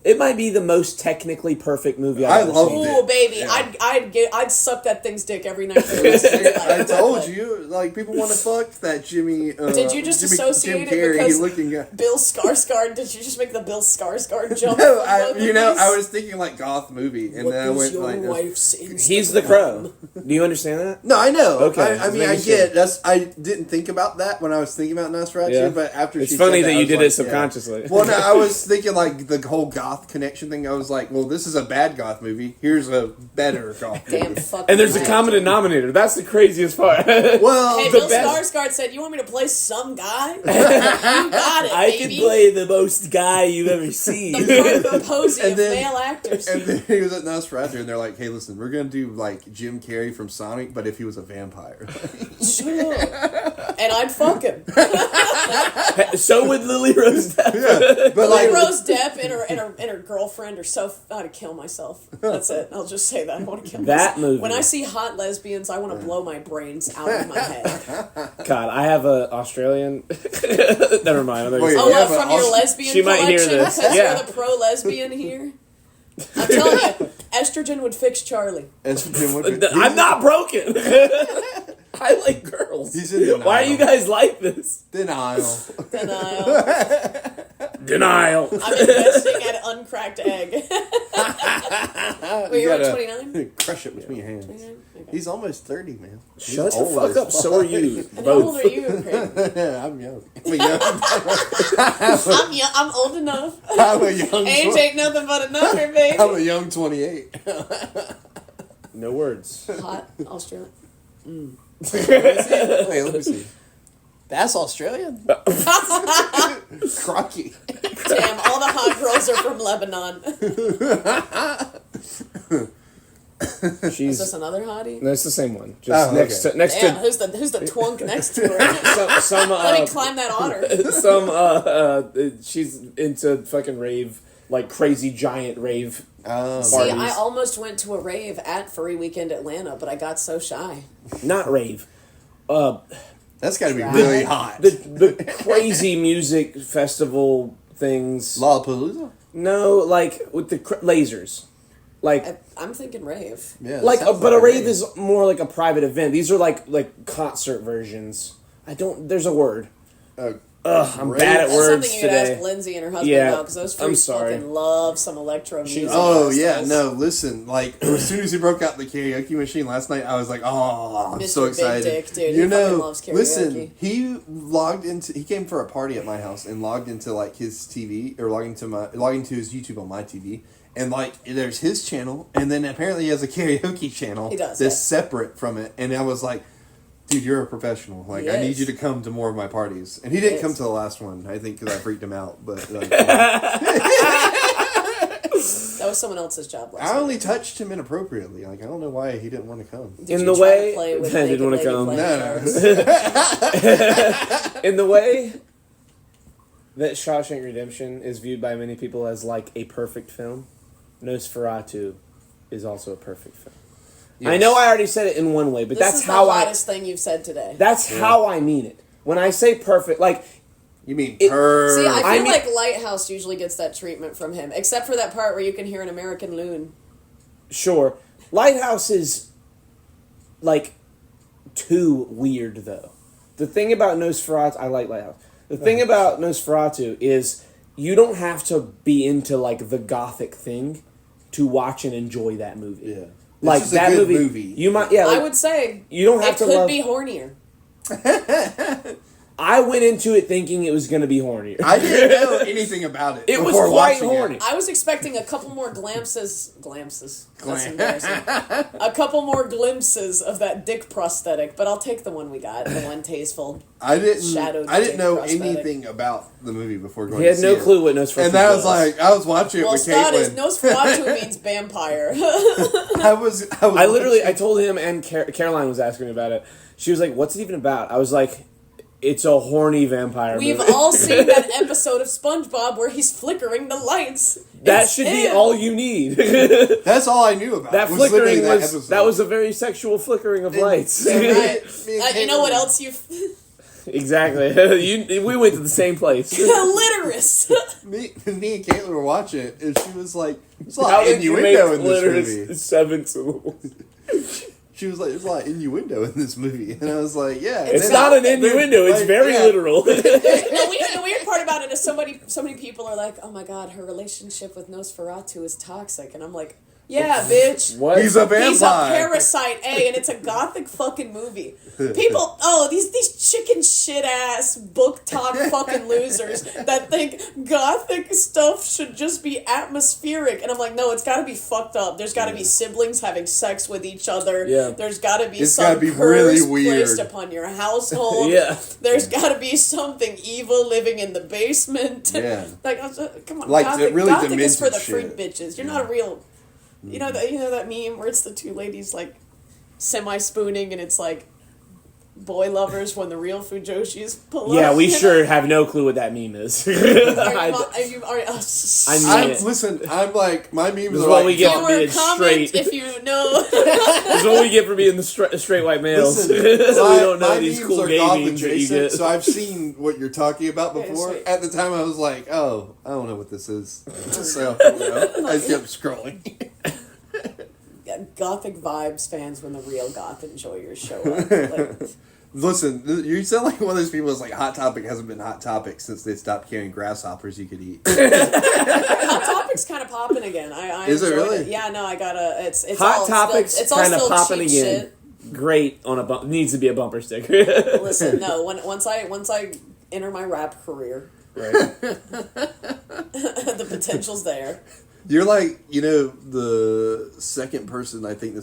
It might be the most technically perfect movie I've ever loved seen. it. Ooh, baby, Yeah. I'd suck that thing's dick every night for the rest of his life. I told you, like people want to fuck that Jimmy. Did you just associate Jim it Carrey because looking guy? Bill Skarsgård? Did you just make the Bill Skarsgård jump? No, from I movies? was thinking like goth movie, and What then I was went your like, wife's Instagram? He's the Crow. Do you understand that? no, I know. Okay, I mean, I making get that's. I didn't think about that when I was thinking about Nosferatu, Yeah. but after It's she funny said that I you was did like, it subconsciously. Yeah. Well, no, I was thinking like the whole goth connection thing. I was like, well, this is a bad goth movie. Here's a better goth movie. Damn fucking. And there's a right. common denominator. That's the craziest part. Well, Hey, the Bill best- Skarsgård said, "You want me to play some guy? You got it, I baby." can play the most guy you've ever seen. The proposing And of then- male actors. and then he was at Nosferatu, and they're like, "Hey, listen, we're gonna do like Jim Carrey from Sonic, but if he was a vampire." Shut up. And I'd fuck him. So would Lily Rose Depp. Yeah, but Lily like, Rose Depp and her girlfriend are so. I'd kill myself. That's it. I'll just say that. I want to kill That myself. movie. When I see hot lesbians, I want to blow my brains out of my head. God, I have a Australian. Never mind. Wait, Oh, Yeah, what, but from your also- lesbian She might hear collection? this. Because Yeah. you're the pro-lesbian here? I'm telling you, estrogen would fix Charlie. Estrogen would be- I'm not broken. I like girls. He's in denial. Why are you guys like this? Denial. Denial. Denial. I'm investing at Uncracked Egg. Wait, you're gotta 29? Crush it between your hands. Okay. He's almost 30, man. Shut the old fuck as up. So are you. And how old Both. are you, Craig? I'm young. I'm a young. I'm young. I'm old enough. I'm a young. Age ain't nothing but a number, baby. I'm a young 28. No words. Hot Australian. Wait, let me see. That's Australian. Crocky. Damn, all the hot girls are from Lebanon. Is She's. this another hottie? No, it's the same one. Just Oh, next okay. to next Damn, to who's the twunk next to her? some Let me climb that otter. she's into fucking rave, like crazy giant rave. See, Parties. I almost went to a rave at Furry Weekend Atlanta, but I got so shy. Not rave. That's got to be really hot. The crazy music festival things. Lollapalooza? No, like with the lasers. Like I'm thinking rave. Yeah. that like sounds but a like rave is more like a private event. These are like concert versions. There's a word. I'm rave? bad at That's words something you'd today. ask Lindsay and her husband Yeah, about, because those I'm freaks sorry. fucking love some electro music. Oh yeah, festivals. no. Listen, like as soon as he broke out the karaoke machine last night, I was like, "Oh, I'm Mr. so Big excited!" Dick, dude. You He know, fucking loves karaoke. listen, he logged into. He came for a party at my house and logged into like his TV or logging to his YouTube on my TV, and like there's his channel, and then apparently he has a karaoke channel He does, that's yeah. separate from it, and I was like. Dude, you're a professional. Like, He I need is. you to come to more of my parties. And he didn't He come is. to the last one, I think, because I freaked him out. But like, That was someone else's job last I night. only touched him inappropriately. Like, I don't know why he didn't want to come. Did In you the try way- to play with I didn't naked wanna lady come. playing No. cards? In the way that Shawshank Redemption is viewed by many people as like a perfect film, Nosferatu is also a perfect film. I know I already said it in one way, but This that's is the how hottest thing you've said today. that's how I mean it. When I say perfect, like You mean It- per? See, I feel I mean- like Lighthouse usually gets that treatment from him, except for that part where you can hear an American loon. sure, Lighthouse is like too weird though. The thing about Nosferatu, I like Lighthouse. The thing about Nosferatu is you don't have to be into like the gothic thing to watch and enjoy that movie. Yeah. Like It's just a that good movie, movie. you might. Yeah, like, I would say you don't have it to could love. be hornier. I went into it thinking it was going to be hornier. I didn't know anything about it. It was before quite watching horny. I was expecting a couple more glimpses. That's embarrassing. A couple more glimpses of that dick prosthetic, but I'll take the one we got, the one tasteful. I didn't Shadowed know dick prosthetic. anything about the movie before going. He had to no see clue what Nosferatu And that was was. like I was watching it Well, with Scott is Caitlin. Nosferatu means vampire. I was I literally, I told him, and Caroline was asking me about it. She was like, "What's it even about?" I was like, "It's a horny vampire We've movie." all seen that episode of SpongeBob where he's flickering the lights. That It's should be him. all you need. that That's all I knew about. flickering literally was that was a very sexual flickering of lights. Right. Me and You know what Caitlin- else you Exactly. We went to the same place. clitoris. Me and Caitlin were watching it, and she was like, "There's a How lot of did you make innuendo in this clitoris movie." 7 syllables? She was like, "There's a lot of innuendo in this movie," and I was like, "Yeah." It's And not then- an innuendo. It's like, very yeah. literal. The weird part about it is so many people are like, "Oh my god, her relationship with Nosferatu is toxic," and I'm like, "Yeah, bitch." What? He's a vampire. He's a parasite, and it's a gothic fucking movie. People, these chicken shit ass book talk fucking losers that think gothic stuff should just be atmospheric, and I'm like, no, it's got to be fucked up. There's got to be siblings having sex with each other. Yeah. There's got to be It's some gotta be curse really weird. placed upon your household. Yeah. There's got to be something evil living in the basement. Yeah. Like, come on, Like, gothic, really gothic is for the demented freak bitches. You're not a real. You know that meme where it's the two ladies like semi-spooning and it's like boy lovers when the real Fujoshis pull Yeah, up. we you know? sure have no clue what that meme is. Are I, you, are, I mean, Listen, I'm like my memes This is are what like we get viewer for being comment straight. if you know. This is what we get for being the straight white males. Listen, we don't know my these memes cool are gay goth memes that you adjacent, get. so I've seen what you're talking about Okay, before. sweet. At the time, I was like, "Oh, I don't know what this is," so I kept scrolling. Gothic vibes fans when the real goth enjoyers show up. Like, Listen, you sound like one of those people that's like, Hot Topic hasn't been Hot Topic since they stopped carrying grasshoppers you could eat. Hot Topic's kind of popping again. I Is it enjoyed really? Yeah, no, I gotta. It's Hot all Topics Still, it's all kind of still popping cheap again. shit. Great on a needs to be a bumper sticker. Listen, no. Once I enter my rap career, Right. the potential's there. You're like, the second person I think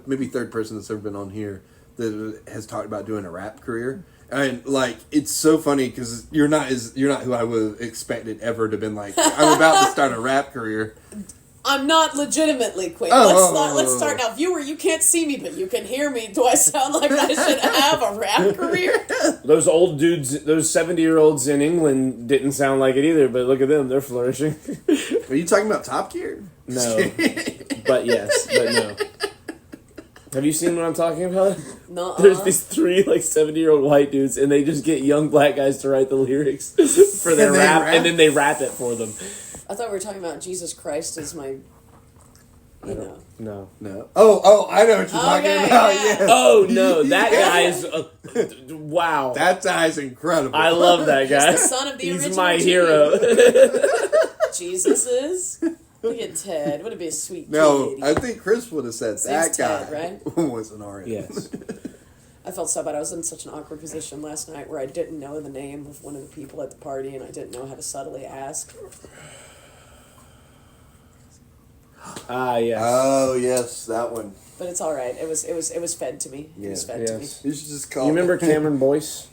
maybe third person that's ever been on here that has talked about doing a rap career. And like, it's so funny because you're not who I would have expected ever to been like, I'm about to start a rap career. I'm not legitimately quick. Oh. Let's start now. Viewer, you can't see me, but you can hear me. Do I sound like I should have a rap career? Those old dudes, those 70-year-olds in England didn't sound like it either, but look at them, they're flourishing. Are you talking about Top Gear? No. But yes, but no. Have you seen what I'm talking about? No. There's these 3 like 70-year-old white dudes, and they just get young black guys to write the lyrics for their And they rap, rap? and then they rap it for them. I thought we were talking about Jesus Christ as my, No. No. Oh, I know what you're talking Okay, about. yeah. Yeah. Oh no, that guy is wow. That guy's incredible. I love that guy. the son of the He's original my G. hero. Jesus is. Look at Ted. Would it be a sweet No, kid? I think Chris would have said that name's guy Ted, was an RN. Yes. I felt so bad. I was in such an awkward position last night where I didn't know the name of one of the people at the party, and I didn't know how to subtly ask. Ah, yes. Oh yes, that one. But it's all right. It was fed to me. It was Yeah. fed to me. Yes. You should just call. You remember Cameron Boyce?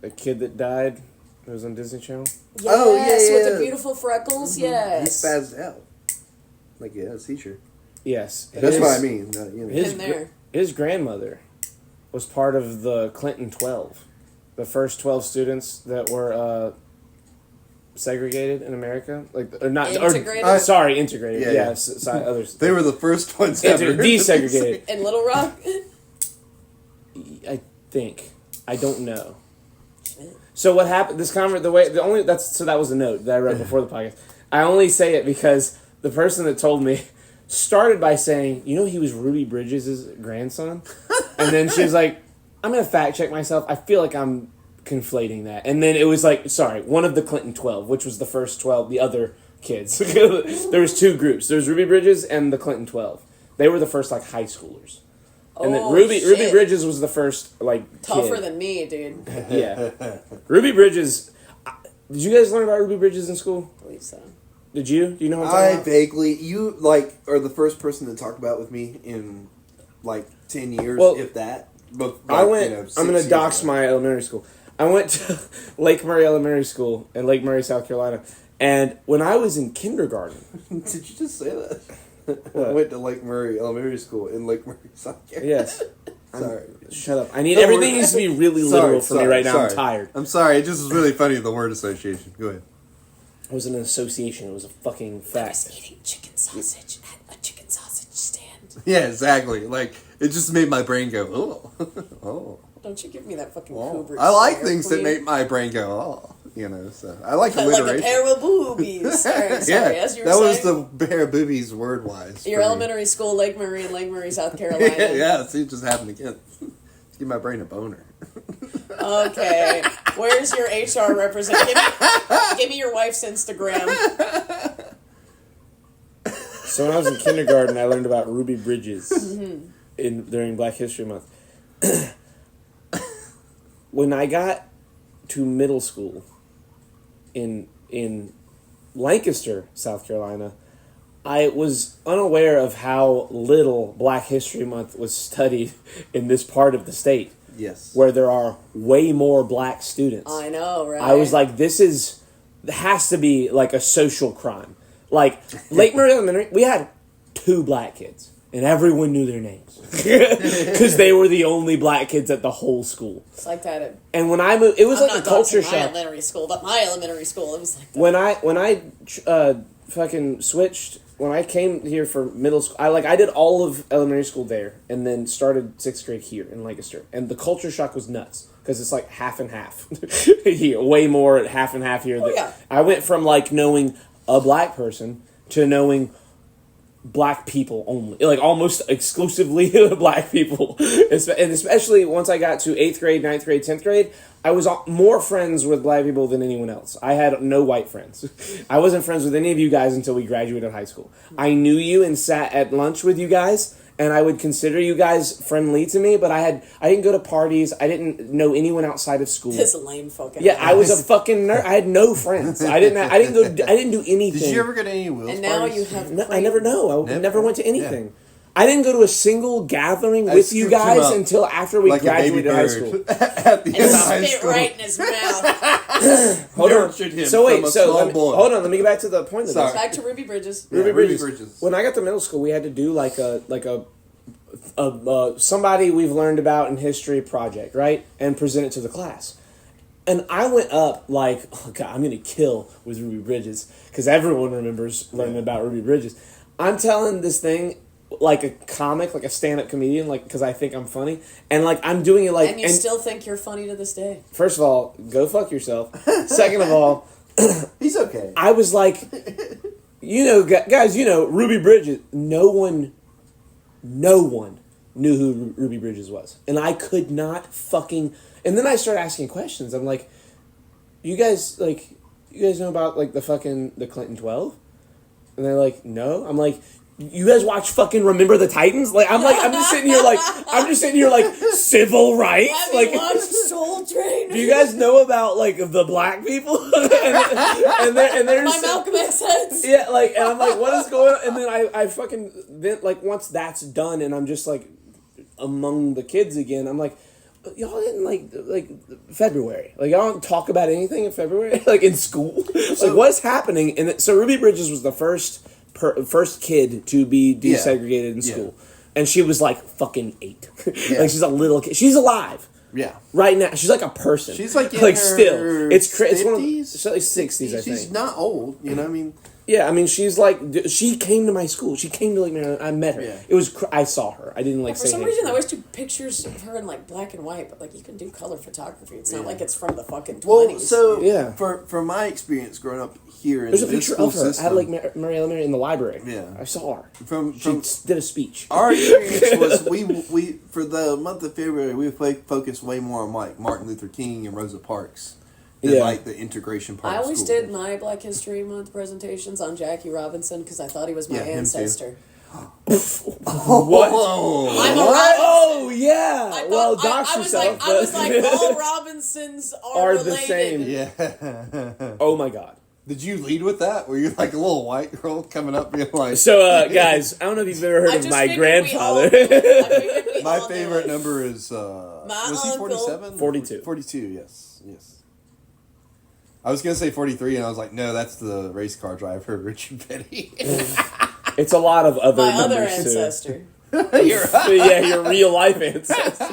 The kid that died? It was on Disney Channel? Yes, Oh, yeah, with yeah. the beautiful freckles. He Yes. spazzed out. Like a seizure. Yes. That's His- what I mean. His, Been there. his grandmother was part of the Clinton 12. The first 12 students that were segregated in America. Or not. Integrated? Or, sorry, integrated. Yeah, Yeah, yeah. others. They were the first ones ever. Desegregated. In Little Rock. I think. I don't know. So what happened? That was a note that I read before the podcast. I only say it because the person that told me started by saying, he was Ruby Bridges' grandson, and then she was like, "I'm gonna fact check myself. I feel like I'm conflating that. And then it was like, sorry, one of the Clinton 12, which was the first 12, the other kids. There was two groups. There was Ruby Bridges and the Clinton 12. They were the first, like, high schoolers. And then Ruby Bridges was the first, like, tougher kid. than me, dude. Yeah. Ruby Bridges. Did you guys learn about Ruby Bridges in school? I believe so. Did you? Do you know what I'm talking about? Vaguely. You, like, are the first person to talk about it with me in, like, 10 years, Well, if that. But, I like, went. you know, I'm going 6 to years dox ago. my elementary school. I went to Lake Murray Elementary School in Lake Murray, South Carolina. And when I was in kindergarten. Did you just say that? I went to Lake Murray Elementary School in Lake Murray, South Carolina. Yes. Sorry. Shut up. Everything needs to be really literal for me right now. I'm tired. I'm sorry. It just was really funny, the word association. Go ahead. It wasn't an association. It was a fucking I was fact. eating chicken sausage at a chicken sausage stand. Yeah, exactly. Like, it just made my brain go, oh. Oh. Don't you give me that fucking Oh. Kubrick I like stare, things that please. make my brain go, oh. You know, so I like Like alliteration. a pair of boobies. Sorry, Yeah, as you were that was saying. the pair of boobies word-wise. Your for me. elementary school, Lake Murray in Lake Murray, South Carolina. Yeah, see, it just happened again. Give my brain a boner. Okay. Where's your HR representative? Give me your wife's Instagram. So when I was in kindergarten, I learned about Ruby Bridges during Black History Month. When I got to middle school in Lancaster, South Carolina, I was unaware of how little Black History Month was studied in this part of the state, Yes. where there are way more black students. I know, right? I was like, has to be like a social crime. Like, Lake Murray Elementary, we had 2 black kids, and everyone knew their names. Because they were the only black kids at the whole school. It's like that at... And when I moved, it was I'm like a not culture doxing my shock. elementary school, but my elementary school, it was like that. When I fucking switched, when I came here for middle school, I did all of elementary school there, and then started 6th grade here in Lancaster. And the culture shock was nuts. Because it's like half and half here, way more half and half here. Yeah. I went from like knowing a black person to knowing black people only, like almost exclusively black people. And especially once I got to 8th grade, 9th grade, 10th grade, I was more friends with black people than anyone else. I had no white friends. I wasn't friends with any of you guys until we graduated high school. I knew you and sat at lunch with you guys, and I would consider you guys friendly to me, but I didn't go to parties. I didn't know anyone outside of school. This lame fucking... Yeah, I was a fucking nerd. I had no friends. I didn't do anything. Did you ever go to any Will's And now parties? you have... No, I never know. I never went to anything. Yeah. I didn't go to a single gathering I with you scooped him guys up until after we like a baby graduated high bird school. at the end And of high spit school. right in his mouth. Hold on. Nurtured him So wait, from a so small boy. hold on. Let me get back to the point of Sorry. this. Back to Ruby Bridges. Yeah, Ruby Ruby Bridges. When I got to middle school, we had to do like a somebody we've learned about in history project, right, and present it to the class. And I went up like, oh God, I'm gonna kill with Ruby Bridges because everyone remembers learning about Ruby Bridges. I'm telling this thing like a comic, like a stand-up comedian, like because I think I'm funny, and like I'm doing it like. And you still think you're funny to this day. First of all, go fuck yourself. Second of all, He's okay. I was like, guys, Ruby Bridges. No one knew who Ruby Bridges was, and I could not fucking. And then I started asking questions. I'm like, you guys know about like the Clinton 12? And they're like, no. I'm like, you guys watch fucking Remember the Titans? Like, I'm just sitting here like civil rights. Have Like, you watched Soul Train? do you guys know about like the black people? and there's My Malcolm X heads? yeah, like, and I'm like, what is going on? And then I fucking then like once that's done, and I'm just like among the kids again. I'm like, y'all didn't like February. Like y'all don't talk about anything in February, like in school. Like what's happening? And so Ruby Bridges was the first kid to be desegregated in school, and she was like fucking 8. Like she's a little kid. She's alive. Yeah. Right now, she's like a person. She's like in like her still, it's one of 50s? it's like 60s, I think. She's not old, you know. I mean, Yeah, I mean, she's like, she came to my school. She came to Lake Maryland. I met her. Yeah. It was, I saw her. I didn't like For say some hey reason, to I her. always do pictures of her in like black and white, but like you can do color photography. It's not like it's from the fucking 20s. Well, so Yeah. from my experience growing up here in There's a this picture school of her system, at Lake Mary Elementary in the library. Yeah. I saw her. from She did a speech. our experience was we for the month of February we focused way more on like Martin Luther King and Rosa Parks than Yeah. like the integration part. I of always school. did my Black History Month presentations on Jackie Robinson because I thought he was my Yeah, him too. ancestor. What? I'm a Robinson. Oh, yeah. I thought, Well, I dox was yourself. like, I was like, all Robinsons are the related. same. Yeah. Oh, my God. Did you lead with that? Were you like a little white girl coming up being like? So, guys, I don't know if you've ever heard I of just my figured we all grandfather. knew it. I figured we My all knew favorite it. number is My was he uncle. 47? 42. 42, yes. I was gonna say 43 and I was like, no, that's the race car driver, Richard Petty. It's a lot of other My other numbers, too. ancestor. Yeah, your real life ancestor.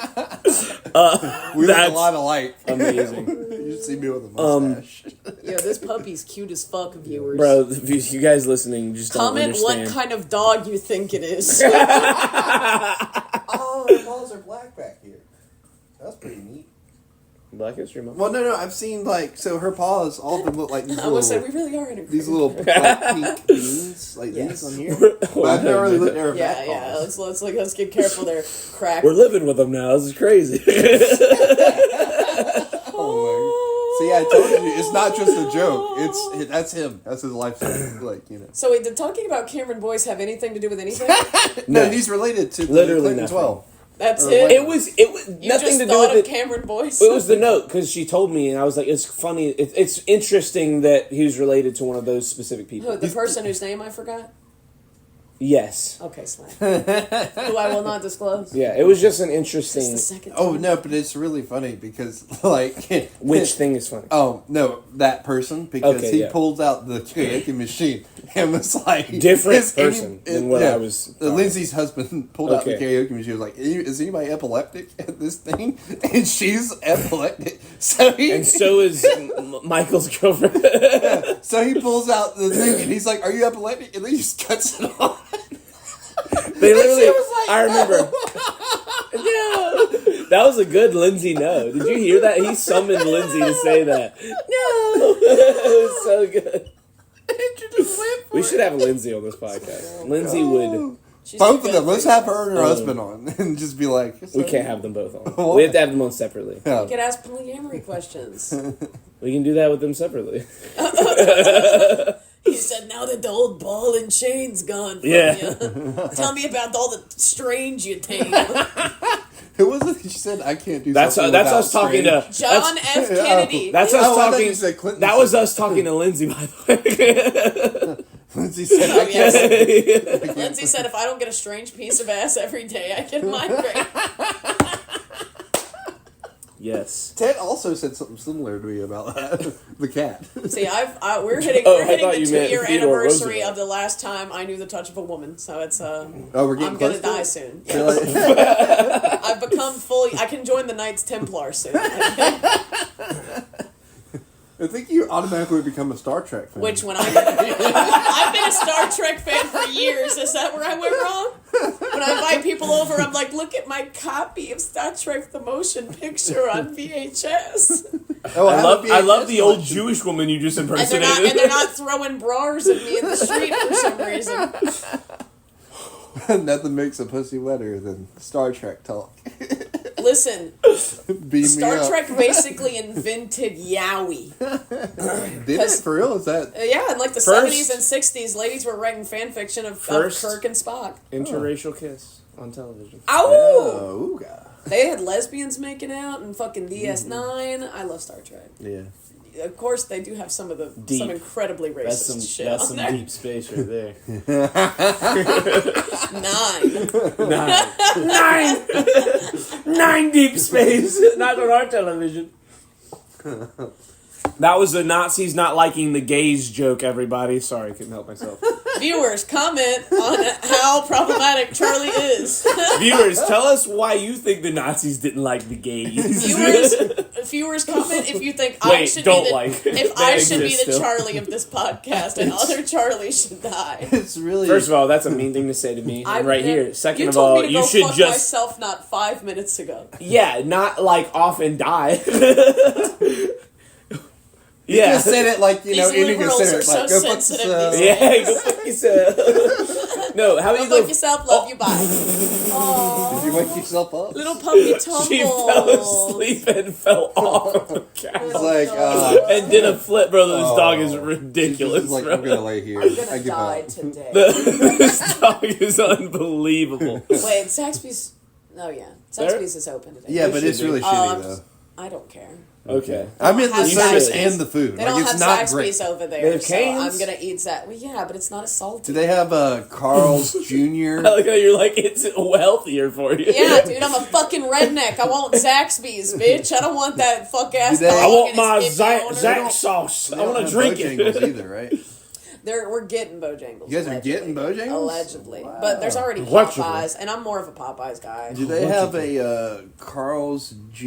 We look a That's lot alike. amazing. You should see me with a mustache. Yo, this puppy's cute as fuck, viewers. Bro, you guys listening just don't Comment understand. what kind of dog you think it is. Oh, the balls are black back here. That's pretty neat. Black History Month. Well, no, I've seen like so her paws. All of them look like these I would say we little, really are in a these little like, pink beans, like Yes. these on here. But I've never really looked at her Yeah, back yeah. paws. Let's get careful there. Crack. We're living with them now. This is crazy. Oh my. See, I told you, it's not just a joke. That's him. That's his lifestyle. Like, you know. So wait, did talking about Cameron Boyce have anything to do with anything? No, he's related to Literally Clinton nothing. 12. That's Or it. what? It was You nothing just to do thought with of it. Cameron Boyce. It was the note because she told me, and I was like, "It's funny. It's interesting that he was related to one of those specific people." Who, the person whose name I forgot? Yes. Okay, Slam. Who I will not disclose. Yeah. It was just an It's interesting. the second Oh, time. no, but it's really funny because, like... Which thing is funny? Oh, no, that person, because Okay, he yeah. pulls out the karaoke machine and was like... Different is any- person than what I was talking Lindsay's husband pulled out the Okay. karaoke machine and was like, is anybody epileptic at this thing? And she's epileptic. So he... And so is Michael's girlfriend. So he pulls out the thing and he's like, are you epileptic? And then he just cuts it off. They literally. She was like, I remember. No. That was a good Lindsay no. Did you hear that? He summoned Lindsay to say that. No. It was so good. We should have Lindsay on this podcast. Lindsay would. She's Both too of good them. Let's for have you. her and her husband on and just be like... We can't have them both on. What? We have to have them on separately. Yeah. You could ask polyamory questions. We can do that with them separately. He said, now that the old ball and chain's gone from Yeah. you, tell me about all the strange you tame. Who was it? She said, I can't do That's something that's without us talking to John that's, F. Kennedy. that's us Oh, I thought talking. you said Clinton That was said us talking to Lindsay, by the way. Lindsay said, Oh, I can't... yes. Lindsay said, if I don't get a strange piece of ass every day, I get migraine. Yes. Ted also said something similar to me about that. The cat. See, we're hitting, Oh, we're I hitting thought the you meant 2-year Theodore anniversary Roosevelt. of the last time I knew the touch of a woman. So it's Oh, we're getting I'm gonna close to die it? soon. Feel like- I've become fully. I can join the Knights Templar soon. I think you automatically become a Star Trek fan. Which when I've been a Star Trek fan for years. Is that where I went wrong? When I invite people over, I'm like, look at my copy of Star Trek: The Motion Picture on VHS. Oh, I love the old Jewish woman you just And impersonated. they're not throwing brawls at me in the street for some reason. Nothing makes a pussy wetter than Star Trek talk. Listen, Beam Star me up. Trek basically invented yaoi. Did it? For real? Is that... Yeah, in like the First- 70s and 60s, ladies were writing fan fiction of First- Kirk and Spock. Interracial kiss on television. Ow! Oh, God. They had lesbians making out and fucking DS9. I love Star Trek. Yeah. Of course, they do have some Deep. incredibly racist shit That's on some there. deep space right there. 9. 9 deep space. Not on our television. That was the Nazis not liking the gays joke, everybody. Sorry, couldn't help myself. Viewers, comment on how problematic Charlie is. Viewers, tell us why you think the Nazis didn't like the gays. Viewers, comment if you think I Wait, should don't be the, like. if They I should be exist the still. Charlie of this podcast and other Charlies should die. It's really First of all, that's a mean thing to say to me. I- right yeah, here. Second you of told all, me to you go should fuck just myself not 5 minutes ago. yeah, not like off and die. You yeah. just said it like, you know, These ending a liberals are sentence. so Like, go fuck sensitive yourself. these Yeah, go fuck yourself. No, how Go about you fuck go? yourself, love you, bye. Did Aww. you wake yourself up? Little puppy tumble. She fell asleep and fell off of the couch. It's like, And did a flip, bro. This dog is She's ridiculous. just like, bro. I'm gonna lay here. I'm I gonna give die up. today. This dog is unbelievable. Wait, Zaxby's... Oh, yeah. Zaxby's is open today. Yeah, but it's really shitty though. I don't care. Okay. I meant the have service Zaxby's. and the food. They Like, don't it's have not Zaxby's great. over They there, have so cans? I'm gonna eat that. Well, yeah, but it's not as salty. Do they have Carl's I Jr.? like how you're like, it's healthier for you. Yeah, dude, I'm a fucking redneck. I want Zaxby's, bitch. I don't want that fuck ass Do they- dog. I want and my his hippie owner. Zax sauce. They I don't want have to drink Bojangles it. either, right? We're getting Bojangles. You guys are allegedly. getting Bojangles? Allegedly. Wow. But there's already Allegedly. Popeyes, and I'm more of a Popeyes guy. Do they have a Carl's Jr.?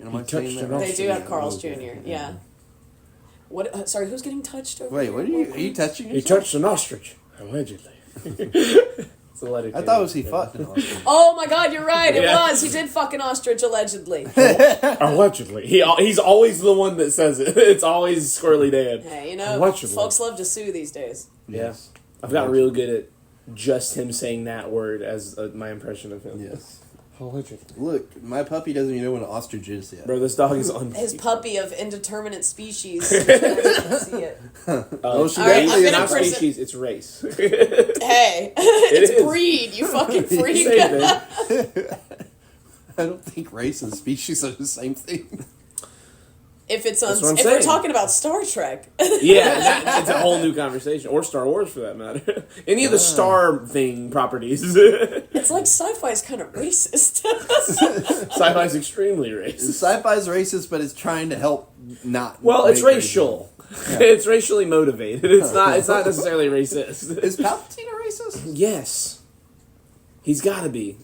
Am I touched saying that it right? They do have Carl's Okay. Jr., yeah. What? Sorry, who's getting touched over Wait, here? what are you touching He yourself? touched an ostrich, allegedly. It's a letter. I thought it was he fucked an ostrich. Oh my god, you're right. It Yeah. was. He did fuck an ostrich, allegedly. Allegedly. He's always the one that says it. It's always Squirrely Dan. Hey, you know, Allegedly. folks love to sue these days. Yeah. I've gotten real good at just him saying that word as my impression of him. Yes. Allegedly. Look, my puppy doesn't even know what an ostrich is yet. Bro, this dog is on His puppy of indeterminate species. See it. Oh, she All right, definitely I'm is gonna not prison- species, it's race. Hey, it's is. breed, you fucking freak. Same thing. I don't think race and species are the same thing. If it's That's what I'm if we're saying. talking about Star Trek, Yeah, it's a whole new conversation. Or Star Wars, for that matter. Any of the Star thing properties. it's like sci-fi is kind of racist. Sci-fi is extremely racist. Sci-fi's racist, but it's trying to help not. Well, it's make racial. It's racially motivated. It's not necessarily racist. racism. Is Palpatine a racist? Yes. He's got to be.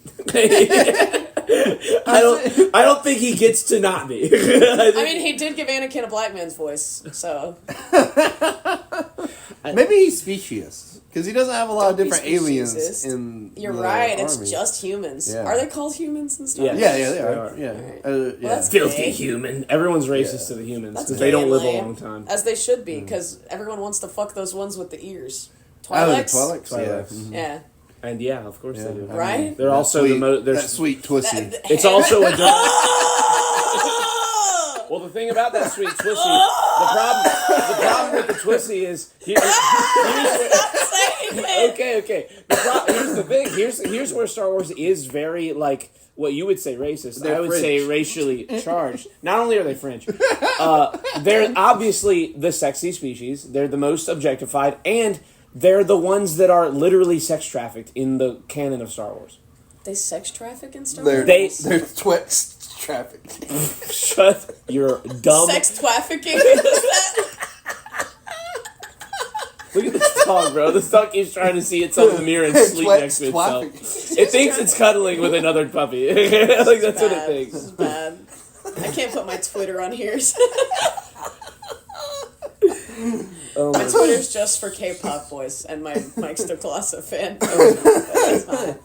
I don't think he gets to not be. I mean, he did give Anakin a black man's voice, so Maybe he's specious because he doesn't have a lot of Don't be different aliens speciesist. in. you're the right. army. It's just humans. Yeah. Are they called humans and stuff? Yeah. Yeah, they They are. are. Yeah, Alright. yeah. that's Filthy gay. human. Everyone's racist to the humans That's because they don't gay live and a lame. long time. As they should be, because everyone wants to fuck those ones with the ears. Oh, the Twi'leks? Twi'leks. Yeah. Twi'leks. Mhm. Yeah. And yeah, of course they do. Yeah. Right? They're also Sweet- the most. that sweet twisty. It's also a. Oh! Well, the thing about that sweet twisty, the problem with the twisty is here's okay. Here's the thing. Here's where Star Wars is very like what you would say racist. They're I would French. say racially charged. Not only are they French, they're obviously the sexy species. They're the most objectified, and they're the ones that are literally sex trafficked in the canon of Star Wars. They sex traffic in Star They're Wars? they're Twix traffic. Shut your dumb. Sex trafficking? Is that? Look at this dog, bro. This dog keeps trying to see itself in the mirror and sleep Twix next to itself. traffic. It thinks it's cuddling with another puppy. Like that's what it Bad. This thinks. is bad. I can't put my Twitter on here. Oh My my Twitter's just for K-pop boys and my Mike Stoklasa fan. That's fine.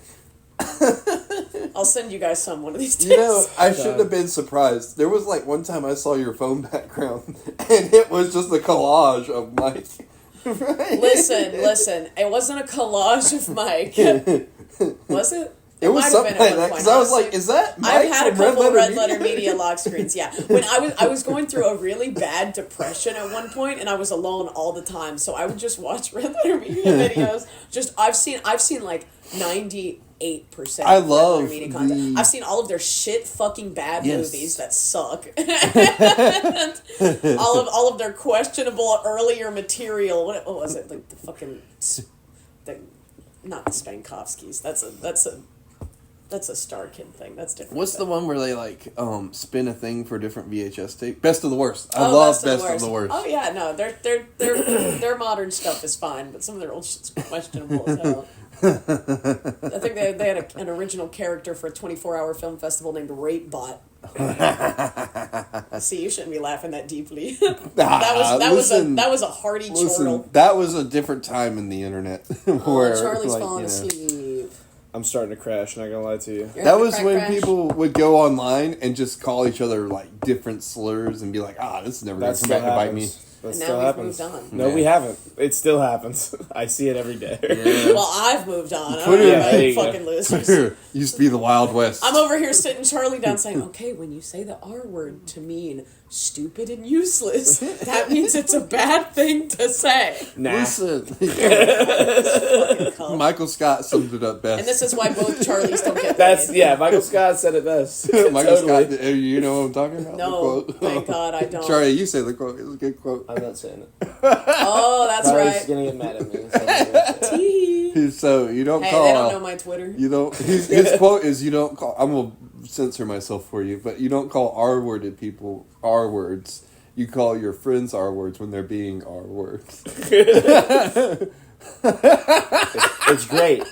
I'll send you guys some one of these days. You know, I shouldn't have been surprised. There was like one time I saw your phone background, and it was just a collage of Mike. Right? Listen. It wasn't a collage of Mike. Was it? It was might have something been at like one that point, because I was honestly. like, "Is that Mike I've had a from Red couple Letter Red Media?" Letter Media lock screens. Yeah, when I was going through a really bad depression at one point, and I was alone all the time, so I would just watch Red Letter Media videos. I've seen like 98%. I of Red love Letter Media content. the- I've seen all of their shit fucking bad Yes. movies that suck. all of their questionable earlier material. What was it? Like the fucking not the Spankovskis. That's a That's a Star Kid thing. That's different. What's the but- one where they like spin a thing for different VHS tape? Best of the worst. I Oh, love Best of the Worst. Oh yeah, no, their modern stuff is fine, but some of their old shit's questionable as hell. I think they had an original character for a 24-hour film festival named Rape Bot. See, you shouldn't be laughing that deeply. that was a hearty chortle. Listen, that was a different time in the internet. Where, Charlie's like, falling you know, asleep. I'm starting to crash, not gonna lie to you. You're That having a was crack when crash? people would go online and just call each other like different slurs and be like, this is never going That to come still back to bite me. happens. That And still now we've happens. moved on. No, Yeah. we haven't. It still happens. I see it every day. Well, I've moved on. I don't Twitter- know Yeah, about there you you go. fucking losers. Used to be the Wild West. I'm over here sitting Charlie down saying, okay, when you say the R word to mean stupid and useless, that means it's a bad thing to say. Nah. Listen, Fucking cunt. Michael Scott summed it up best. And this is why both Charlies don't get That's paid. yeah. Michael Scott said it best. Michael Totally. Scott, you know what I'm talking about? No, The quote. thank God I don't. Charlie, you say the quote. It's a good quote. I'm not saying it. Oh, that's Charlie's right. gonna get mad at me. So I'm not gonna say it. Tee. So you don't Hey, call. they don't know my Twitter. You don't. His quote is, "You don't call." I'm gonna censor myself for you, but you don't call R-worded people R words. You call your friends R words when they're being R words. It's great.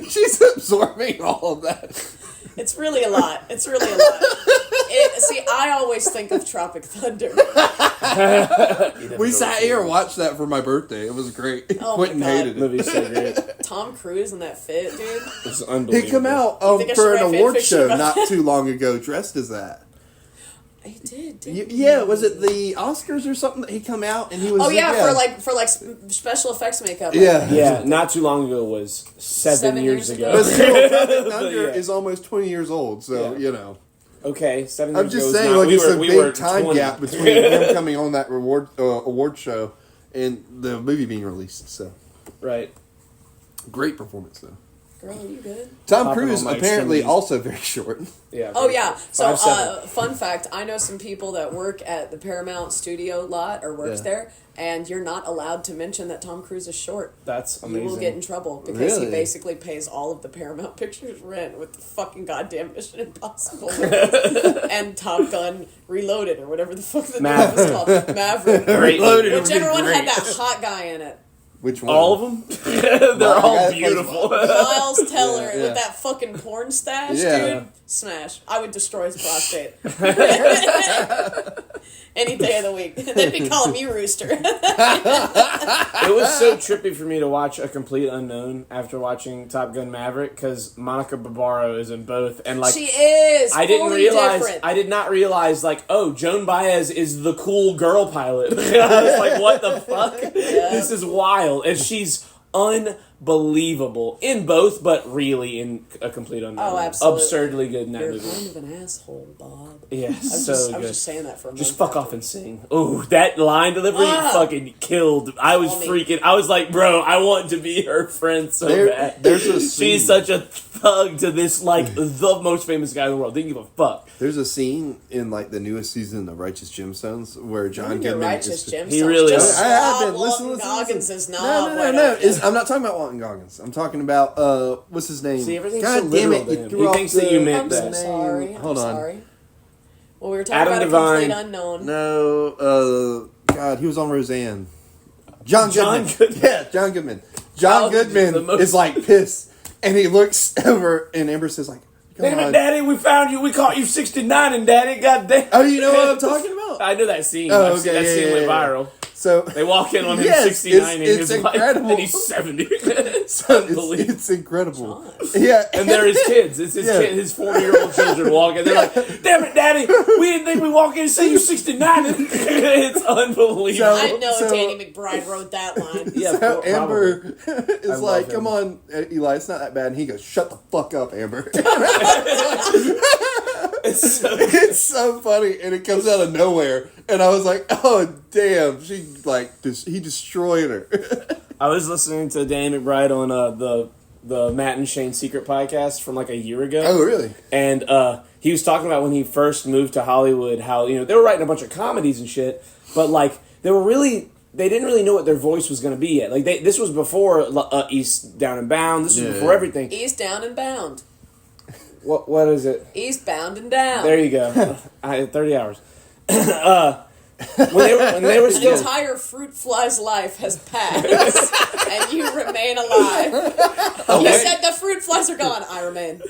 She's absorbing all of that. It's really a lot. It's really a lot. See, I always think of Tropic Thunder. We sat here and watched that for my birthday. It was great. Oh my Quentin God. hated it. Movie's so great. Tom Cruise in that fit, dude. It's unbelievable. He come out think I for should an write award fanfiction show about not that? too long ago, dressed as that. He did, didn't he? Yeah, was it the Oscars or something that he come out and he was? Oh yeah, for like special effects makeup. Yeah. Yeah, not too long ago was 7 years ago. But still, Tropic Thunder Yeah. is almost 20 years old, so Yeah. you know. Okay, 7 I'm years just ago was saying, not, like, we it's were, a we big were time 20. gap between him coming on that award show and the movie being released. So Right. great performance though. Girl, are you good? Tom Popping Cruise on my apparently extremities. also very short. Yeah. Oh yeah. So 5'7". fun fact, I know some people that work at the Paramount studio lot or works Yeah. there, and you're not allowed to mention that Tom Cruise is short. That's You amazing. will get in trouble because Really? he basically pays all of the Paramount Pictures rent with the fucking goddamn Mission Impossible movies and Top Gun Reloaded or whatever the fuck the Maverick. movie was called. Maverick. Great Reloaded. movie. Whichever one had Great. that hot guy in it. Which one? All of them? They're Well, all the guy that plays beautiful. Miles Teller Yeah, yeah. with that fucking porn stash, Yeah. dude. Smash. I would destroy his prostate. Any day of the week. They'd be calling me Rooster. It was so trippy for me to watch A Complete Unknown after watching Top Gun Maverick because Monica Barbaro is in both, and like she is. I didn't fully realize. different. I did not realize. Like, oh, Joan Baez is the cool girl pilot. I was like, what the fuck? This is wild, and she's unbelievable in both, but really in A Complete Unknown. Oh, absolutely. Absurdly good in that You're movie. kind of an asshole, Bob. Yeah, I was, so just, good. I was just saying that for a moment. Just fuck off and sing. Ooh, that line delivery fucking killed. I was Call me. freaking. I was like, bro, I want to be her friend so bad. There's a scene. She's such a thug to this, like, the most famous guy in the world. Didn't give a fuck. There's a scene in like the newest season of Righteous Gemstones where John Your Goodman righteous is. gemstones. He really just is. I have stop been. Walton Listen. Goggins is not. No. I'm not talking about Walton Goggins. I'm talking about what's his name? See, everything's God so damn literal it! to You him. threw He off thinks that you the- meant I'm that. sorry. Hold I'm on. sorry. Well, we were talking Adam about Devine. A Complete Unknown. No, God, he was on Roseanne. John John Goodman. Goodman. Yeah, John Goodman. John Oh, the Goodman most- is like pissed, and he looks over, and Amber says like, "Come Damn it, on." Daddy, we found you. We caught you 69 and Daddy, goddamn. Oh, you know what I'm talking about? I know that scene. Oh, I've seen okay, that scene yeah, went yeah. viral. So They walk in on him Yes, 69 and it's his wife, incredible. and he's 70. It's so unbelievable. it's incredible. John. Yeah, And they're his kids. It's his Yeah. kid, his 4-year-old children walking. They're like, "Damn it, Daddy! We didn't think we walk in and see you 69." It's unbelievable. So- I know So- Danny McBride wrote that line. Yeah, So probably. Amber is love like, him. "Come on, Eli, it's not that bad." And he goes, "Shut the fuck up, Amber." It's so It's so funny, and it comes out of nowhere. And I was like, "Oh damn!" She like he destroyed her. I was listening to Danny McBride on the Matt and Shane Secret podcast from like a year ago. Oh really? And he was talking about when he first moved to Hollywood, how, you know, they were writing a bunch of comedies and shit, but like they were really they didn't really know what their voice was going to be yet. Like this was before East Down and Bound. This was before everything. East Down and Bound. What is it? Eastbound and Down. There you go. I had 30 hours. When they were The still entire fruit fly's life has passed, and you remain alive. He said the fruit flies are gone. I remain.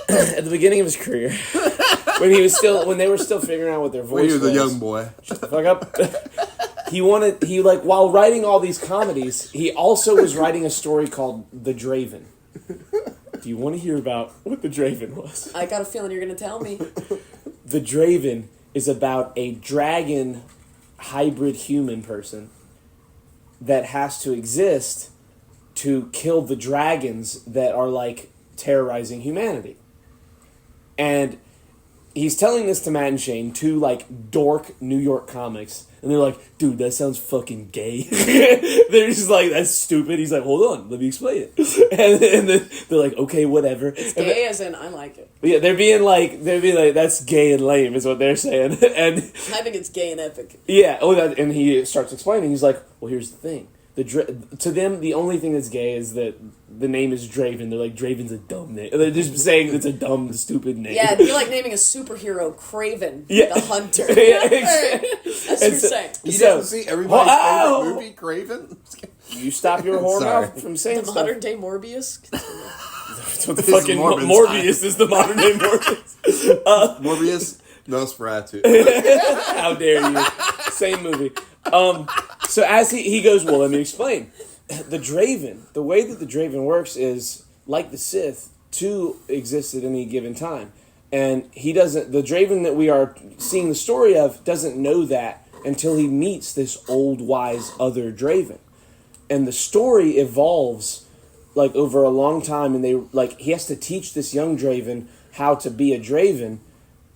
at the beginning of his career, when they were still figuring out what their voice was. When he was a young boy. Shut the fuck up. While writing all these comedies, he also was writing a story called The Draven. Do you want to hear about what The Draven was? I got a feeling you're going to tell me. The Draven is about a dragon hybrid human person that has to exist to kill the dragons that are like terrorizing humanity. And he's telling this to Matt and Shane, two like dork New York comics, and they're like, dude, that sounds fucking gay. They're just like, that's stupid. He's like, hold on, let me explain it. And then they're like, okay, whatever. It's gay as in I like it. Yeah, they're being like, that's gay and lame is what they're saying. And I think it's gay and epic. yeah, and he starts explaining. He's like, well, here's the thing. To them, the only thing that's gay is that the name is Draven. They're like, Draven's a dumb name. They're just saying it's a dumb, stupid name. Yeah, it'd be like naming a superhero Craven the Hunter. Yeah, That's what you're saying. You didn't see everybody's favorite movie, Craven? You stop your whore Sorry. mouth from saying The stuff. modern day Morbius. What the fucking Morbid Morbius is the modern day Morbius. Morbius, Nosferatu. How dare you? Same movie. So as he goes, well, let me explain. The Draven, the way that the Draven works is like the Sith, two exist at any given time. And the Draven that we are seeing the story of doesn't know that until he meets this old, wise other Draven. And the story evolves like over a long time, and he has to teach this young Draven how to be a Draven.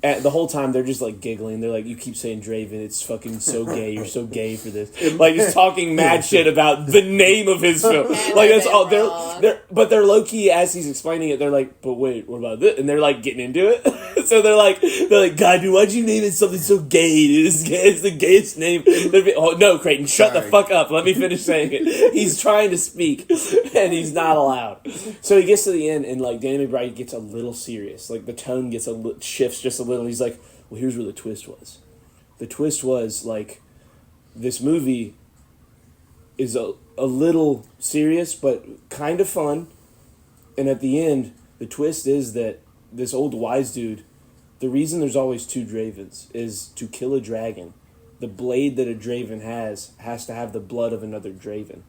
And the whole time they're just like giggling. They're like, "You keep saying Draven, it's fucking so gay. You're so gay for this." Like he's talking mad shit about the name of his film. Like that's all. But they're low key as he's explaining it. They're like, "But wait, what about this?" And they're like getting into it. So they're like, "God, dude, why'd you name it something so gay? Dude, it's the gayest name." Oh no, Creighton, shut the fuck up. Let me finish saying it. He's trying to speak, and he's not allowed. So he gets to the end, and like Danny McBride gets a little serious. Like the tone shifts just a little. He's like, well, here's where the twist was. The twist was like, this movie is a little serious, but kind of fun. And at the end, the twist is that this old wise dude, the reason there's always two Dravens is to kill a dragon. The blade that a Draven has to have the blood of another Draven.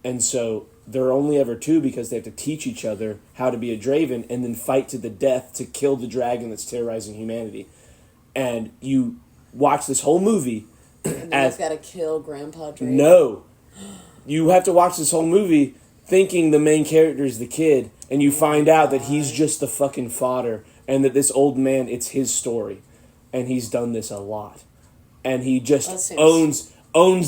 And so there are only ever two because they have to teach each other how to be a Draven and then fight to the death to kill the dragon that's terrorizing humanity. And you watch this whole movie. And then I've got to kill Grandpa Draven. No. You have to watch this whole movie thinking the main character is the kid, and you find out that he's just the fucking fodder, and that this old man, it's his story. And he's done this a lot. And he just owns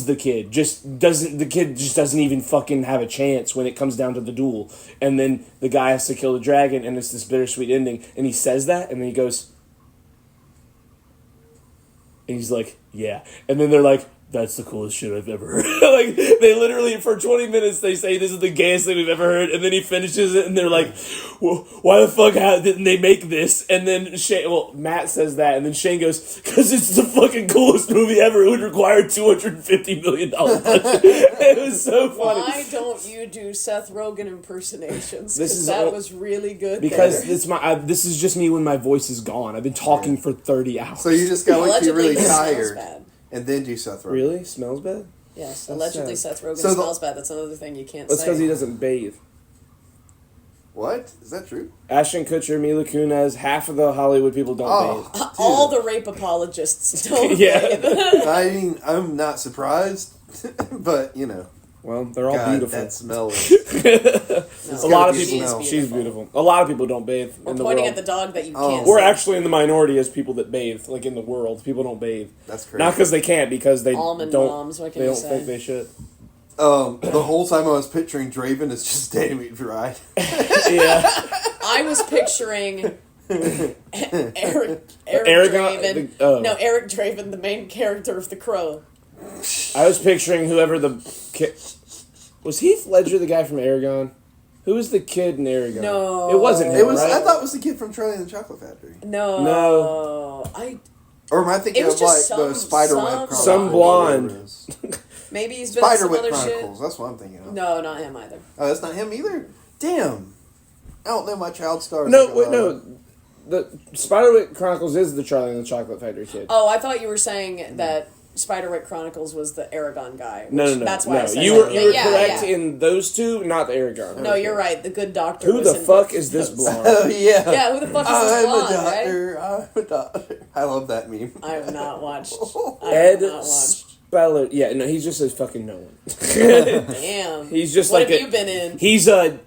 the kid. The kid just doesn't even fucking have a chance when it comes down to the duel. And then the guy has to kill the dragon, and it's this bittersweet ending. And he says that, and then he goes, and he's like, yeah. And then they're like, that's the coolest shit I've ever heard. Like, they literally, for 20 minutes, they say this is the gayest thing we've ever heard, and then he finishes it, and they're like, well, why the fuck didn't they make this? And then Matt says that, and then Shane goes, because it's the fucking coolest movie ever. It would require $250 million budget. It was so funny. Why don't you do Seth Rogen impersonations? This Because that was really good. Because this is just me when my voice is gone. I've been talking for 30 hours. So you just got like you're really Allegedly, he smells tired. bad. And then do Seth Rogen. Really? Smells bad? Yes, allegedly sad. Seth Rogen So smells bad. That's another thing you can't That's say. because he doesn't bathe. What? Is that true? Ashton Kutcher, Mila Kunis, half of the Hollywood people don't bathe. All the rape apologists don't Yeah. bathe. I mean, I'm not surprised, but you know. Well, they're all God, beautiful. that smell. A lot of be people. smell. She's beautiful. A lot of people don't bathe We're in the pointing world. at the dog that you can't We're see. actually in the minority as people that bathe, like in the world. People don't bathe. That's crazy. Not because they can't, because they Almond don't. moms, what can they you don't say? think they should. The whole time I was picturing Draven as just Danny McBride. Yeah. I was picturing Eric Aragon- Draven. oh. No, Eric Draven, the main character of The Crow. I was picturing whoever was Heath Ledger the guy from Aragon? Who was the kid in Aragon? No. It wasn't him, It was. right? I thought it was the kid from Charlie and the Chocolate Factory. No. Or am I thinking It was of like just the some- Spiderweb some- Chronicles? Some blonde. Maybe he's been in some Spiderweb other Chronicles. shit. That's what I'm thinking of. No, not him either. Oh, that's not him either. Damn. I don't know my child stars. No, like wait, a lot. no. The Spiderwick Chronicles is the Charlie and the Chocolate Factory kid. Oh, I thought you were saying that Spiderwick Chronicles was the Aragon guy. No. That's why I said You that. were Yeah, correct yeah. in those two, not the Aragon. No, you're right. The good doctor. Who was the in fuck both is this those. blonde? Oh yeah. Yeah, who the fuck is this I'm blonde, a right? doctor. I'm a doctor. I love that meme. I have not watched. Ed not watched. Speller. Yeah, no, he's just a fucking no one. Damn. He's just what like have a- you been in? He's I've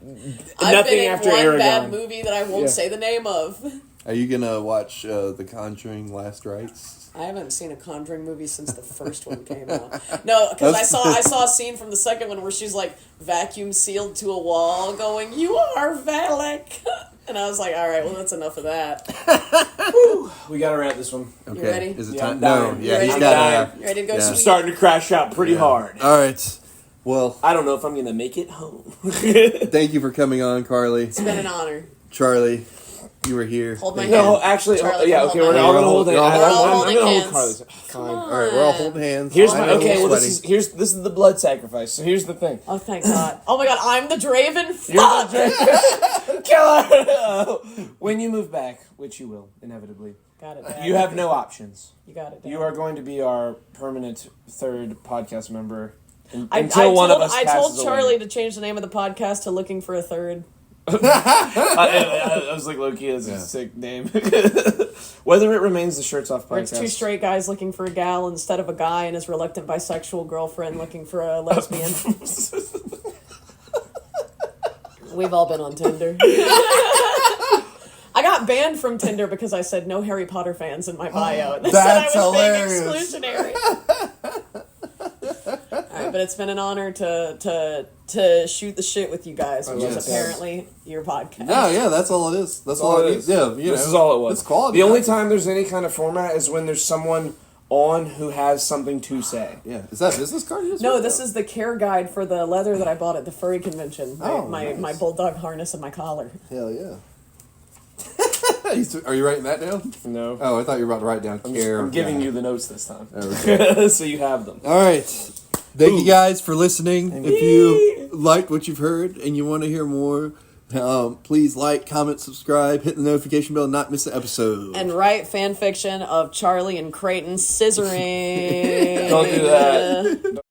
nothing been in after one Aragon. bad movie that I won't say the name of. Are you gonna watch The Conjuring: Last Rites? I haven't seen a Conjuring movie since the first one came out. No, because I saw a scene from the second one where she's like vacuum sealed to a wall, going, "You are Valak," and I was like, "All right, well, that's enough of that." We gotta wrap this one. Okay. ready? Is it Yeah, time? I'm No. dying. Yeah, You he's ready? got You ready to go, Yeah. I'm sweet? starting to crash out pretty hard. All right. Well, I don't know if I'm gonna make it home. thank you for coming on, Carly. It's been an honor. Charlie, you were here. Hold my Thank hand. you. No, actually, Charlie, yeah, hold okay, my we're hand. all gonna hold We're hands. all We're all I'm holding gonna hold hands. Carly's. Come Fine. on. All right, we're all holding hands. Here's I my know okay. we're Well, sweating. this is the blood sacrifice. So here's the thing. Oh, thank God. Oh my God, I'm the Draven. You're Fuck! the killer. When you move back, which you will inevitably, Got it. Dad. you have no options. You got it. Dad. You are going to be our permanent third podcast member I until one of us I passes told Charlie away. to change the name of the podcast to "Looking for a Third." I was like, Loki is a sick name. Whether it remains the Shirts Off Where it's two podcast. straight guys looking for a gal instead of a guy, and his reluctant bisexual girlfriend looking for a lesbian. We've all been on Tinder. I got banned from Tinder because I said no Harry Potter fans in my bio. And they That's said I was hilarious. being exclusionary. All right, but it's been an honor to shoot the shit with you guys, which Yes. is apparently your podcast. No, yeah, that's all it is. That's all all it it is. is. Yeah, you This know, is all it was. It's quality. The only content. time there's any kind of format is when there's someone on who has something to say. Yeah, is that business card? No, this is the care guide for the leather that I bought at the furry convention. My nice. my bulldog harness and my collar. Hell yeah. Are you writing that down? No. Oh, I thought you were about to write down care. I'm giving you the notes this time. Okay. So you have them. All right. Thank you guys for listening. If you liked what you've heard and you want to hear more, please like, comment, subscribe, hit the notification bell, not miss an episode. And write fan fiction of Charlie and Creighton scissoring. Don't do that.